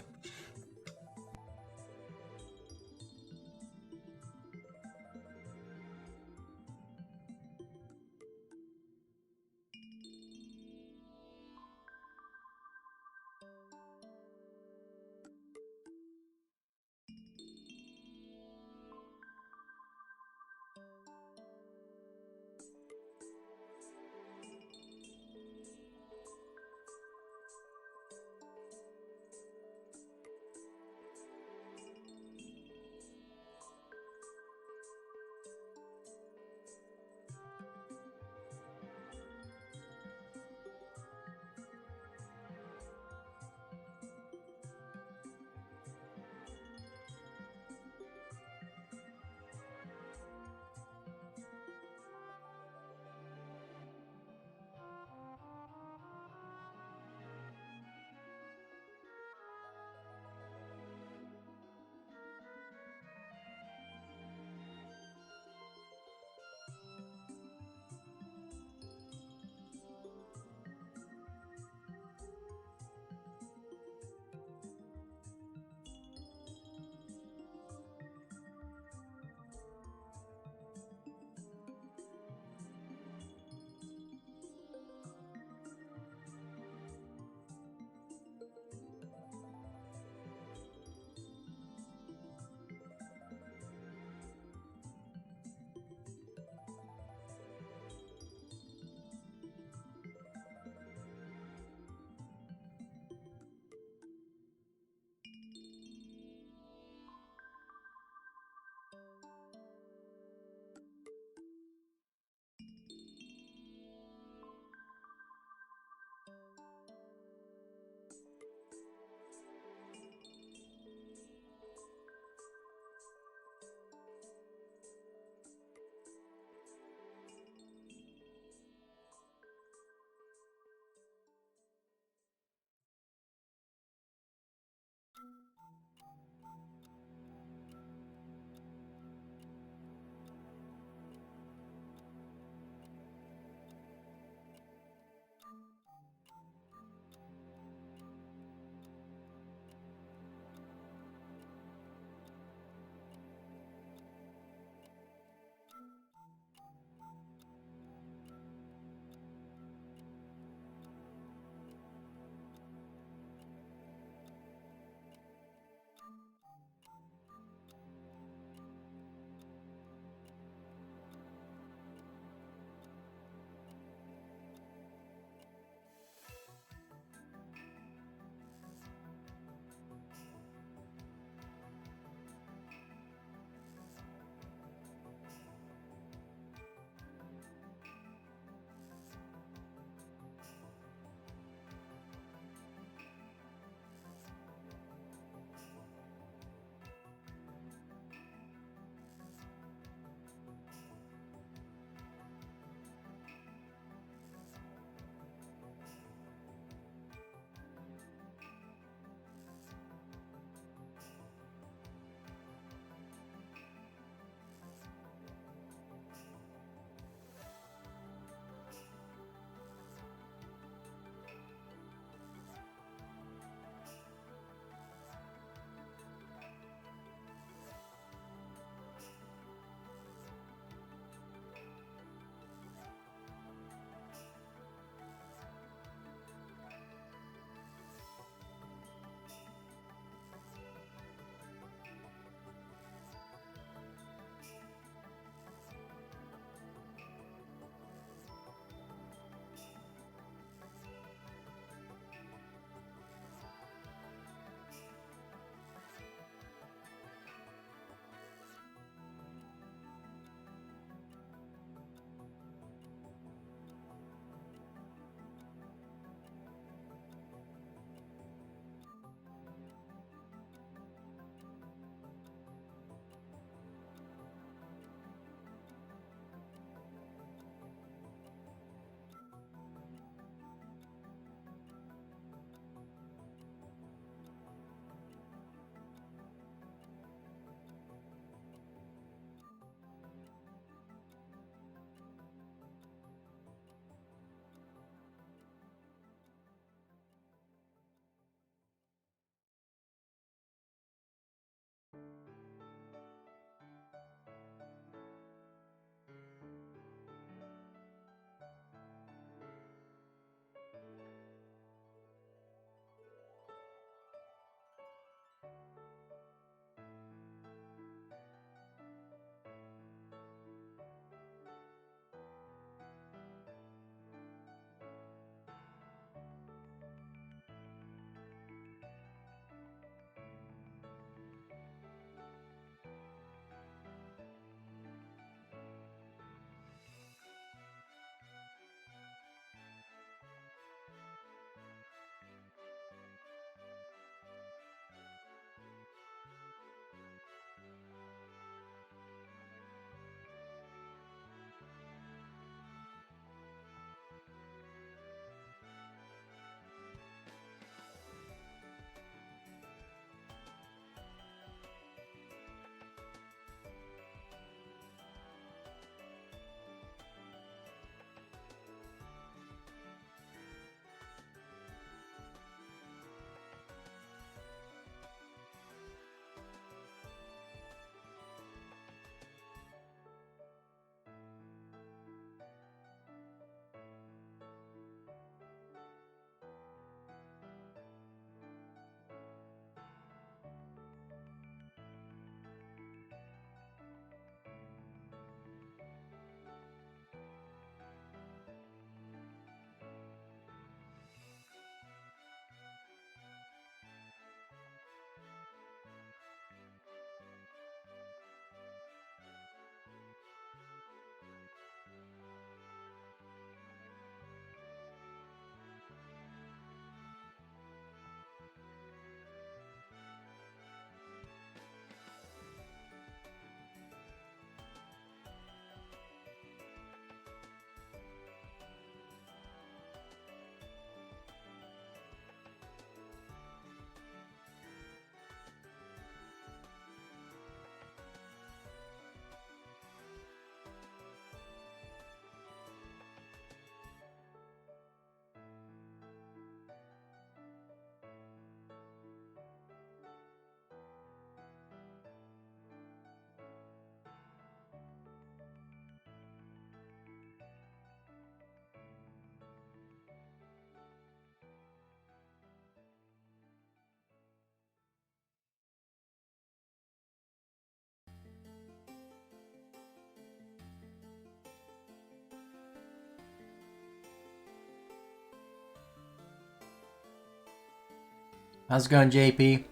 How's it going, JP?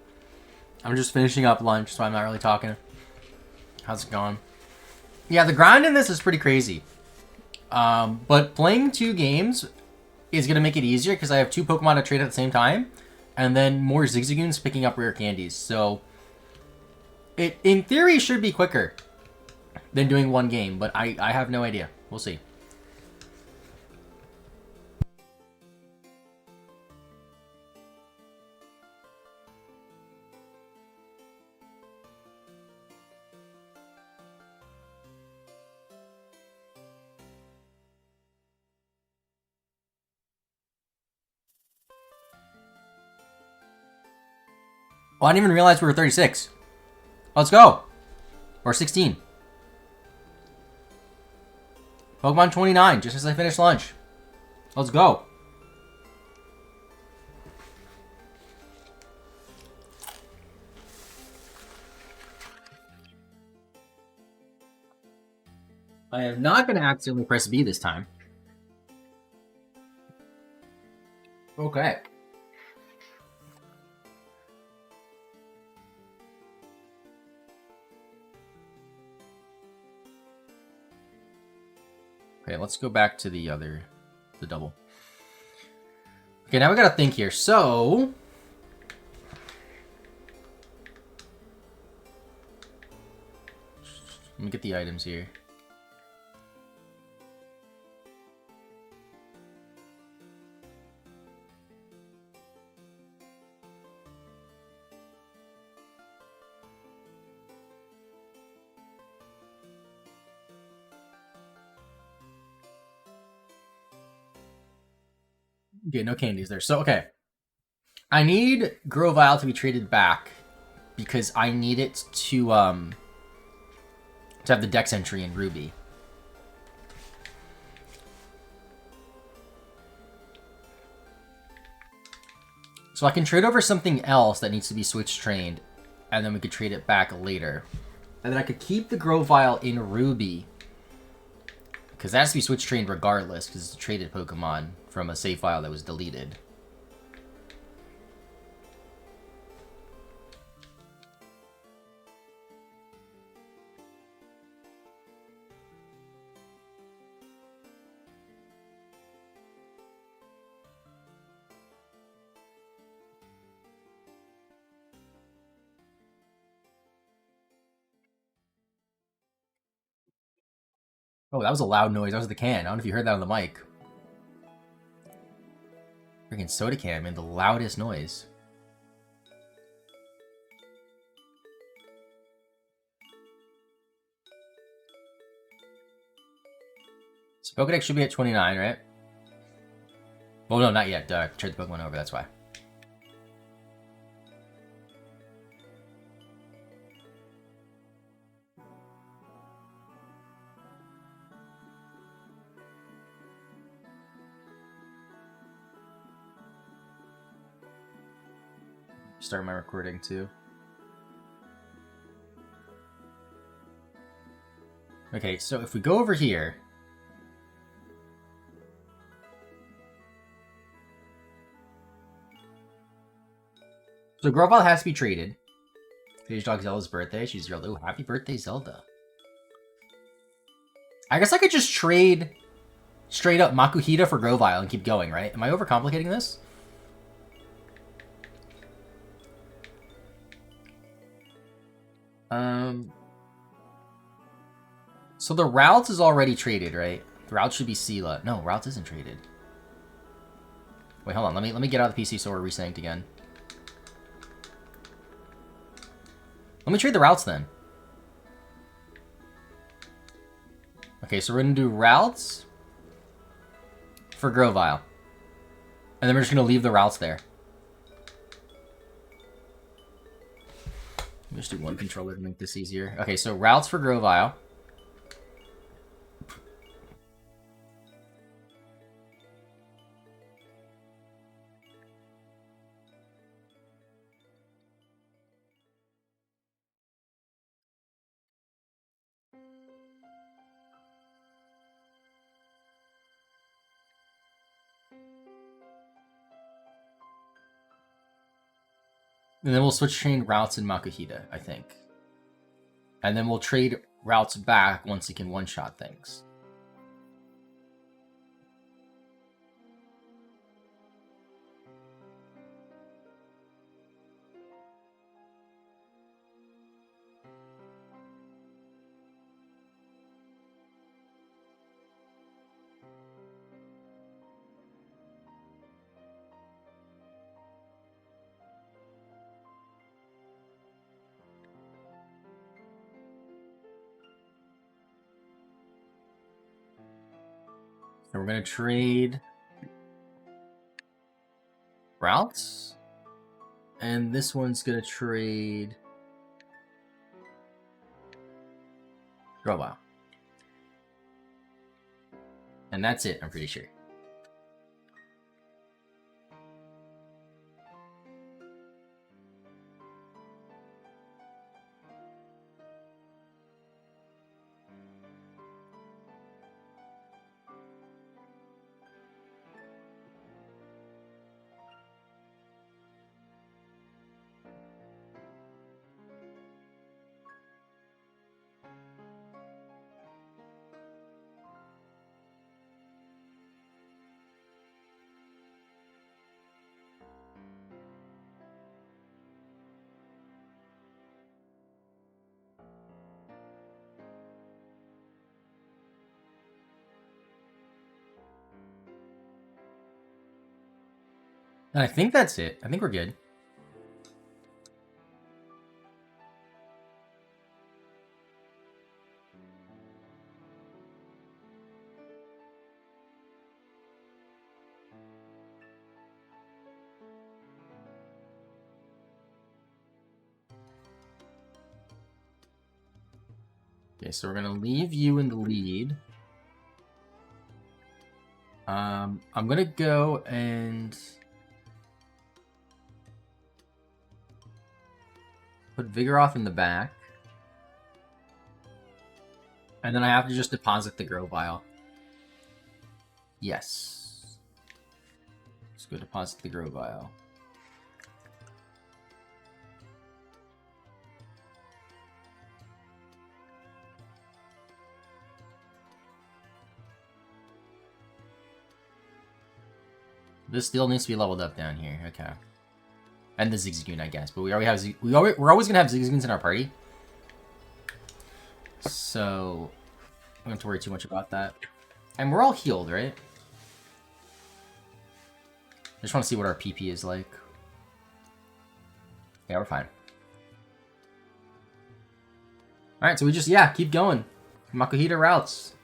I'm just finishing up lunch, so I'm not really talking. How's it going? Yeah, the grind in this is pretty crazy. But playing 2 games is going to make it easier because I have 2 Pokemon to trade at the same time. And then more Zigzagoons picking up rare candies. So, it in theory should be quicker than doing 1 game. But I have no idea. We'll see. Oh, I didn't even realize we were 36. Let's go. Or 16. Pokemon 29, just as I finished lunch. Let's go. I am not going to accidentally press B this time. Okay. Okay, let's go back to the double. Okay, now we gotta think here. So, let me get the items here. Okay, no candies there. So, okay. I need Grovyle to be traded back because I need it to have the Dex entry in Ruby. So I can trade over something else that needs to be switch trained, and then we could trade it back later. And then I could keep the Grovyle in Ruby, because that has to be switch trained regardless, because it's a traded Pokemon from a save file that was deleted. Oh, that was a loud noise. That was the can. I don't know if you heard that on the mic. Freaking soda can made the loudest noise. So Pokedex should be at 29, right? Well, no, not yet. Trade the Pokemon over, that's why. Start my recording too. Okay, so if we go over here, so Grovyle has to be traded. Phage Dog Zelda's birthday. She's real. Oh, happy birthday, Zelda. I guess I could just trade straight up Makuhita for Grovyle and keep going, right? Am I overcomplicating this? So the Routes is already traded, right? The Routes should be Sela. No, Routes isn't traded. Wait, hold on. Let me get out of the PC so we're resynced again. Let me trade the Routes then. Okay, so we're gonna do Routes for Grovyle. And then we're just gonna leave the Routes there. Let me just do one controller to make this easier. Okay, so Routes for Grovyle. And then we'll switch chain routes in Makuhita, I think. And then we'll trade routes back once he can one-shot things. And we're going to trade routes. And this one's going to trade Robot. And that's it, I'm pretty sure. And I think that's it. I think we're good. Okay, so we're gonna leave you in the lead. I'm gonna go and put Vigoroth in the back. And then I have to just deposit the Grovyle. Yes. Let's go deposit the Grovyle. This still needs to be leveled up down here. Okay. And the Zigzagoon, I guess. But we already have we're always gonna have Zigzagoons in our party. So I don't have to worry too much about that. And we're all healed, right? I just want to see what our PP is like. Yeah, we're fine. Alright, so we just, yeah, keep going. Makuhita routes.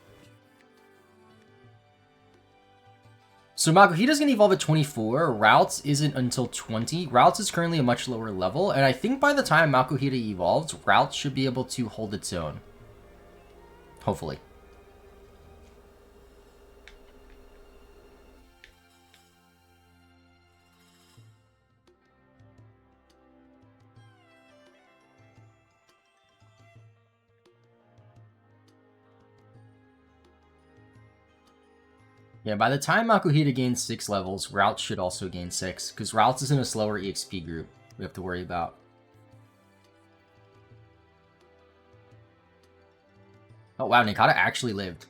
So Makuhita's going to evolve at 24. Routes isn't until 20. Routes is currently a much lower level. And I think by the time Makuhita evolves, Routes should be able to hold its own. Hopefully. Yeah, by the time Makuhita gains 6 levels, Routes should also gain 6, because Routes is in a slower EXP group we have to worry about. Oh wow, Nikata actually lived.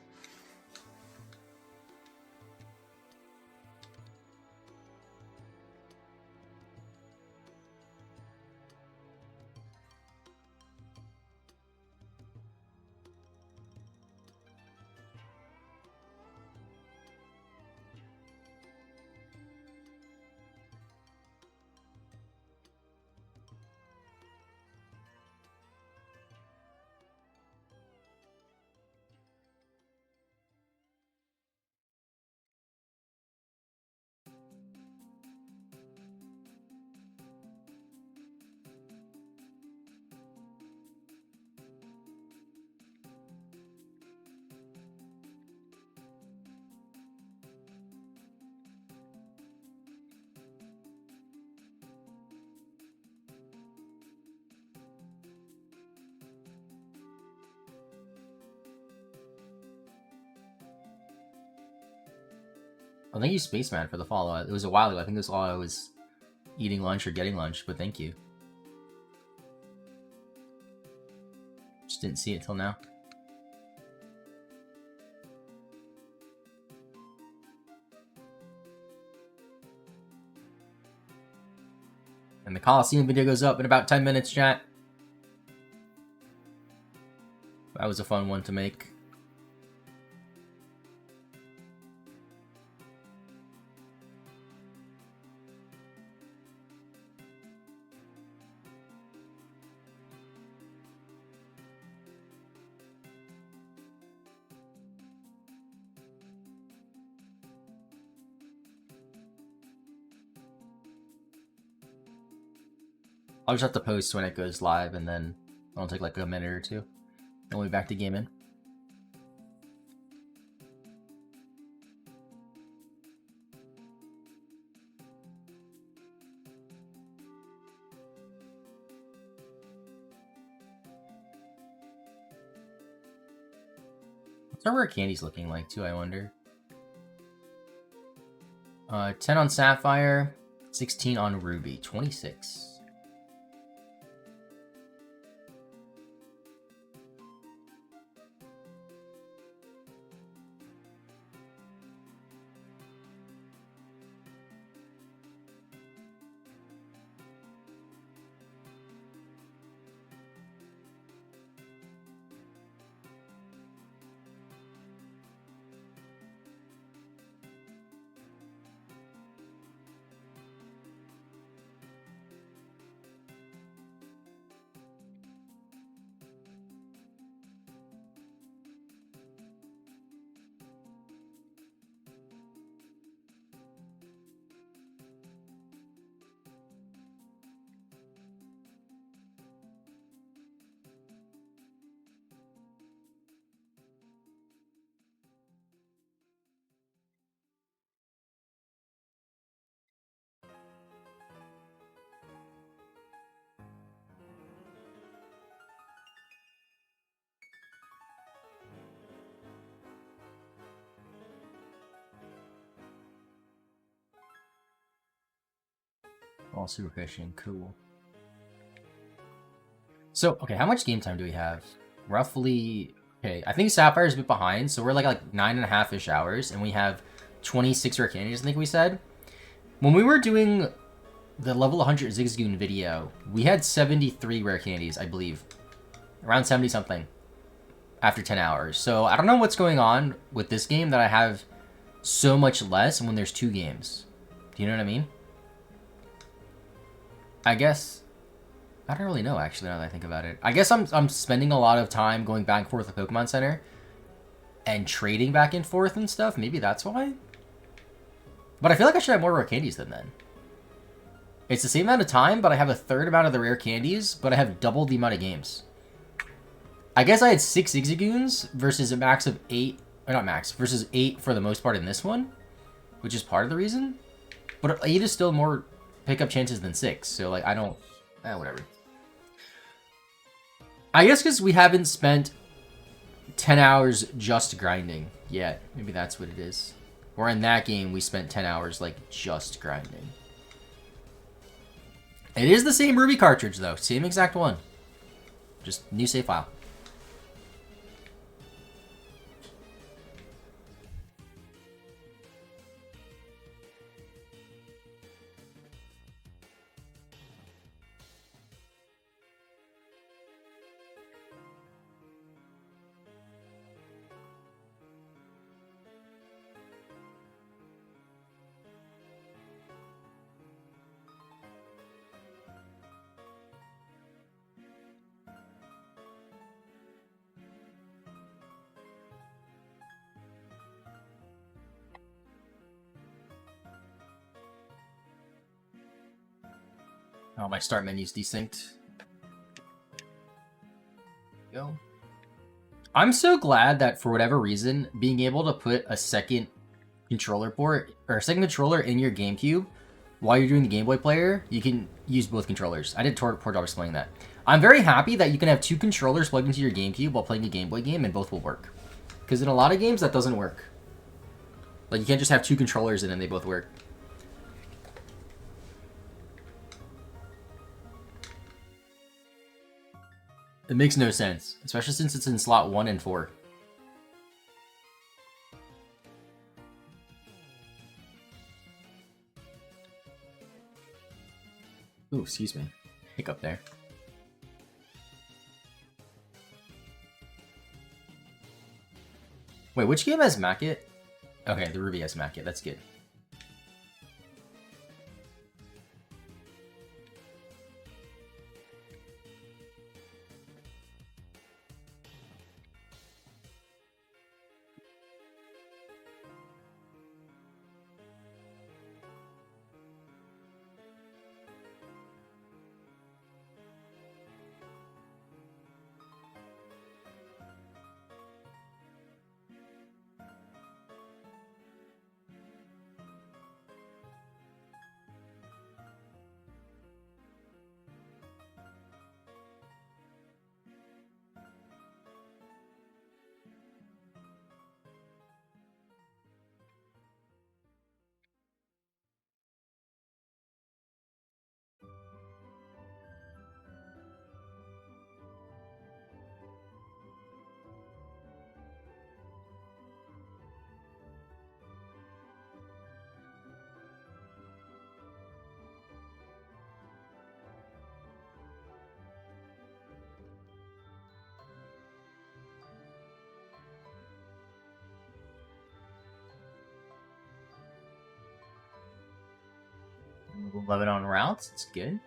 Well, thank you, Spaceman, for the follow. It was a while ago. I think it was while I was eating lunch or getting lunch, but thank you. Just didn't see it till now. And the Coliseum video goes up in about 10 minutes, chat. That was a fun one to make. I'll just have to post when it goes live, and then it'll take like a minute or two. Then we'll be back to gaming. What's our rare candies looking like too, I wonder? 10 on Sapphire, 16 on Ruby, 26. All super fishing, cool. So, okay, how much game time do we have? Roughly, okay, I think Sapphire's a bit behind, so we're like 9.5-ish hours, and we have 26 rare candies, I think we said. When we were doing the level 100 Zigzagoon video, we had 73 rare candies, I believe. Around 70 something after 10 hours. So I don't know what's going on with this game that I have so much less when there's 2 games. Do you know what I mean? I guess, I don't really know actually now that I think about it. I guess I'm spending a lot of time going back and forth with Pokemon Center and trading back and forth and stuff. Maybe that's why. But I feel like I should have more rare candies than then. It's the same amount of time, but I have a third amount of the rare candies, but I have double the amount of games. I guess I had 6 Zigzagoons versus a max of 8, or not max, versus 8 for the most part in this one, which is part of the reason. But 8 is still more pickup chances than 6, so like I don't, whatever. I guess because we haven't spent 10 hours just grinding yet. Maybe that's what it is. Or in that game, we spent 10 hours like just grinding. It is the same Ruby cartridge though, same exact one. Just new save file. Oh, my start menu's desynced. Go. I'm so glad that for whatever reason, being able to put a second controller port or a second controller in your GameCube while you're doing the Game Boy player, you can use both controllers. I did poor job explaining that. I'm very happy that you can have 2 controllers plugged into your GameCube while playing a Game Boy game and both will work. Because in a lot of games, that doesn't work. Like, you can't just have 2 controllers in and they both work. It makes no sense, especially since it's in slot 1 and 4. Ooh, excuse me. Hiccup there. Wait, which game has Mackett? Okay, the Ruby has Mackett. That's good. Love it on routes. It's good.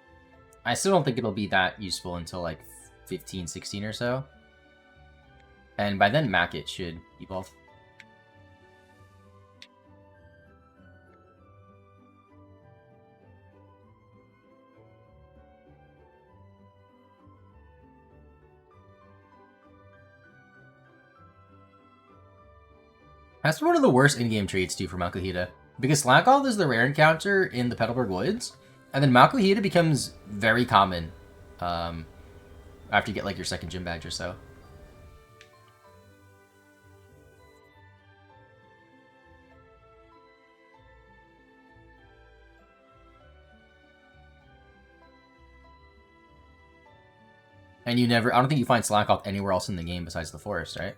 I still don't think it'll be that useful until like 15, 16 or so. And by then, Mackett should evolve. That's one of the worst in-game traits too for Makuhita. Because Slackoth is the rare encounter in the Petalburg Woods, and then Makuhita becomes very common after you get like your second gym badge or so. And you never, I don't think you find Slackoth anywhere else in the game besides the forest, right?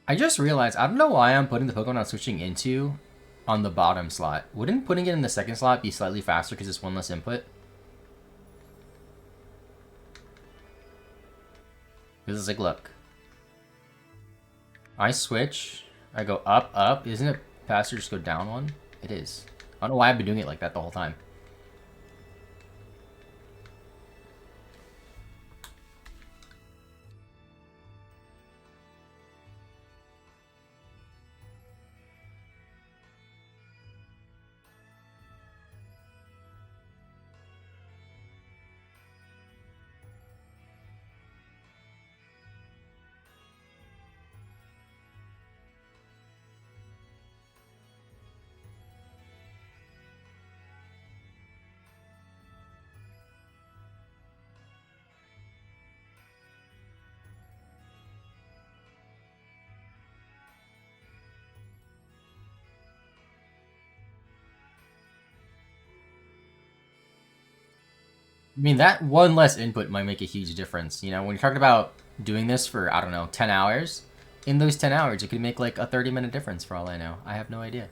I just realized, I don't know why I'm putting the Pokemon I'm switching into on the bottom slot. Wouldn't putting it in the second slot be slightly faster because it's one less input? Because it's like, look. I switch, I go up, up. Isn't it faster to just go down one? It is. I don't know why I've been doing it like that the whole time. I mean, that one less input might make a huge difference. You know, when you're talking about doing this for, I don't know, 10 hours, in those 10 hours, it could make like a 30-minute difference for all I know. I have no idea.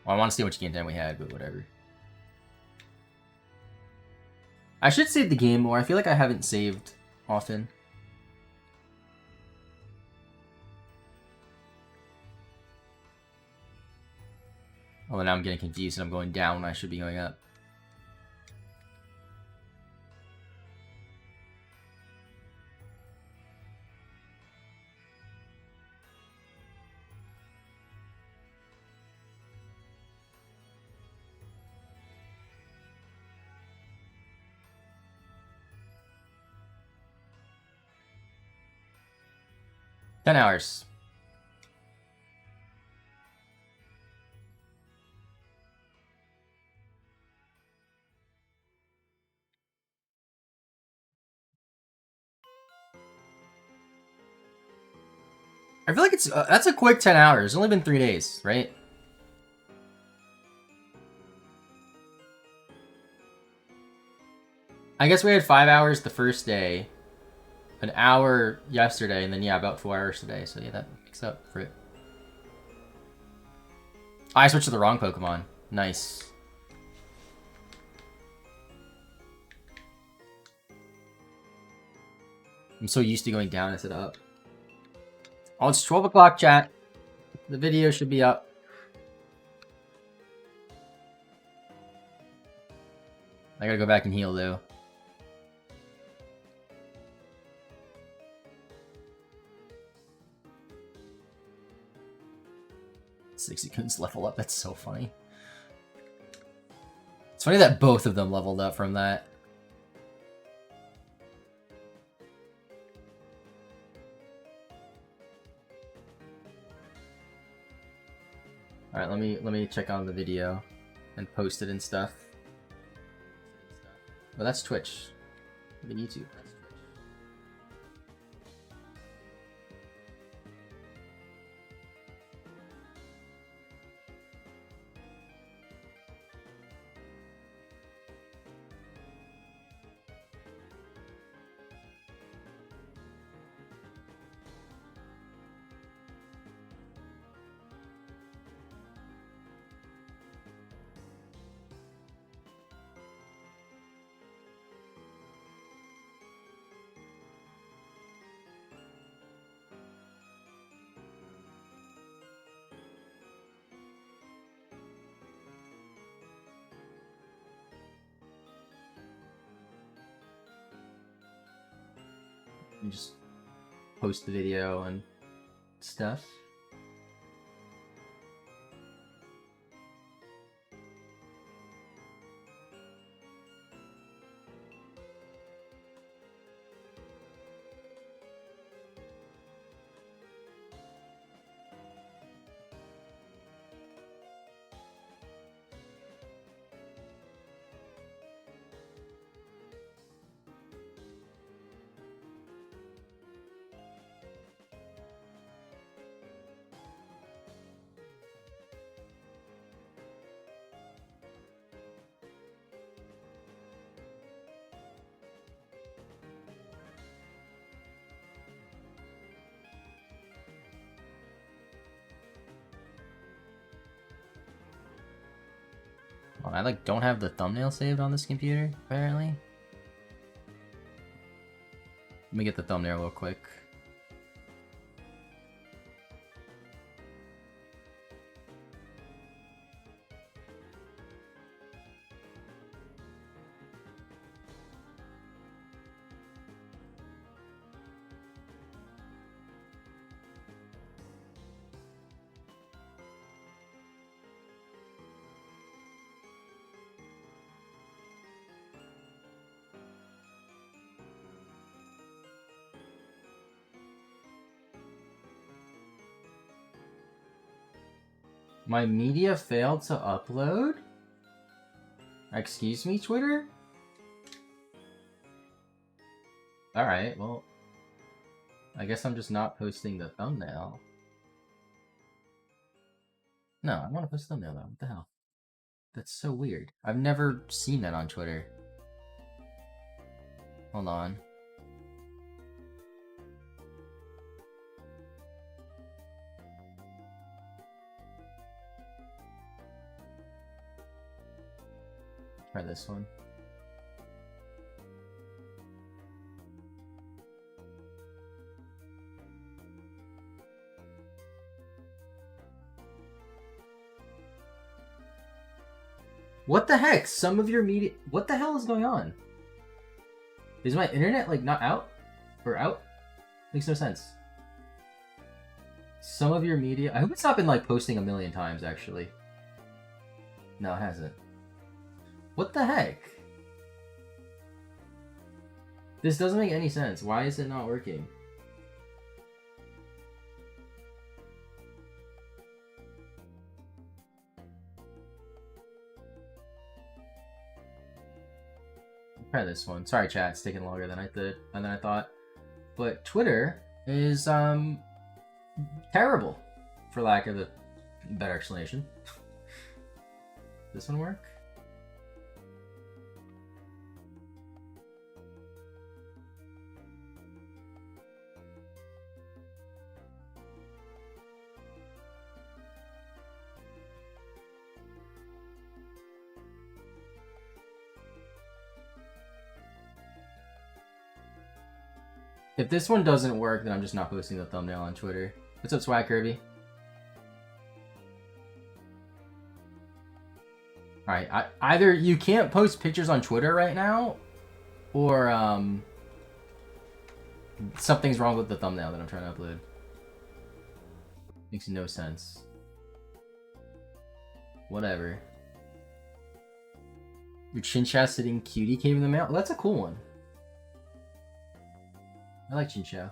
Well, I want to see how much game time we had, but whatever. I should save the game more. I feel like I haven't saved often. Oh, and now I'm getting confused and I'm going down when I should be going up. $10 hours. I feel like it's that's a quick 10 hours. It's only been 3 days, right? I guess we had 5 hours the first day, an hour yesterday, and then yeah, about 4 hours today. So yeah, that makes up for it. I switched to the wrong Pokemon. Nice. I'm so used to going down instead of up. Oh, it's 12 o'clock, chat. The video should be up. I gotta go back and heal, though. 60 couldn't level up. That's so funny. It's funny that both of them leveled up from that. Alright, let me check on the video and post it and stuff. Well, that's Twitch. Look at YouTube. You just post the video and stuff. Well, I like don't have the thumbnail saved on this computer, apparently. Let me get the thumbnail real quick. My media failed to upload? Excuse me, Twitter? Alright, well... I guess I'm just not posting the thumbnail. No, I want to post a thumbnail though. What the hell? That's so weird. I've never seen that on Twitter. Hold on. Try this one. What the heck? Some of your media... What the hell is going on? Is my internet, like, not out? Or out? Makes no sense. Some of your media... I hope it's not been, like, posting a million times, actually. No, it hasn't. What the heck? This doesn't make any sense. Why is it not working? Try this one. Sorry, chat. It's taking longer than I thought. But Twitter is terrible, for lack of a better explanation. This one work? If this one doesn't work, then I'm just not posting the thumbnail on Twitter. What's up, Swag Kirby? Alright, either you can't post pictures on Twitter right now, or something's wrong with the thumbnail that I'm trying to upload. Makes no sense. Whatever. Your Chinchou sitting cutie came in the mail? Well, that's a cool one. I like Chinchou.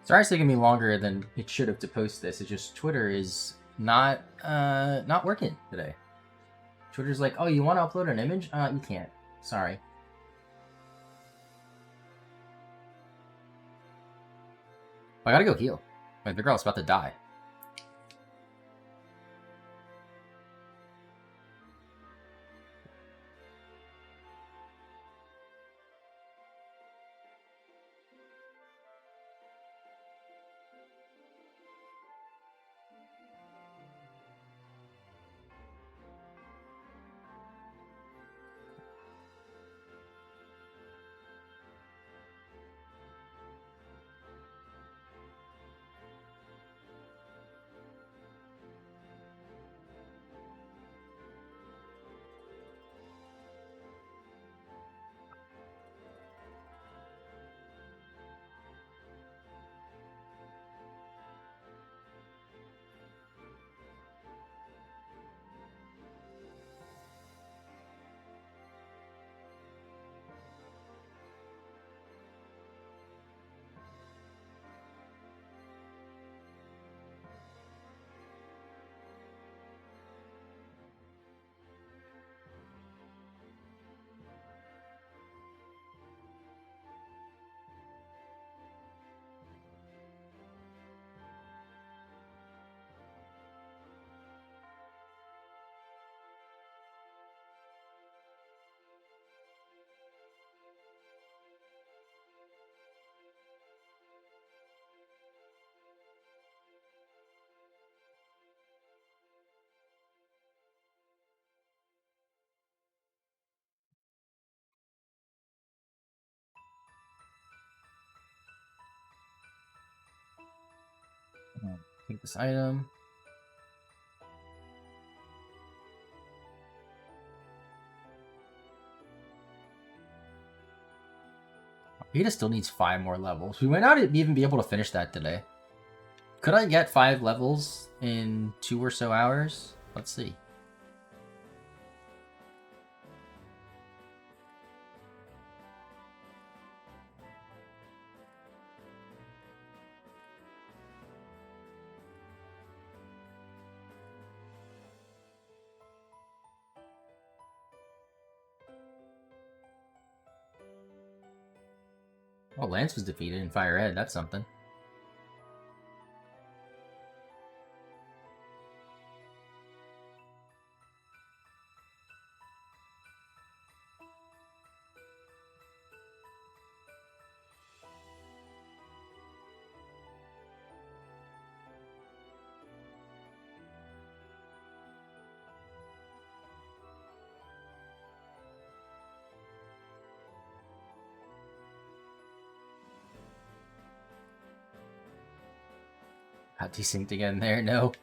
Sorry it's taking me longer than it should have to post this. It's just Twitter is not working today. Twitter's like, oh, you want to upload an image? You can't. Sorry. I gotta go heal. Wait, the girl's about to die. Take this item. Beta still needs 5 more levels. We might not even be able to finish that today. Could I get 5 levels in 2 or so hours? Let's see. Oh, Lance was defeated in Fire Red. That's something. Got desynced again there, no.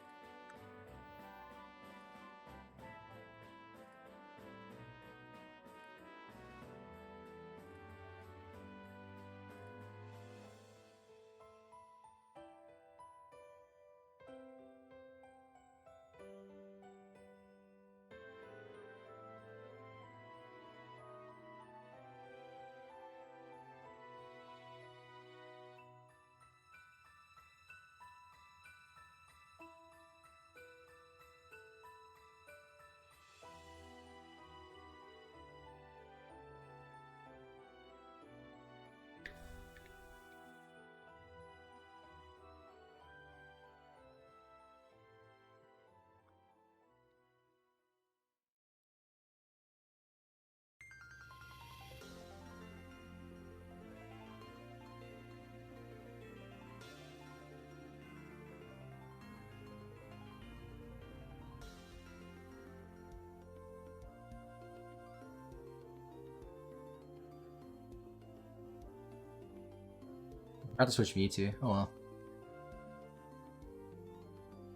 I have to switch Mewtwo. Oh well.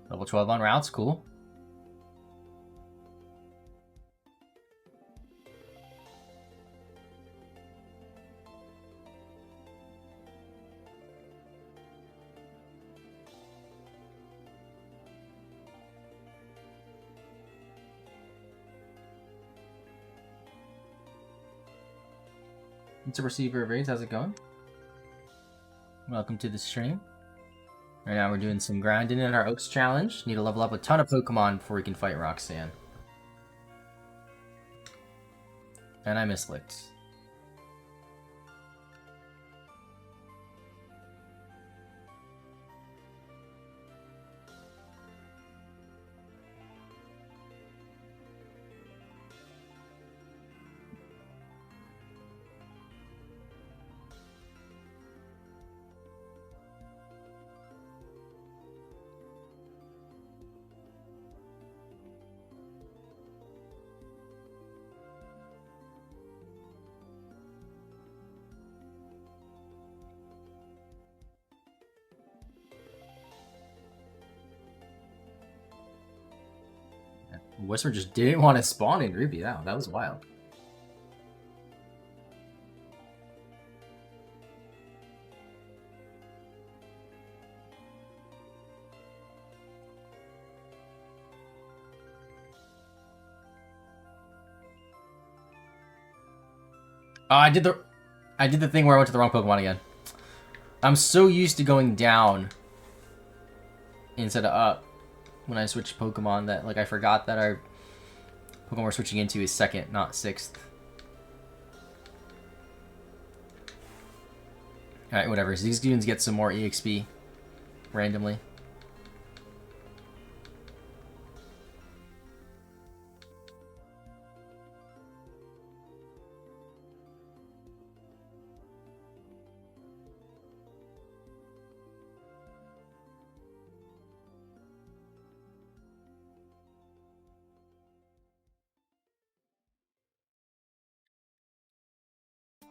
Level 12 on routes, cool. It's a receiver of raids, how's it going? Welcome to the stream. Right now we're doing some grinding in our Oaks challenge. Need to level up a ton of Pokemon before we can fight Roxanne. And I mislicked. Whisper just didn't want to spawn in Ruby. That was wild. Oh, I did the thing where I went to the wrong Pokemon again. I'm so used to going down instead of up when I switch Pokemon that like I forgot that our Pokemon we're switching into is 2nd, not 6th. Alright, whatever. So these dudes get some more EXP randomly.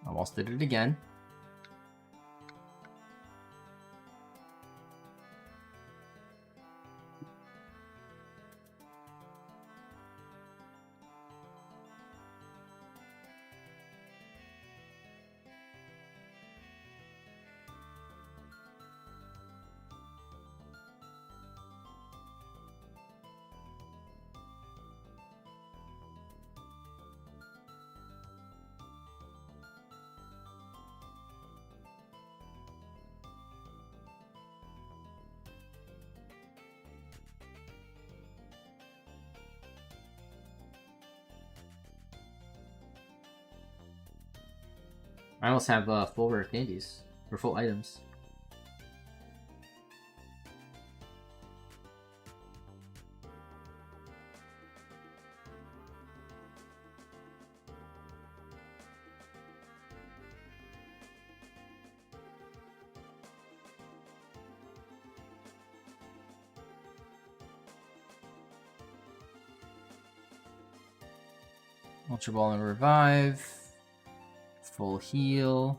Almost did it again. I almost have full rare candies or full items. Ultra Ball and Revive. Full heal.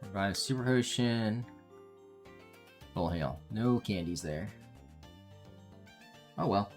Revive Super Potion. Full heal. No candies there. Oh well.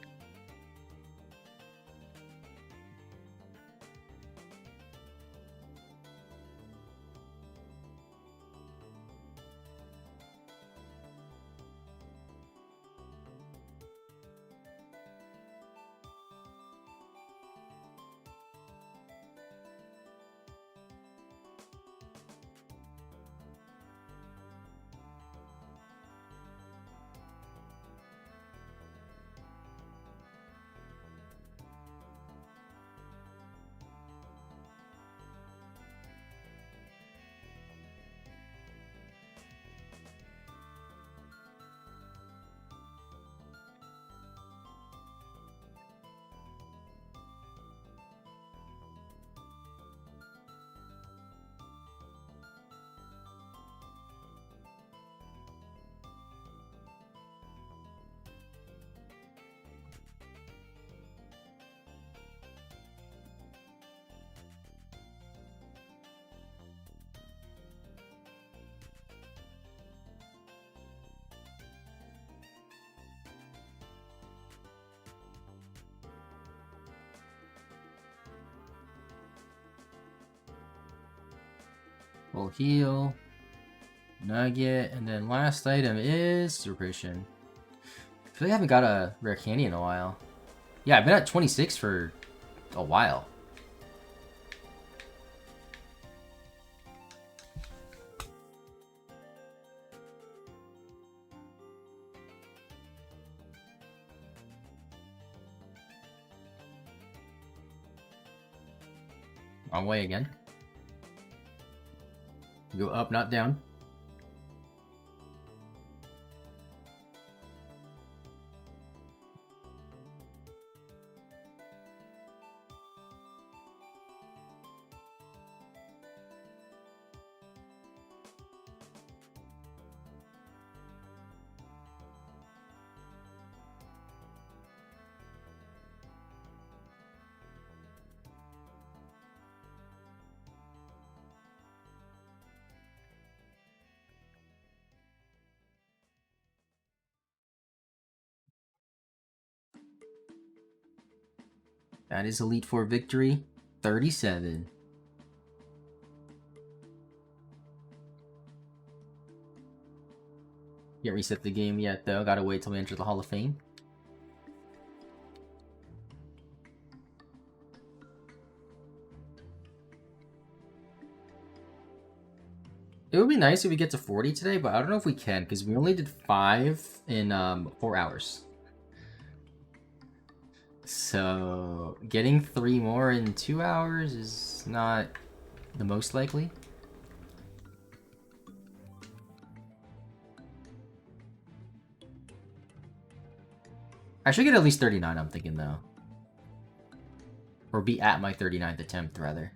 Full heal. Nugget. And then last item is Super Potion. I feel like I haven't got a rare candy in a while. Yeah, I've been at 26 for a while. Wrong way again. Go up, not down. That is Elite Four victory. 37. Can't reset the game yet though. Gotta wait till we enter the Hall of Fame. It would be nice if we get to 40 today, but I don't know if we can because we only did 5 in 4 hours. So getting 3 more in 2 hours is not the most likely. I should get at least 39, I'm thinking though. Or be at my 39th attempt rather.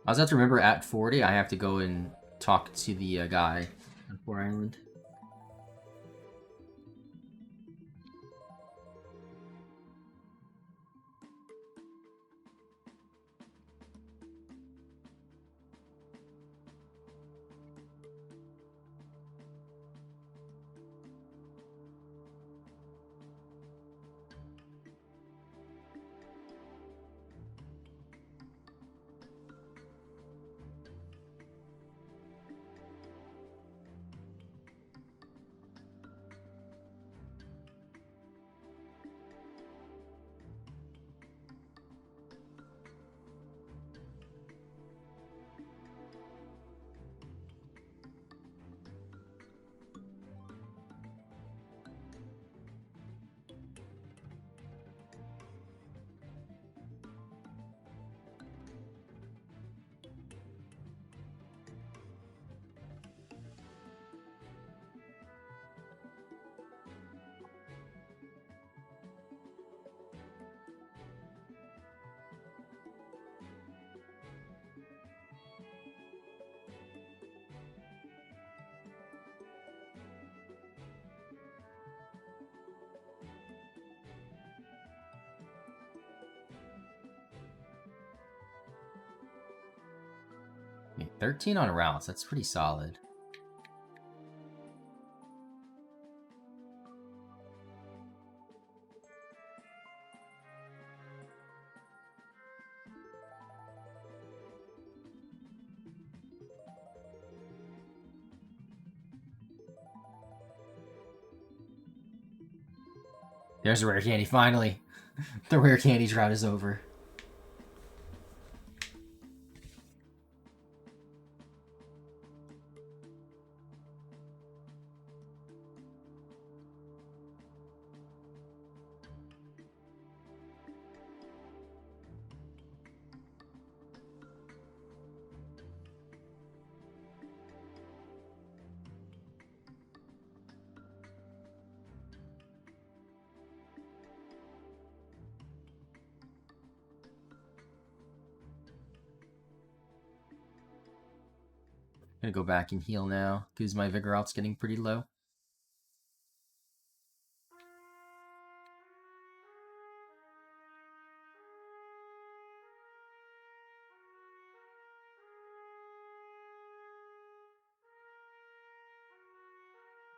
I also have to remember at 40, I have to go and talk to the guy on 4 Island. Okay, 13 on routes. That's pretty solid. There's a rare candy, finally. The rare candy drought is over. I'm gonna go back and heal now, because my Vigor out's getting pretty low.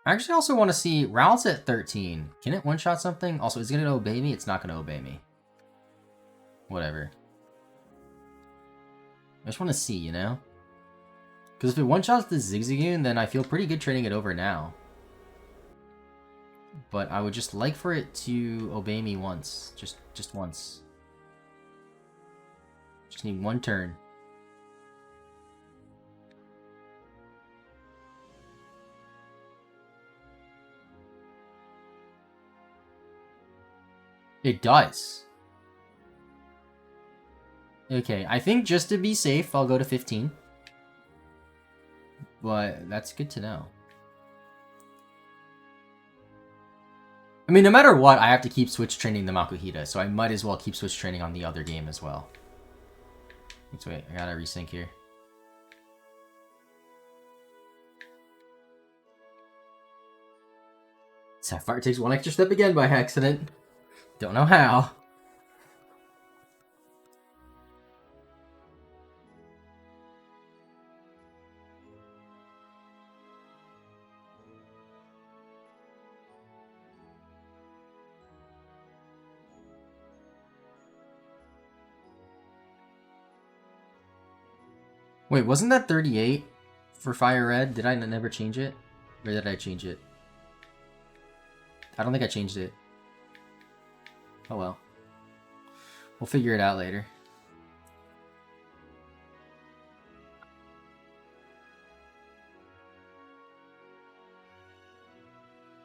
I actually also want to see routes at 13. Can it one-shot something? Also, is it going to obey me? It's not going to obey me. Whatever. I just want to see, you know? Because if it one-shots the Zigzagoon, then I feel pretty good trading it over now. But I would just like for it to obey me once. Just once. Just need one turn. It does. Okay, I think just to be safe, I'll go to 15. But that's good to know. I mean, no matter what, I have to keep switch training the Makuhita, so I might as well keep switch training on the other game as well. Let's wait, I gotta resync here. Sapphire takes one extra step again by accident. Don't know how. Wait, wasn't that 38 for Fire Red? Did I never change it? Or did I change it? I don't think I changed it. Oh well. We'll figure it out later.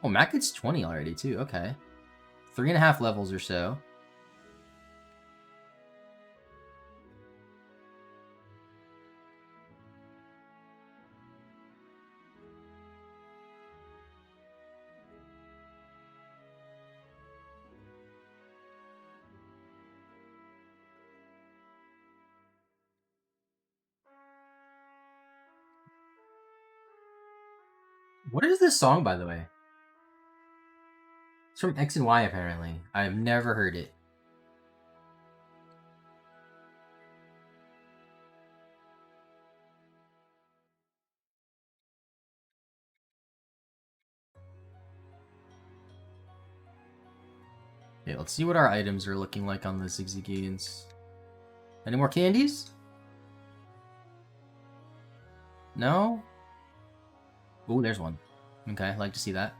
Oh, Mac gets 20 already too, okay. 3.5 levels or so. What is this song, by the way? It's from X and Y, apparently. I have never heard it. Okay, let's see what our items are looking like on the Zigzagoons. Any more candies? No? Ooh, there's one. Okay, I'd like to see that.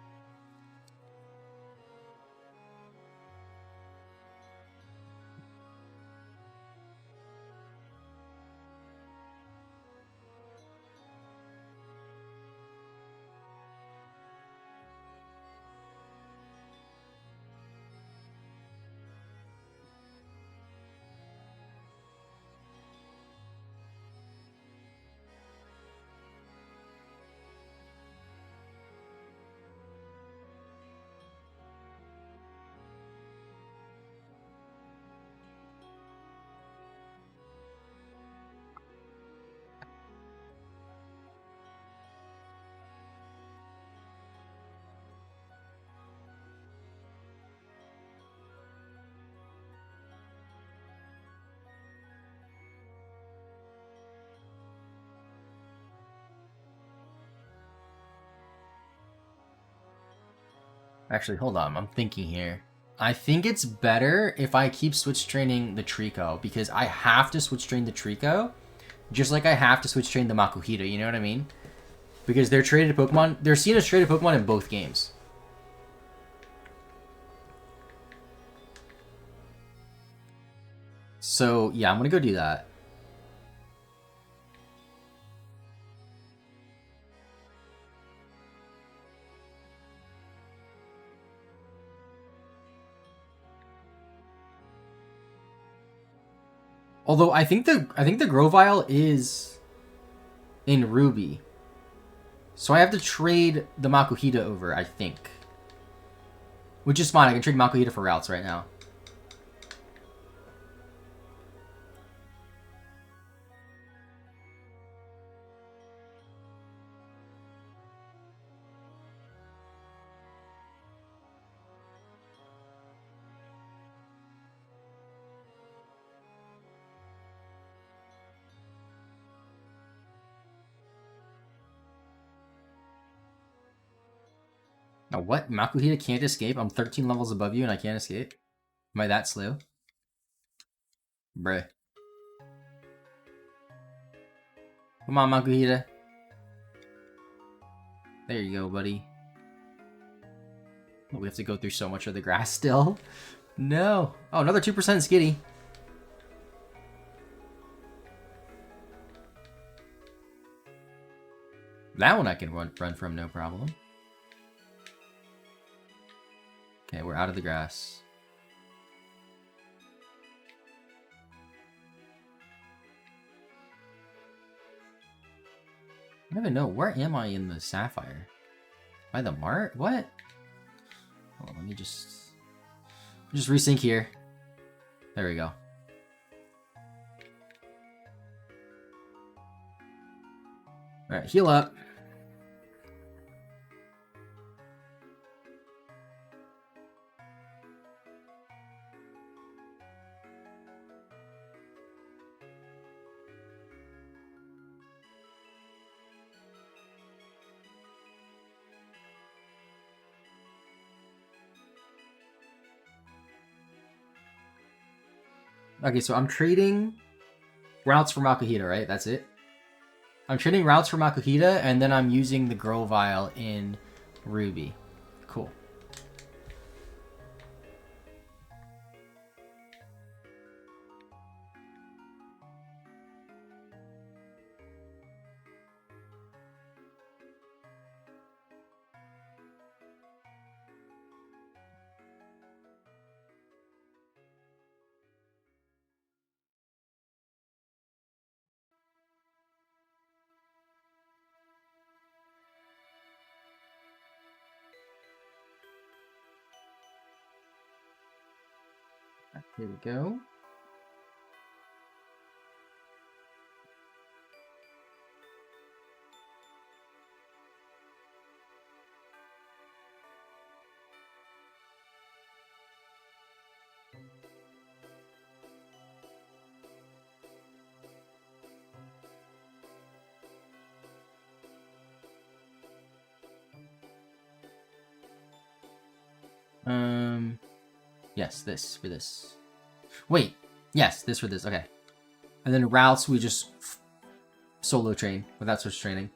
Actually, hold on. I'm thinking here. I think it's better if I keep switch training the Trico, because I have to switch train the Trico, just like I have to switch train the Makuhita, you know what I mean? Because they're traded Pokemon. They're seen as traded Pokemon in both games. So, yeah, I'm gonna go do that. Although I think the Grovyle is in Ruby. So I have to trade the Makuhita over, I think. Which is fine, I can trade Makuhita for routes right now. Now what? Makuhita can't escape? I'm 13 levels above you and I can't escape? Am I that slow? Bruh. Come on, Makuhita. There you go, buddy. Oh, we have to go through so much of the grass still. No. Oh, another 2% Skitty. That one I can run from, no problem. Okay, we're out of the grass. I don't even know. Where am I in the Sapphire? By the mart? What? Hold on, let me just resync here. There we go. Alright, heal up. Okay, so I'm trading routes for Makuhita, right? That's it? I'm trading routes for Makuhita, and then I'm using the Grovyle in Ruby. Cool. Here we go. Yes, this for this. Wait, yes, this for this. Okay, and then routes we just solo train without switch training.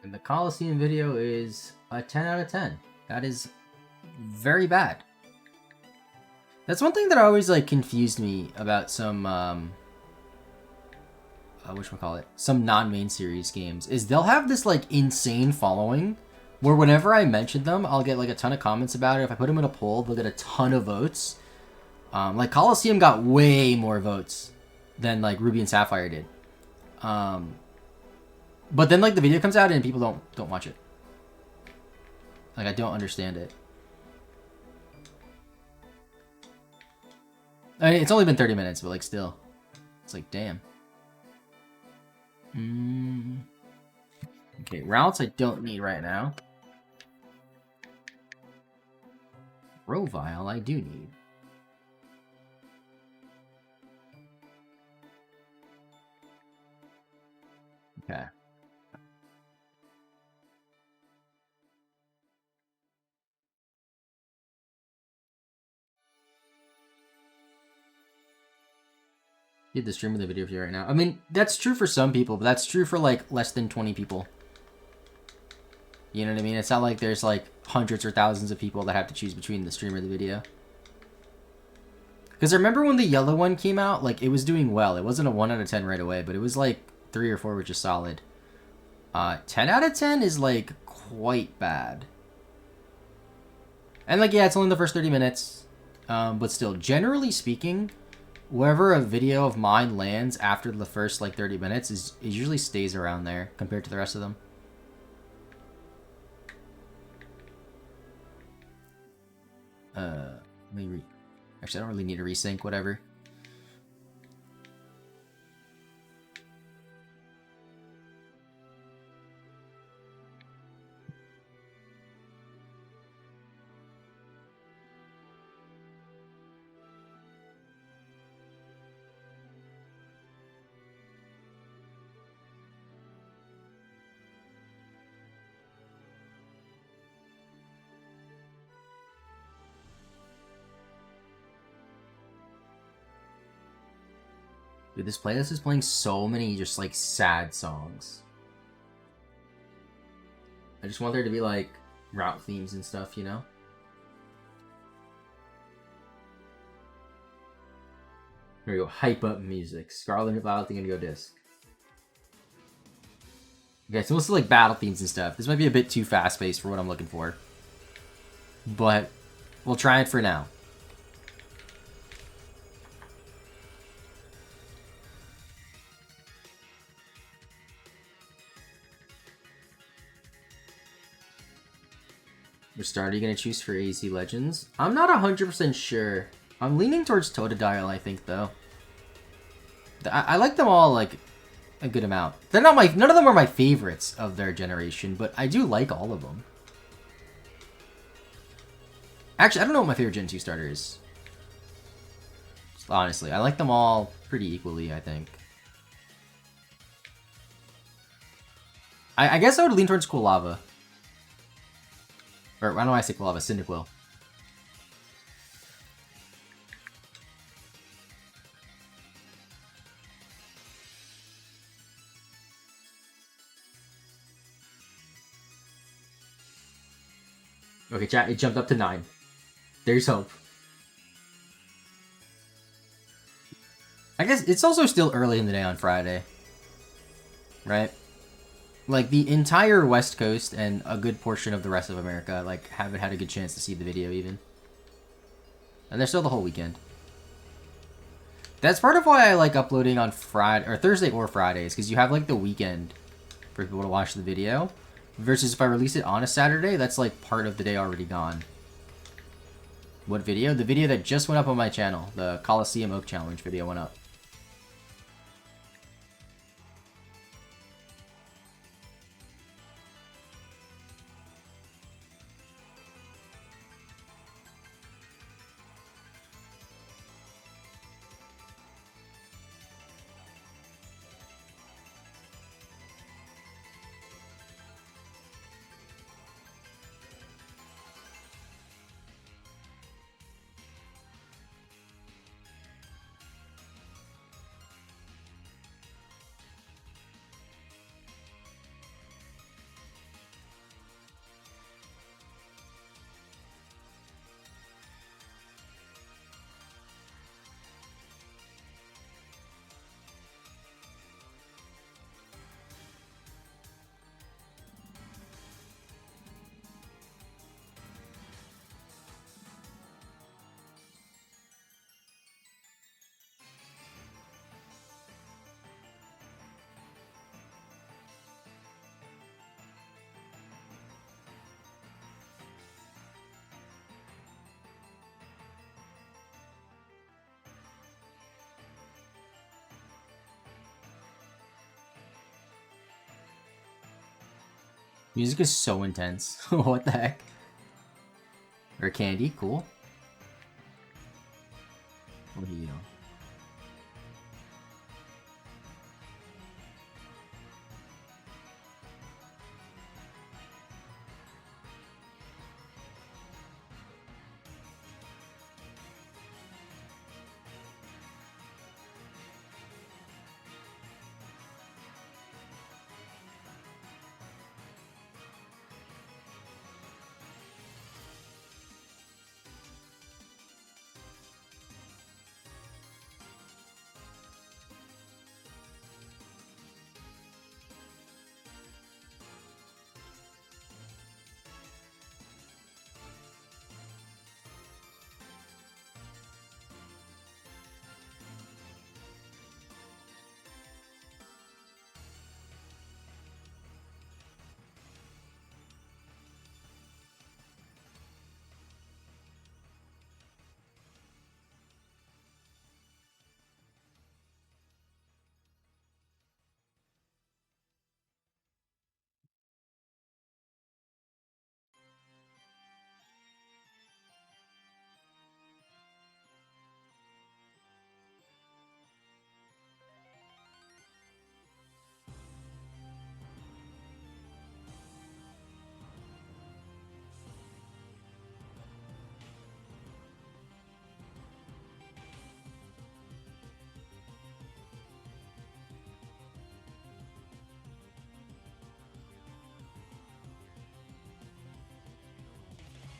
And the Coliseum video is a 10 out of 10. That is very bad. That's one thing that always like confused me about some whatchamacallit, some non-main series games, is they'll have this like insane following where whenever I mention them, I'll get like a ton of comments about it. If I put them in a poll, they'll get a ton of votes. Like Coliseum got way more votes than like Ruby and Sapphire did. But then like the video comes out and people don't watch it. Like I don't understand it. I mean, it's only been 30 minutes, but like still, it's like damn. Okay, routes I don't need right now. Rovile I do need. Okay. Did the stream of the video view right now. I mean, that's true for some people, but that's true for like less than 20 people. You know what I mean? It's not like there's like hundreds or thousands of people that have to choose between the stream or the video. Because I remember when the yellow one came out, like it was doing well. It wasn't a 1 out of 10 right away, but it was like 3 or 4, which is solid. 10 out of 10 is like quite bad. And like, yeah, it's only the first 30 minutes. But still, generally speaking, wherever a video of mine lands after the first like 30 minutes it usually stays around there compared to the rest of them. Actually, I don't really need to resync, whatever. Dude, this playlist is playing so many just like sad songs. I just want there to be like route themes and stuff, you know? Here we go, hype up music. Scarlet and Violet thing gonna go disc. Okay, so mostly like battle themes and stuff. This might be a bit too fast paced for what I'm looking for. But we'll try it for now. Which star are you going to choose for AZ Legends? I'm not 100% sure. I'm leaning towards Totodile, I think, though. I like them all, like, a good amount. They're not none of them are my favorites of their generation, but I do like all of them. Actually, I don't know what my favorite Gen 2 starter is. Honestly, I like them all pretty equally, I think. I guess I would lean towards Quilava. Or, why don't I say Quilava? Cyndaquil. Okay, chat, it jumped up to 9. There's hope. I guess it's also still early in the day on Friday. Right? Like, the entire West Coast and a good portion of the rest of America, like, haven't had a good chance to see the video, even. And there's still the whole weekend. That's part of why I like uploading on Friday, or Thursday or Fridays, because you have, like, the weekend for people to watch the video. Versus if I release it on a Saturday, that's, like, part of the day already gone. What video? The video that just went up on my channel. The Coliseum Oak Challenge video went up. Music is so intense. What the heck? Or candy, cool. What do you know?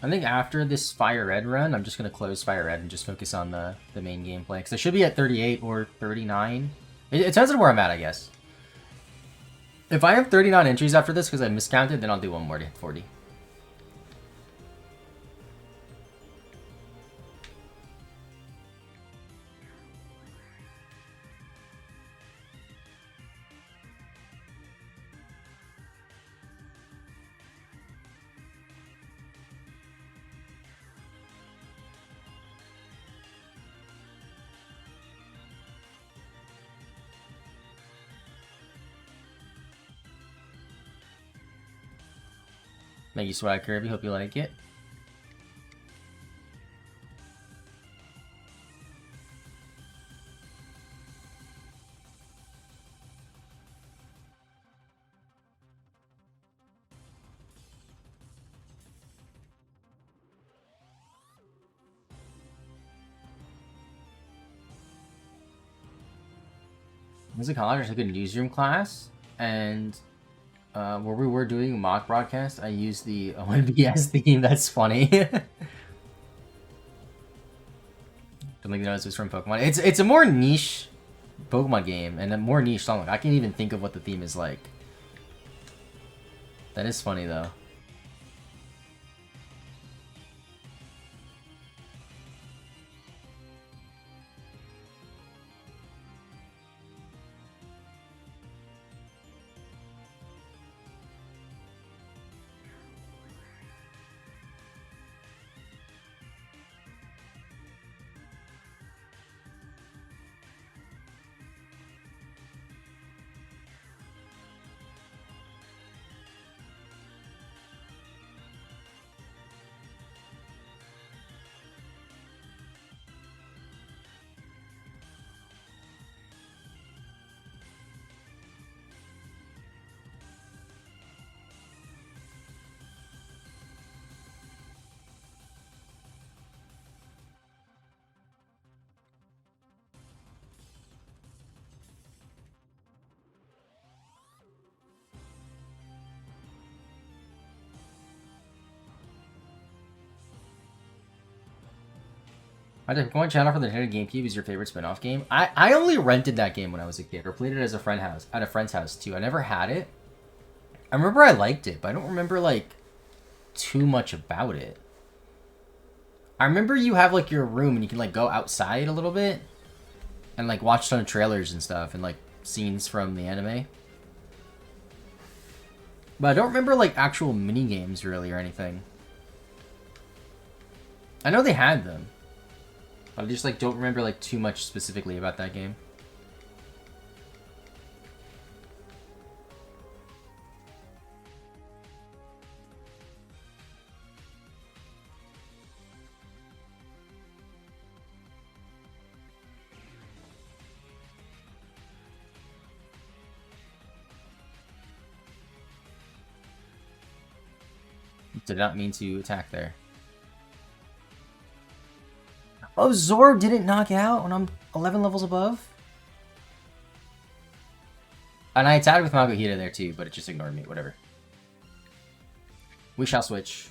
I think after this Fire Red run, I'm just going to close Fire Red and just focus on the main gameplay. Because I should be at 38 or 39. It depends on where I'm at, I guess. If I have 39 entries after this because I miscounted, then I'll do one more to hit 40. Thank you, Swag Kirby. Hope you like it. Music college, I took a newsroom class, and where we were doing mock broadcast, I used the ONBS theme. That's funny. Don't think you know this was from Pokemon. It's a more niche Pokemon game and a more niche song. Like, I can't even think of what the theme is like. That is funny though. I think Pokemon Channel for the Nintendo GameCube is your favorite spin-off game. I only rented that game when I was a kid, or played it as a at a friend's house too. I never had it. I remember I liked it, but I don't remember like too much about it. I remember you have like your room and you can like go outside a little bit and like watch some trailers and stuff and like scenes from the anime. But I don't remember like actual mini games really or anything. I know they had them. I just like don't remember like too much specifically about that game. Did not mean to attack there. Oh, Zorb didn't knock out when I'm 11 levels above? And I attacked with Makuhita there too, but it just ignored me. Whatever. We shall switch.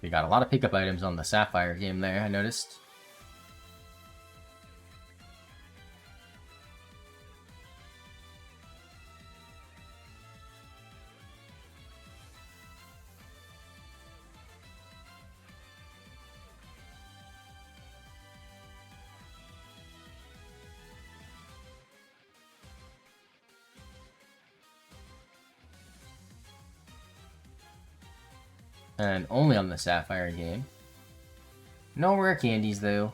We got a lot of pickup items on the Sapphire game there, I noticed. And only on the Sapphire game. No rare candies, though.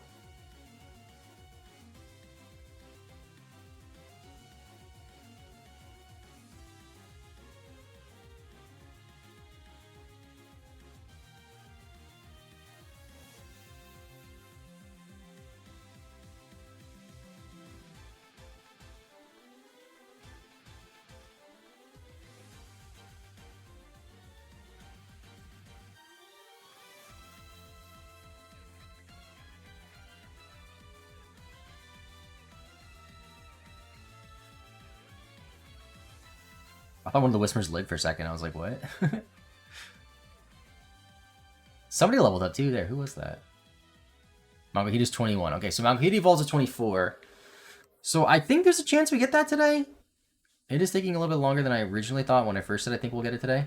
I thought one of the Whispers lived for a second. I was like, what? Somebody leveled up too there. Who was that? Makuhita's 21. Okay, so Makuhita evolves to 24. So I think there's a chance we get that today. It is taking a little bit longer than I originally thought when I first said I think we'll get it today.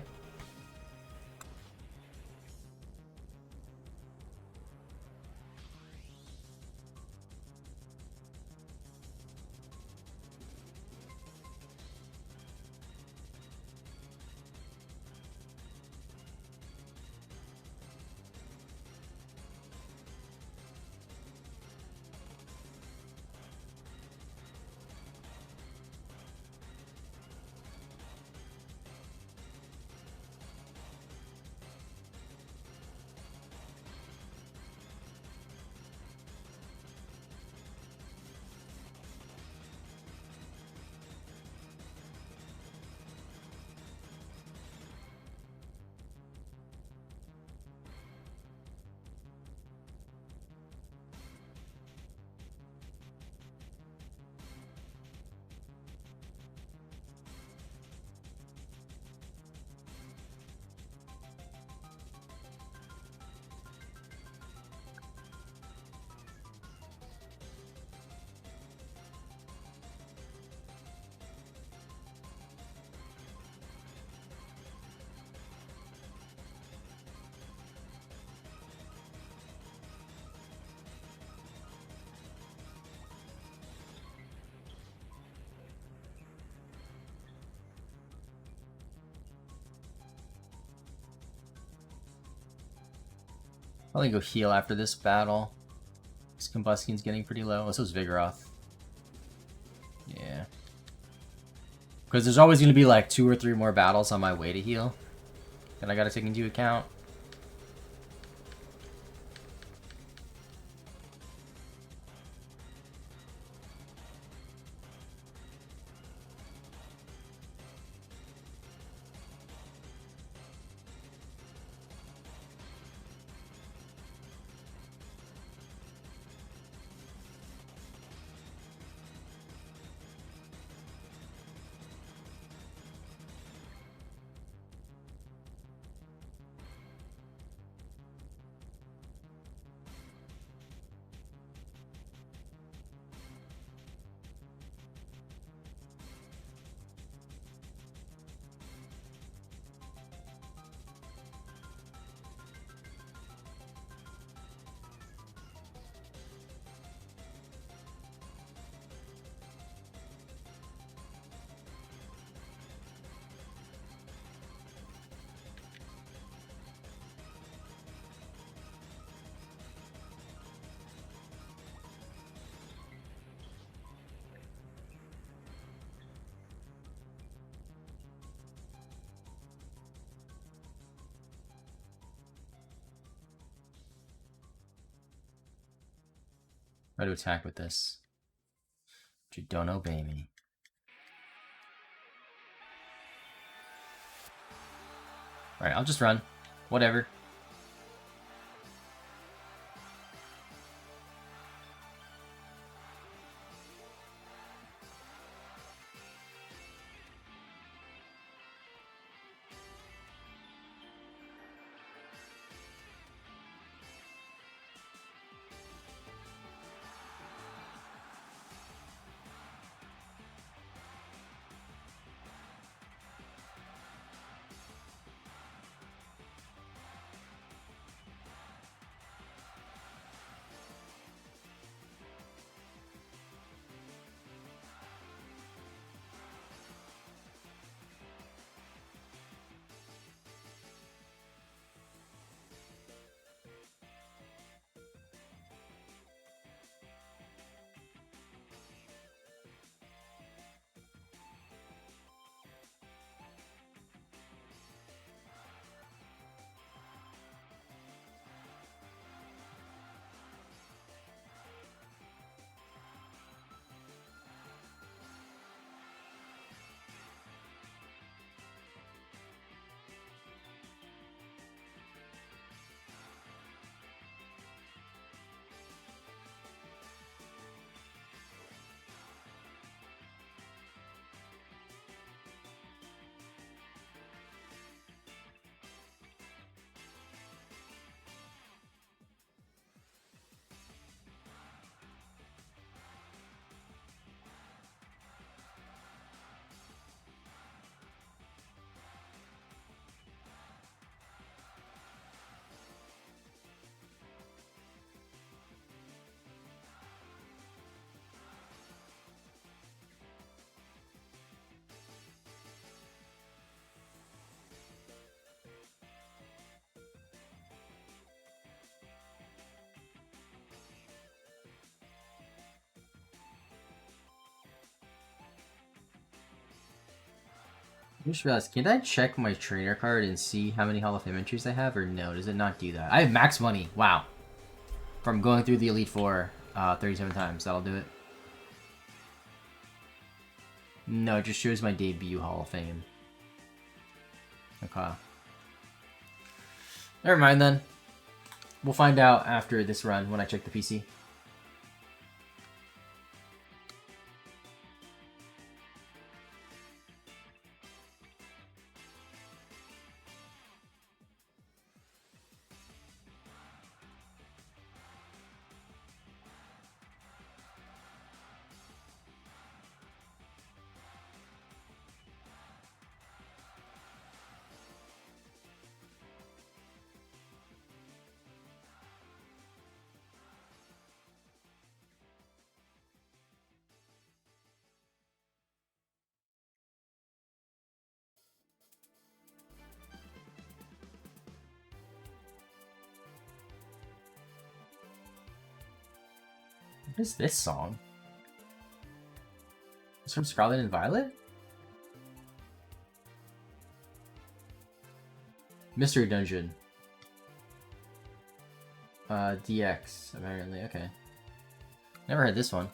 Probably go heal after this battle. This Combustion's getting pretty low. Oh, so is Vigoroth. Yeah. Because there's always going to be like 2 or 3 more battles on my way to heal that I got to take into account. How to attack with this? But you don't obey me. Alright, I'll just run. Whatever. I just realized, can I check my trainer card and see how many Hall of Fame entries I have, or no? Does it not do that? I have max money. Wow. From going through the Elite Four 37 times. That'll do it. No, it just shows my debut Hall of Fame. Okay. Never mind then. We'll find out after this run when I check the PC. What is this song? It's from Scarlet and Violet? Mystery Dungeon. DX, apparently. Okay. Never heard this one.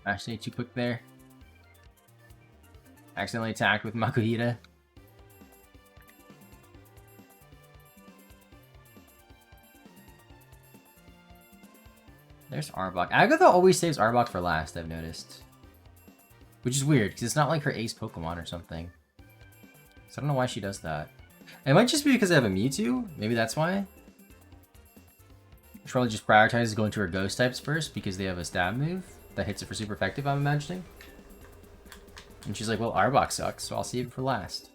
Actually, too quick there. Accidentally attacked with Makuhita. There's Arbok. Agatha always saves Arbok for last, I've noticed. Which is weird, because it's not like her ace Pokemon or something. So I don't know why she does that. It might just be because I have a Mewtwo. Maybe that's why. She probably just prioritizes going to her ghost types first because they have a stab move that hits it for super effective, I'm imagining. And she's like, well, Arbok sucks, so I'll save it for last.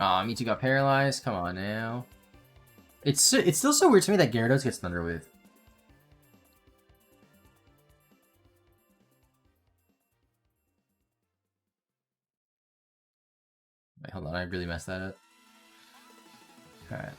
Aw, Mewtwo got paralyzed. Come on now. It's still so weird to me that Gyarados gets Thunder Wave. Wait, hold on. I really messed that up. Alright.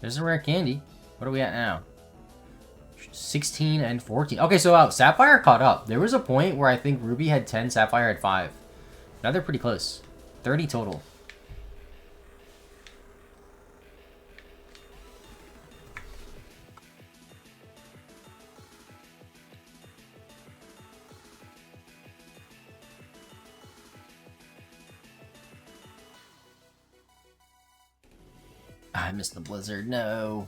There's a rare candy. What are we at now? 16 and 14. Okay, so Sapphire caught up. There was a point where I think Ruby had 10, Sapphire had 5. Now they're pretty close. 30 total. I missed the blizzard. No.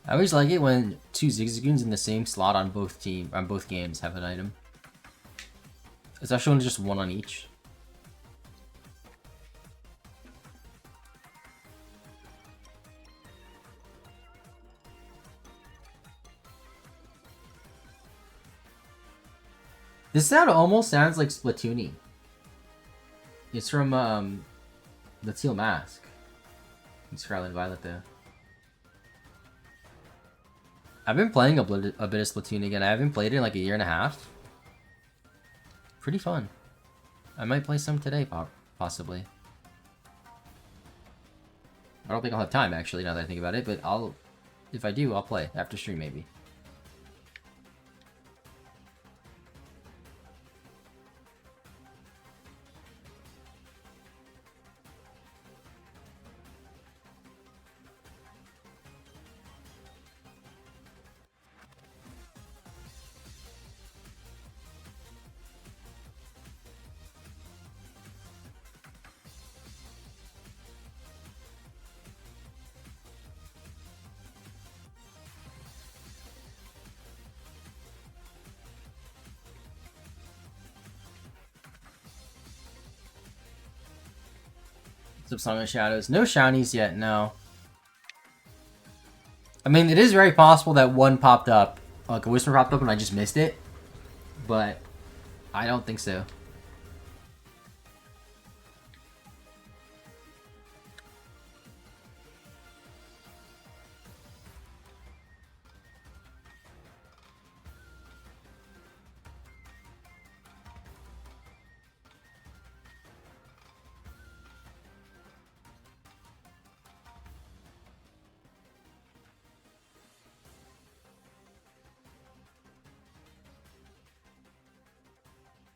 I always like it when two Zigzagoons in the same slot on both games have an item. Especially when just one on each. This sound almost sounds like Splatoony. It's from the Teal Mask. It's Scarlet and Violet though. I've been playing a bit of Splatoon again. I haven't played it in like a year and a half. Pretty fun. I might play some today, possibly. I don't think I'll have time actually now that I think about it, but if I do, I'll play after stream maybe. Some Song of Shadows. No shinies yet, no. I mean, it is very possible that one popped up, like a Whisper popped up and I just missed it. But I don't think so.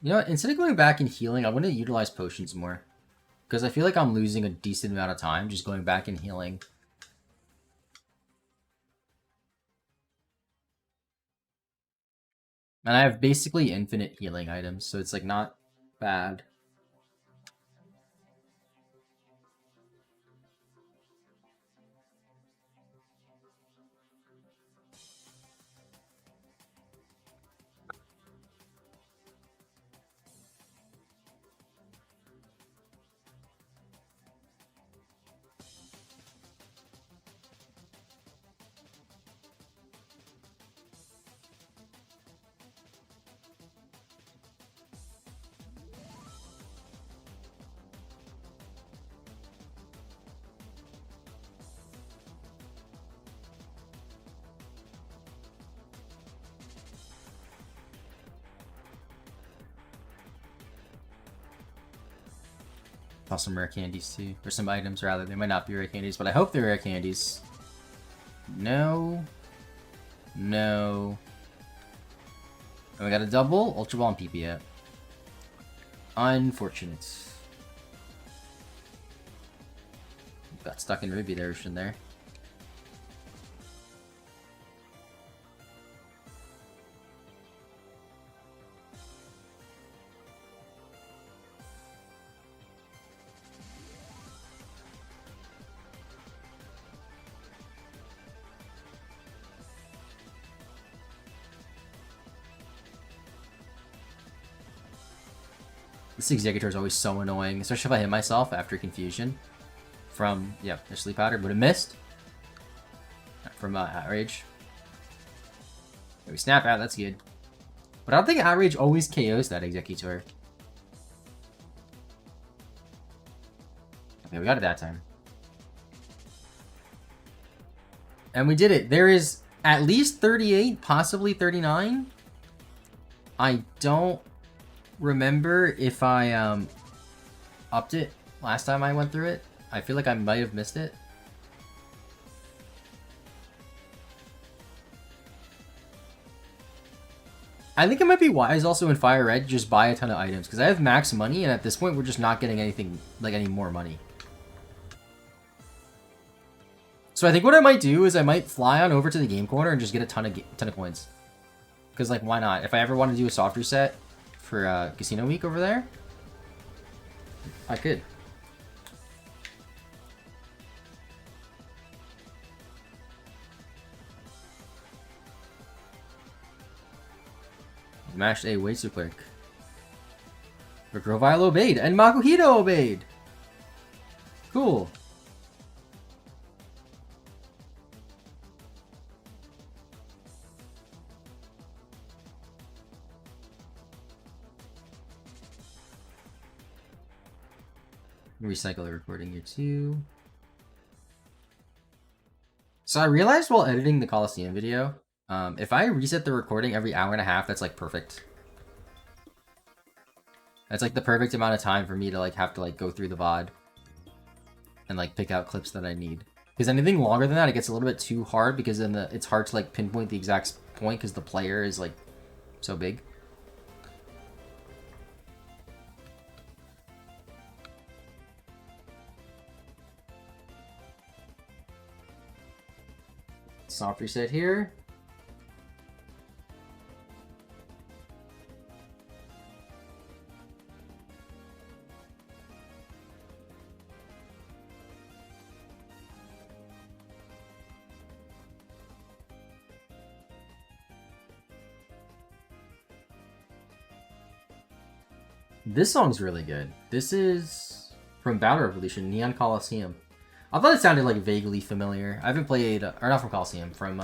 You know what? Instead of going back and healing, I want to utilize potions more. Because I feel like I'm losing a decent amount of time just going back and healing. And I have basically infinite healing items, so it's like not bad. Toss some rare candies too. Or some items rather. They might not be rare candies, but I hope they're rare candies. No. No. And we got a double, Ultra Ball, and PP yet. Unfortunate. Got stuck in Ruby there, shouldn't there? This Executor is always so annoying, especially if I hit myself after Confusion. From, yeah, the Sleep Powder, but it missed. From Outrage. Yeah, we snap out, that's good. But I don't think Outrage always KOs that Executor. Okay, we got it that time. And we did it. There is at least 38, possibly 39. I don't remember if I upped it last time I went through it. I feel like I might have missed it. I think it might be wise also in Fire Red to just buy a ton of items because I have max money and at this point we're just not getting anything like any more money. So I think what I might do is I might fly on over to the game corner and just get a ton of coins. Because like why not? If I ever want to do a soft reset for Casino Week over there, I could. Mashed A way too quick. But Grovile obeyed, and Makuhito obeyed! Cool. Recycle the recording here too. So I realized while editing the Coliseum video, if I reset the recording every hour and a half, that's like perfect. That's like the perfect amount of time for me to like have to like go through the VOD and like pick out clips that I need. Because anything longer than that, it gets a little bit too hard because then it's hard to like pinpoint the exact point because the player is like so big. Soft reset here. This song's really good. This is from Battle Revolution, Neon Coliseum. I thought it sounded like vaguely familiar. I haven't played, or not from Coliseum, from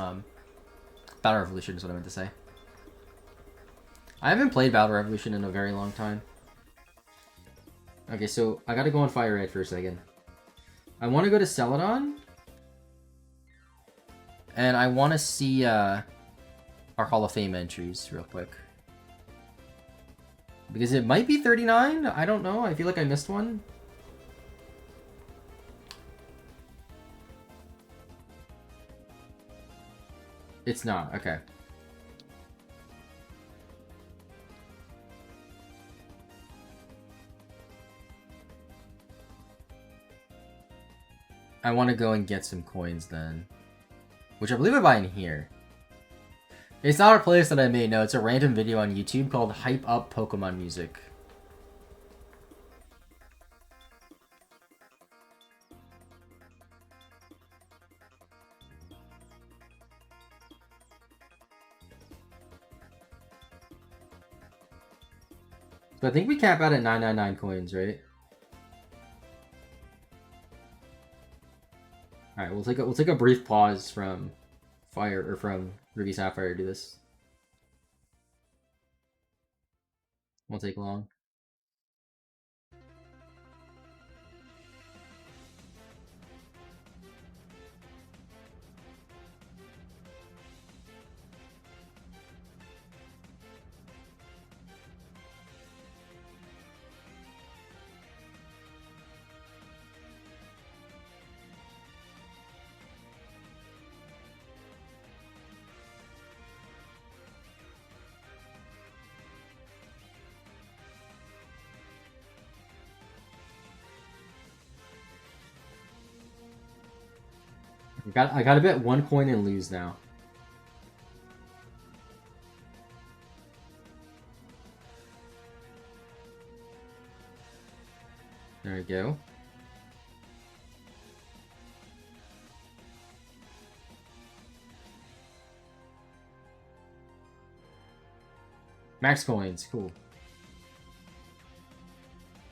Battle Revolution is what I meant to say. I haven't played Battle Revolution in a very long time. Okay, so I gotta go on Fire Red for a second. I want to go to Celadon. And I want to see our Hall of Fame entries real quick. Because it might be 39? I don't know. I feel like I missed one. It's not. Okay. I want to go and get some coins then. Which I believe I buy in here. It's not a playlist that I made, no. It's a random video on YouTube called Hype Up Pokemon Music. So I think we cap out at 999 coins, right? Alright, we'll take a brief pause from Fire or from Ruby Sapphire to do this. Won't take long. I gotta bet one coin and lose now. There we go. Max coins, cool.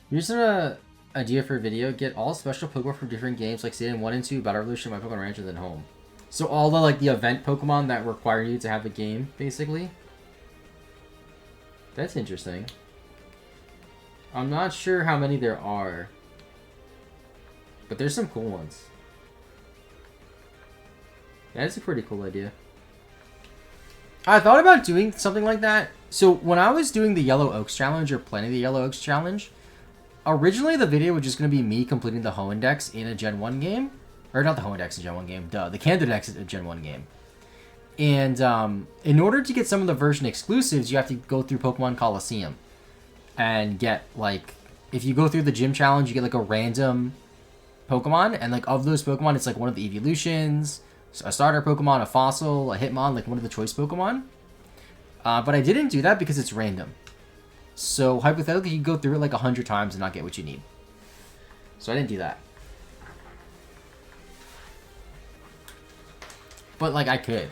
Here's an idea for a video. Get all special Pokemon from different games like Stadium 1 and 2, Battle Revolution, My Pokemon Ranch, and then Home. So all the like the event Pokemon that require you to have a game, basically. That's interesting. I'm not sure how many there are. But there's some cool ones. That's a pretty cool idea. I thought about doing something like that. So when I was doing the Yellow Oaks Challenge or planning the Yellow Oaks Challenge, originally the video was just going to be me completing the Hoendex in a Gen 1 game. Or not the Hoendex in Gen 1 game, duh. The Candidex in a Gen 1 game. And in order to get some of the version exclusives, you have to go through Pokemon Coliseum. And get, like, if you go through the gym challenge, you get, like, a random Pokemon. And, like, of those Pokemon, it's, like, one of the evolutions, a starter Pokemon, a fossil, a Hitmon, like, one of the choice Pokemon. But I didn't do that because it's random. So, hypothetically, you can go through it, like, 100 times and not get what you need. So, I didn't do that. But, like, I could.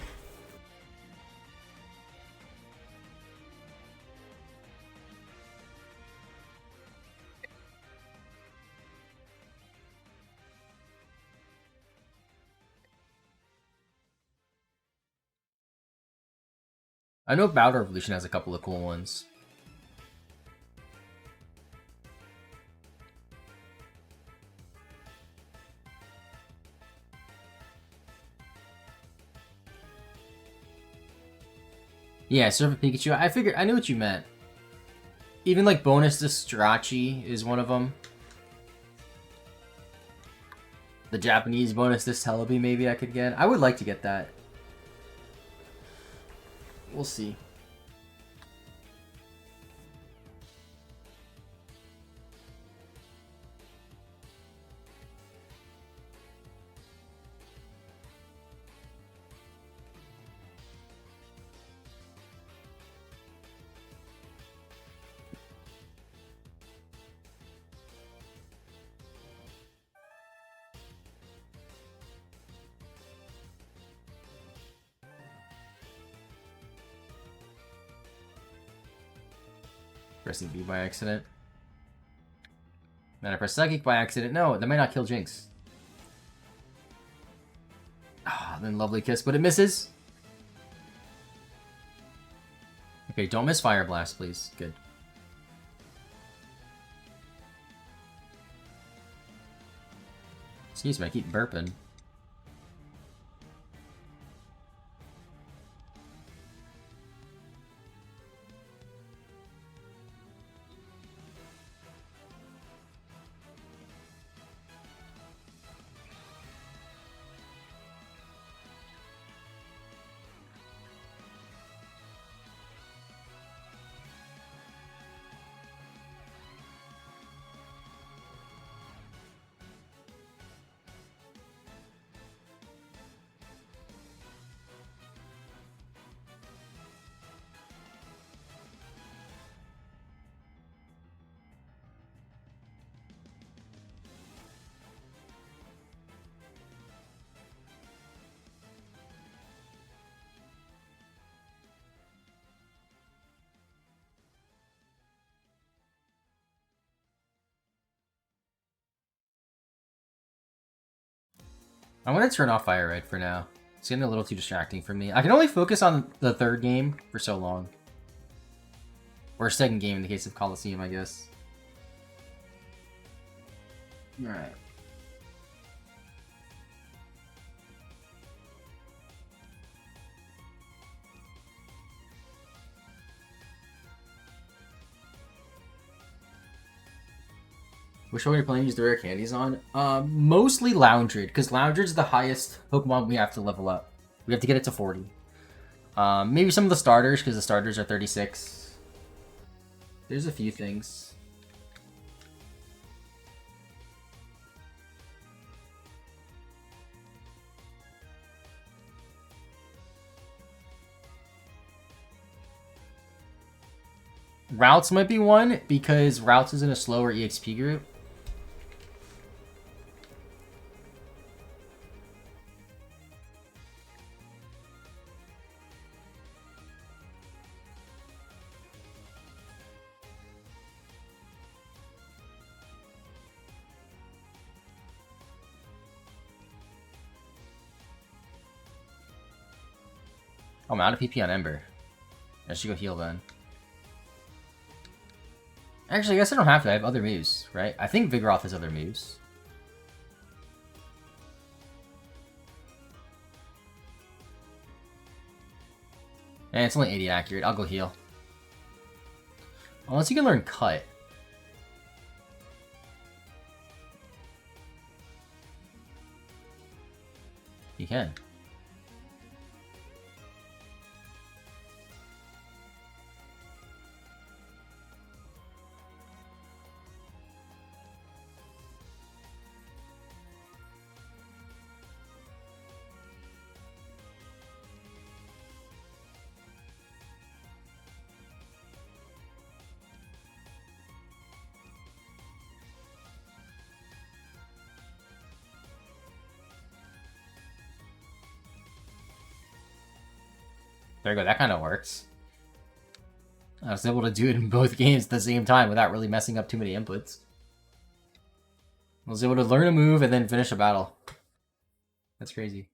I know Battle Revolution has a couple of cool ones. Yeah, Surfer Pikachu. I figured I knew what you meant. Even like bonus to Strachey is one of them. The Japanese bonus to Celebi maybe I could get. I would like to get that. We'll see. Pressing B by accident. Man, I press Psychic by accident. No, that might not kill Jinx. Ah, then Lovely Kiss, but it misses. Okay, don't miss Fire Blast, please. Good. Excuse me, I keep burping. I'm gonna turn off Fire Red for now. It's getting a little too distracting for me. I can only focus on the third game for so long. Or second game in the case of Coliseum, I guess. Alright. Which one are you planning to use the rare candies on? Mostly Loundred, because Loundred's the highest Pokemon we have to level up. We have to get it to 40. Maybe some of the starters, because the starters are 36. There's a few things. Routes might be one, because Routes is in a slower EXP group. Oh, I'm out of PP on Ember. I should go heal then. Actually, I guess I don't have to. I have other moves, right? I think Vigoroth has other moves. And it's only 80 accurate. I'll go heal. Unless you can learn Cut. You can. There you go, that kind of works. I was able to do it in both games at the same time without really messing up too many inputs. I was able to learn a move and then finish a battle. That's crazy.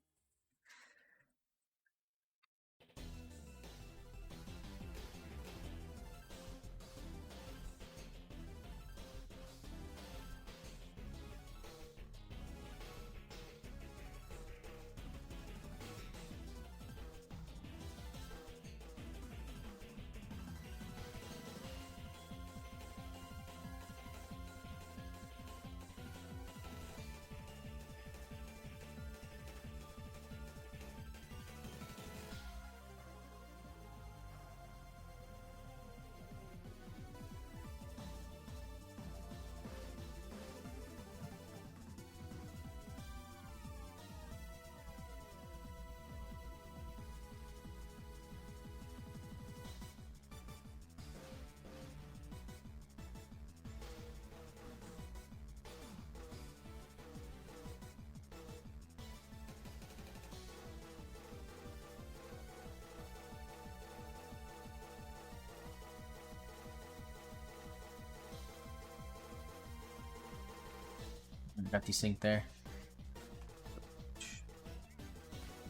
Got desync there.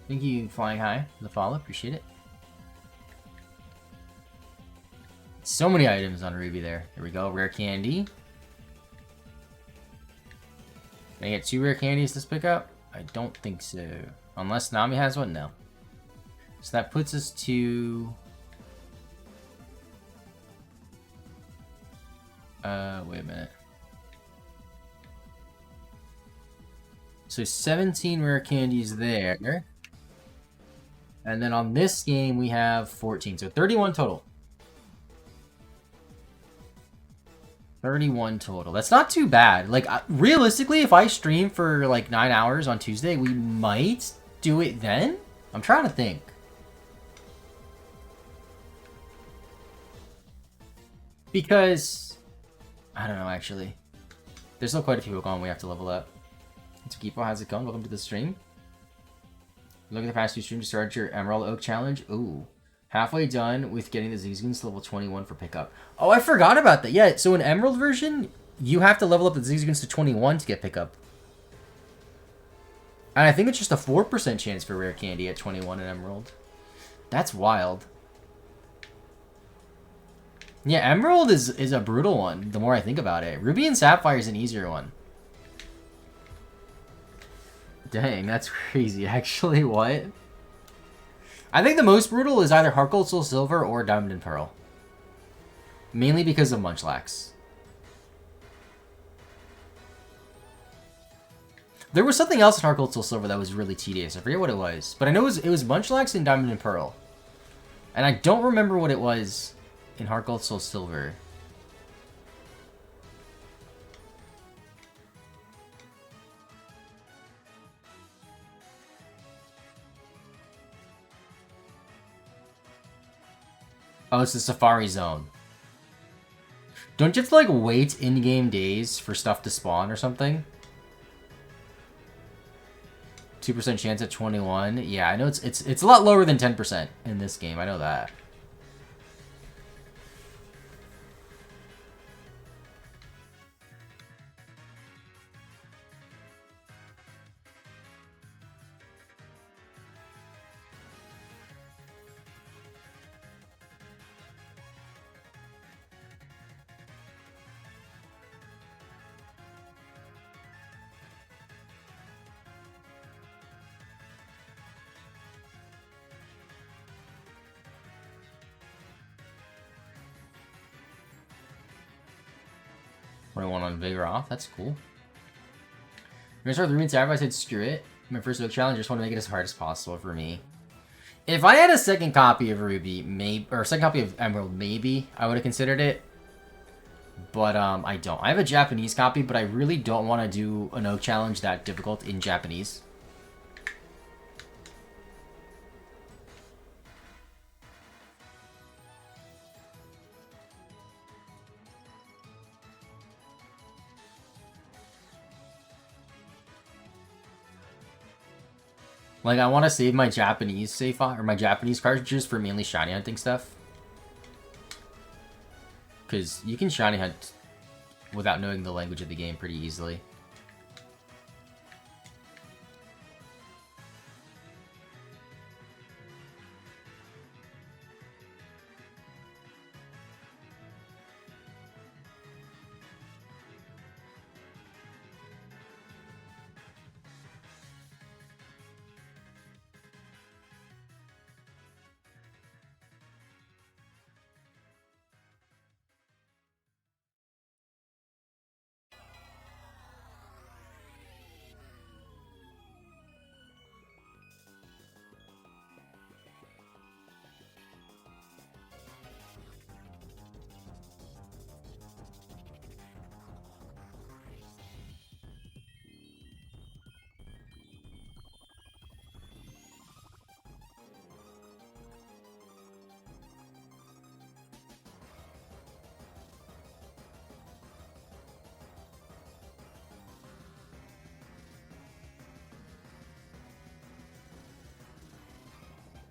Thank you, Flying High, for the follow. Appreciate it. So many items on Ruby there. Here we go. Rare candy. Can I get 2 rare candies to pick up? I don't think so. Unless Nami has one? No. So that puts us to... wait a minute. So 17 rare candies there. And then on this game, we have 14. So 31 total. 31 total. That's not too bad. Like, realistically, if I stream for like 9 hours on Tuesday, we might do it then. I'm trying to think. Because, I don't know, actually. There's still quite a few people gone. We have to level up. Tsukipo, how's it going? Welcome to the stream. Look at the past 2 streams to start your Emerald Oak Challenge. Ooh. Halfway done with getting the Zigzagoons to level 21 for pickup. Oh, I forgot about that. Yeah, so in Emerald version, you have to level up the Zigzagoons to 21 to get pickup. And I think it's just a 4% chance for rare candy at 21 in Emerald. That's wild. Yeah, Emerald is a brutal one, the more I think about it. Ruby and Sapphire is an easier one. Dang, that's crazy. Actually, what? I think the most brutal is either Heart Gold, Soul Silver, or Diamond and Pearl. Mainly because of Munchlax. There was something else in Heart Gold, Soul Silver that was really tedious. I forget what it was. But I know it was Munchlax and Diamond and Pearl. And I don't remember what it was in Heart Gold, Soul Silver. Oh, it's the Safari Zone. Don't you have to, like, wait in-game days for stuff to spawn or something? 2% chance at 21. Yeah, I know it's a lot lower than 10% in this game. I know that. On Vigor off, that's cool. I'm gonna start with Ruby and Sapphire. I said screw it. My first Oak challenge, just want to make it as hard as possible for me. If I had a second copy of Ruby, maybe, or a second copy of Emerald, maybe I would have considered it. But I don't. I have a Japanese copy, but I really don't want to do an Oak challenge that difficult in Japanese. Like, I want to save my Japanese save file, or my Japanese cartridges for mainly shiny hunting stuff. Because you can shiny hunt without knowing the language of the game pretty easily.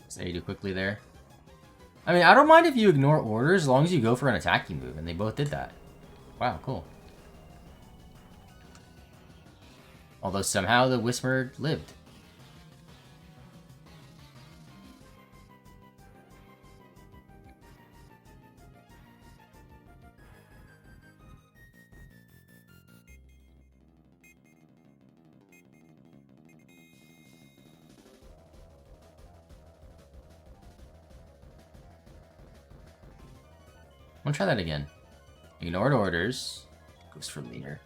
Say do quickly there. I mean, I don't mind if you ignore orders as long as you go for an attacking move, and they both did that. Wow, cool. Although somehow the Whisper lived. I'm gonna try that again. Ignored orders. Goes for leader.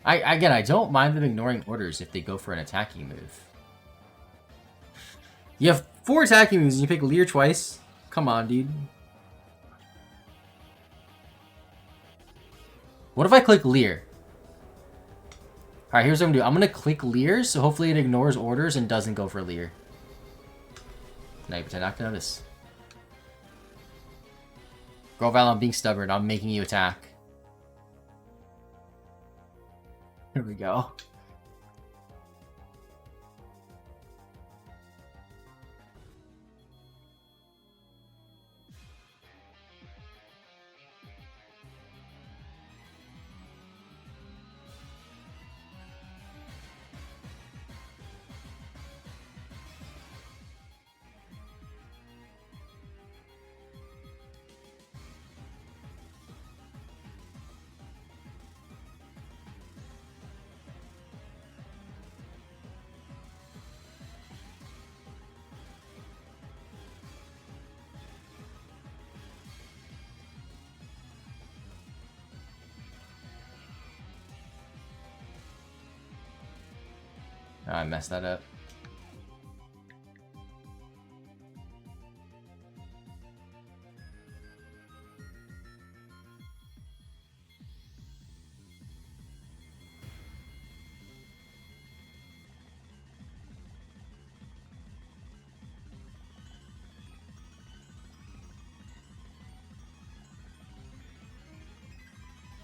Again, I don't mind them ignoring orders if they go for an attacking move. You have 4 attacking moves and you pick leader twice? Come on, dude. What if I click leer? Alright, here's what I'm gonna do. I'm gonna click leer, so hopefully it ignores orders and doesn't go for leer. Now you pretend not to notice. Groval, I'm being stubborn. I'm making you attack. Here we go. Oh, I messed that up.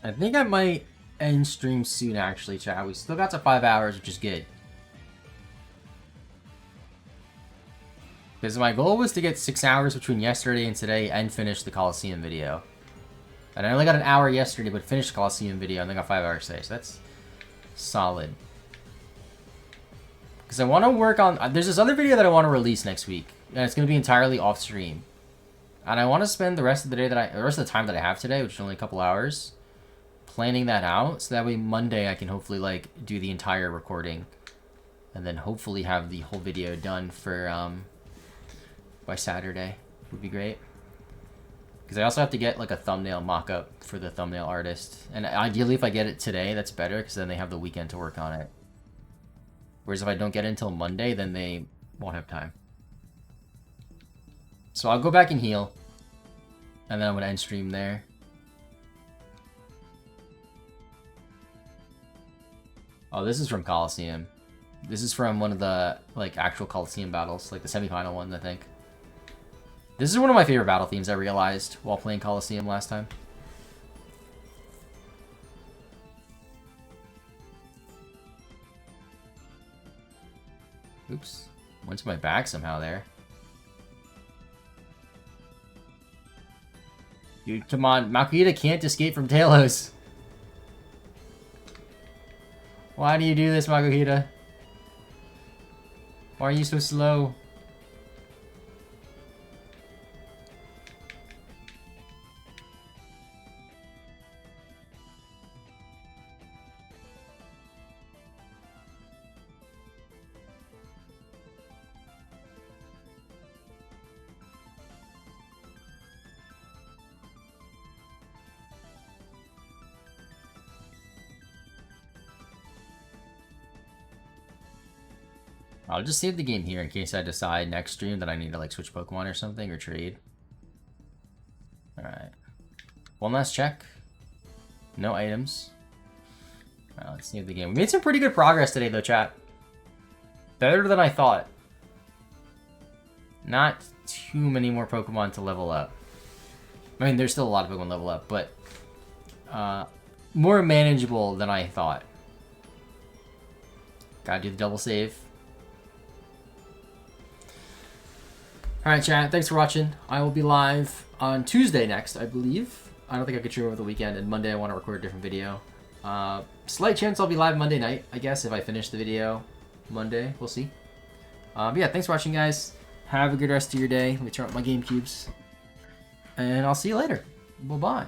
I think I might end stream soon, actually, chat. We still got to 5 hours, which is good. Because my goal was to get 6 hours between yesterday and today and finish the Coliseum video. And I only got an hour yesterday, but finished the Coliseum video and then got 5 hours today, so that's solid. Because I want to work on... There's this other video that I want to release next week, and it's going to be entirely off stream. And I want to spend the rest of the day the rest of the time that I have today, which is only a couple hours, planning that out, so that way Monday I can hopefully like do the entire recording, and then hopefully have the whole video done for by Saturday. Would be great. Because I also have to get like a thumbnail mock-up for the thumbnail artist, and ideally if I get it today, that's better, because then they have the weekend to work on it. Whereas if I don't get it until Monday, then they won't have time. So I'll go back and heal, and then I'm gonna end stream there. Oh, this is from Coliseum. This is from one of the, like, actual Coliseum battles. Like, the semi-final one, I think. This is one of my favorite battle themes I realized while playing Coliseum last time. Oops. Went to my back somehow there. Dude, come on. Makuhita can't escape from Talos. Why do you do this, Makuhita? Why are you so slow? I'll just save the game here in case I decide next stream that I need to like switch Pokemon or something or trade. Alright. One last check. No items. Alright, let's save the game. We made some pretty good progress today though, chat. Better than I thought. Not too many more Pokemon to level up. I mean, there's still a lot of Pokemon level up, but more manageable than I thought. Gotta do the double save. Alright, chat, thanks for watching. I will be live on Tuesday next, I believe. I don't think I could stream over the weekend, and Monday I want to record a different video. Slight chance I'll be live Monday night, I guess, if I finish the video Monday. We'll see. But yeah, thanks for watching, guys. Have a good rest of your day. Let me turn up my GameCubes. And I'll see you later. Bye-bye.